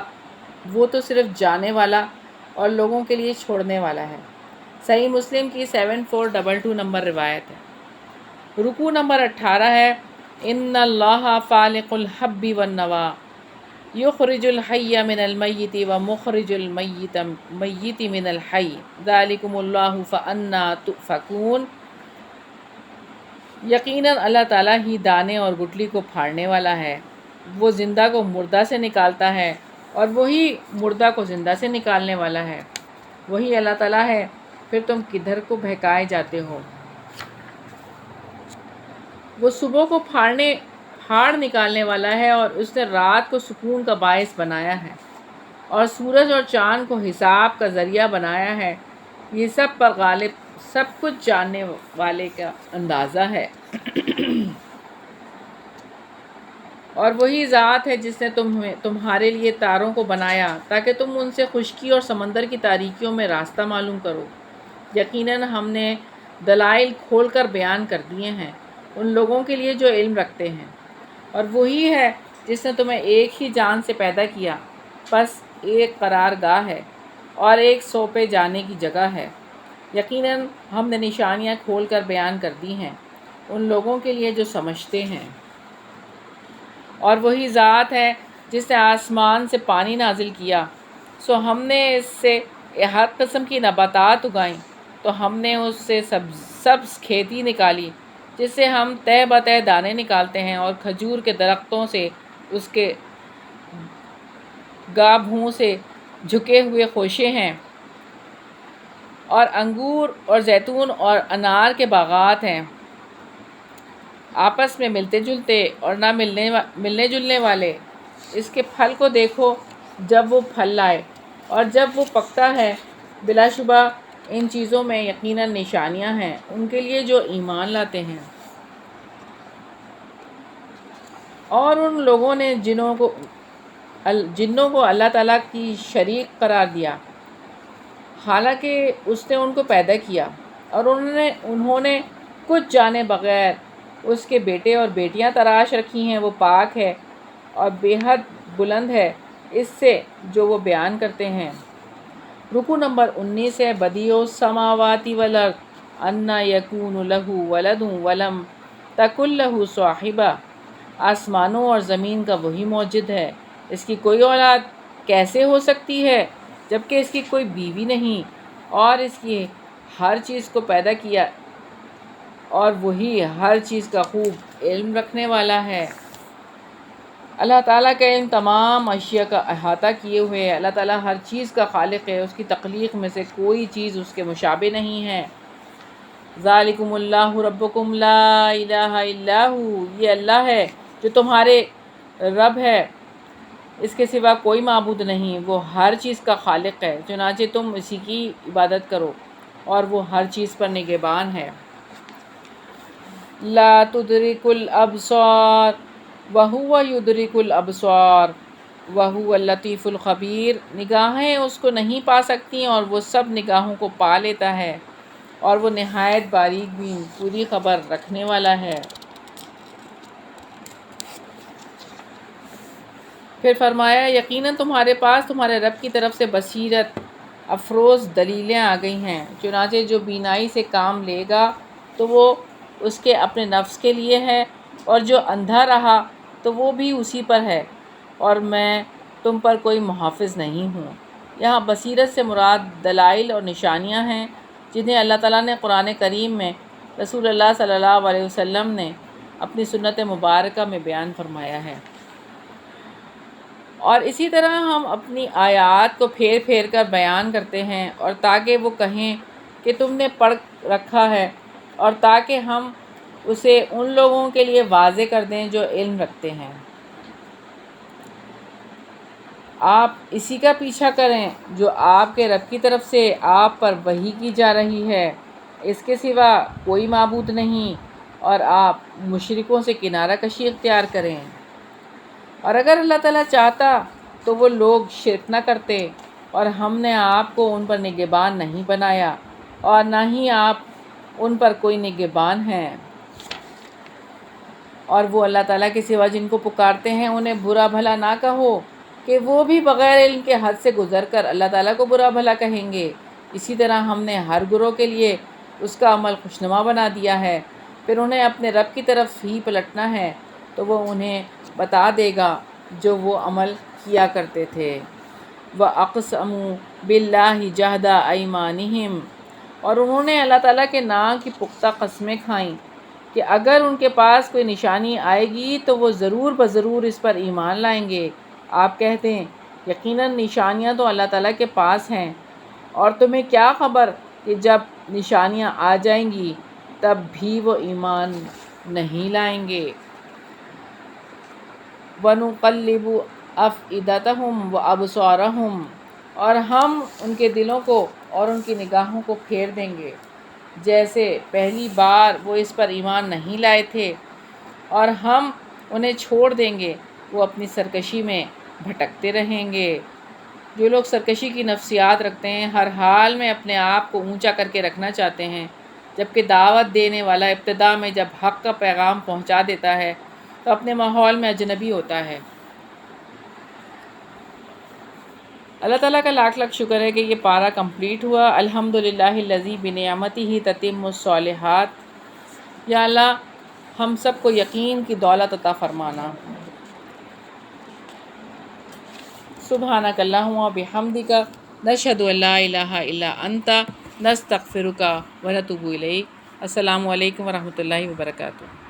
A: وہ تو صرف جانے والا اور لوگوں کے لیے چھوڑنے والا ہے۔ صحیح مسلم کی 7422 نمبر روایت ہے۔ رکوع نمبر 18 ہے، ان اللہ فالق الحب والنوا یخرج الحی من المیت ومخرج المیت من الحی ذالکم اللہ فانا تؤفکون۔ یقیناً اللہ تعالیٰ ہی دانے اور گٹلی کو پھاڑنے والا ہے، وہ زندہ کو مردہ سے نکالتا ہے اور وہی مردہ کو زندہ سے نکالنے والا ہے، وہی اللہ تعالیٰ ہے، پھر تم کدھر کو بہکائے جاتے ہو۔ وہ صبح کو پھاڑ نکالنے والا ہے اور اس نے رات کو سکون کا باعث بنایا ہے اور سورج اور چاند کو حساب کا ذریعہ بنایا ہے، یہ سب پر غالب سب کچھ جاننے والے کا اندازہ ہے۔ اور وہی ذات ہے جس نے تمہارے لیے تاروں کو بنایا تاکہ تم ان سے خشکی اور سمندر کی تاریکیوں میں راستہ معلوم کرو۔ یقیناً ہم نے دلائل کھول کر بیان کر دیے ہیں ان لوگوں کے لیے جو علم رکھتے ہیں، اور وہی ہے جس نے تمہیں ایک ہی جان سے پیدا کیا، پس ایک قرار گاہ ہے اور ایک سونپے جانے کی جگہ ہے۔ یقیناً ہم نے نشانیاں کھول کر بیان کر دی ہیں ان لوگوں کے لیے جو سمجھتے ہیں۔ اور وہی ذات ہے جس نے آسمان سے پانی نازل کیا، سو ہم نے اس سے ہر قسم کی نباتات اگائیں، تو ہم نے اس سے سبز کھیتی نکالی جس سے ہم تہ بتہ دانے نکالتے ہیں، اور کھجور کے درختوں سے اس کے گابھوں سے جھکے ہوئے خوشے ہیں، اور انگور اور زیتون اور انار کے باغات ہیں، آپس میں ملتے جلتے اور نہ ملنے جلنے والے۔ اس کے پھل کو دیکھو جب وہ پھل لائے اور جب وہ پکتا ہے، بلا شبہ ان چیزوں میں یقیناً نشانیاں ہیں ان کے لیے جو ایمان لاتے ہیں۔ اور ان لوگوں نے جنوں کو اللہ تعالیٰ کی شریک قرار دیا، حالانکہ اس نے ان کو پیدا کیا، اور انہوں نے کچھ جانے بغیر اس کے بیٹے اور بیٹیاں تراش رکھی ہیں۔ وہ پاک ہے اور بے حد بلند ہے اس سے جو وہ بیان کرتے ہیں۔ رکوع نمبر 19 ہے، بدیع السماوات والارض انا یکون لہ ولد ولم تکن لہ صاحبہ۔ آسمانوں اور زمین کا وہی موجد ہے، اس کی کوئی اولاد کیسے ہو سکتی ہے جبکہ اس کی کوئی بیوی نہیں، اور اس کی ہر چیز کو پیدا کیا اور وہی ہر چیز کا خوب علم رکھنے والا ہے۔ اللہ تعالیٰ کا علم تمام اشیاء کا احاطہ کیے ہوئے ہے۔ اللہ تعالیٰ ہر چیز کا خالق ہے، اس کی تخلیق میں سے کوئی چیز اس کے مشابہ نہیں ہے۔ ذالکم اللہ ربکم لا الہ الا ہو، یہ اللہ ہے جو تمہارے رب ہے، اس کے سوا کوئی معبود نہیں، وہ ہر چیز کا خالق ہے، چنانچہ تم اسی کی عبادت کرو، اور وہ ہر چیز پر نگہبان ہے۔ لا تدرک الابصار وہو یدرک الابصار وہو اللطیف الخبیر، نگاہیں اس کو نہیں پا سکتی اور وہ سب نگاہوں کو پا لیتا ہے، اور وہ نہایت باریک بھی پوری خبر رکھنے والا ہے۔ پھر فرمایا یقیناً تمہارے پاس تمہارے رب کی طرف سے بصیرت افروز دلیلیں آ گئی ہیں، چنانچہ جو بینائی سے کام لے گا تو وہ اس کے اپنے نفس کے لیے ہے، اور جو اندھا رہا تو وہ بھی اسی پر ہے، اور میں تم پر کوئی محافظ نہیں ہوں۔ یہاں بصیرت سے مراد دلائل اور نشانیاں ہیں جنہیں اللہ تعالیٰ نے قرآن کریم میں رسول اللہ صلی اللہ علیہ وسلم نے اپنی سنت مبارکہ میں بیان فرمایا ہے، اور اسی طرح ہم اپنی آیات کو پھیر پھیر کر بیان کرتے ہیں، اور تاکہ وہ کہیں کہ تم نے پڑھ رکھا ہے، اور تاکہ ہم اسے ان لوگوں کے لیے واضح کر دیں جو علم رکھتے ہیں۔ آپ اسی کا پیچھا کریں جو آپ کے رب کی طرف سے آپ پر وحی کی جا رہی ہے، اس کے سوا کوئی معبود نہیں، اور آپ مشرکوں سے کنارہ کشی اختیار کریں۔ اور اگر اللہ تعالیٰ چاہتا تو وہ لوگ شرک نہ کرتے، اور ہم نے آپ کو ان پر نگہبان نہیں بنایا، اور نہ ہی آپ ان پر کوئی نگہبان ہیں۔ اور وہ اللہ تعالیٰ کے سوا جن کو پکارتے ہیں انہیں برا بھلا نہ کہو، کہ وہ بھی بغیر علم کے حد سے گزر کر اللہ تعالیٰ کو برا بھلا کہیں گے۔ اسی طرح ہم نے ہر گروہ کے لیے اس کا عمل خوشنما بنا دیا ہے، پھر انہیں اپنے رب کی طرف ہی پلٹنا ہے تو وہ انہیں بتا دے گا جو وہ عمل کیا کرتے تھے۔ وَأَقْسَمُوا بِاللَّهِ جَهْدَ أَيْمَانِهِمْ، اور انہوں نے اللہ تعالیٰ کے نام کی پختہ قسمیں کھائیں کہ اگر ان کے پاس کوئی نشانی آئے گی تو وہ ضرور بضرور اس پر ایمان لائیں گے۔ آپ کہتے ہیں یقیناً نشانیاں تو اللہ تعالیٰ کے پاس ہیں، اور تمہیں کیا خبر کہ جب نشانیاں آ جائیں گی تب بھی وہ ایمان نہیں لائیں گے۔ وَنُقَلِّبُ أَفْئِدَتَهُمْ وَأَبْصَارَهُمْ، اور ہم ان کے دلوں کو اور ان کی نگاہوں کو پھیر دیں گے، جیسے پہلی بار وہ اس پر ایمان نہیں لائے تھے، اور ہم انہیں چھوڑ دیں گے، وہ اپنی سرکشی میں بھٹکتے رہیں گے۔ جو لوگ سرکشی کی نفسیات رکھتے ہیں ہر حال میں اپنے آپ کو اونچا کر کے رکھنا چاہتے ہیں، جبکہ دعوت دینے والا ابتدا میں جب حق کا پیغام پہنچا دیتا ہے تو اپنے ماحول میں اجنبی ہوتا ہے۔ اللہ تعالیٰ کا لاکھ لاکھ شکر ہے کہ یہ پارہ کمپلیٹ ہوا۔ الحمدللہ الذی بنعمتہ تتم الصالحات۔ یا اللہ ہم سب کو یقین کی دولت عطا فرمانا۔ سبحانک اللہم و بحمدک، نشہد ان لا الہ الا انت، نستغفرک و نتوب الیک۔ السلام علیکم و رحمۃ اللہ وبرکاتہ۔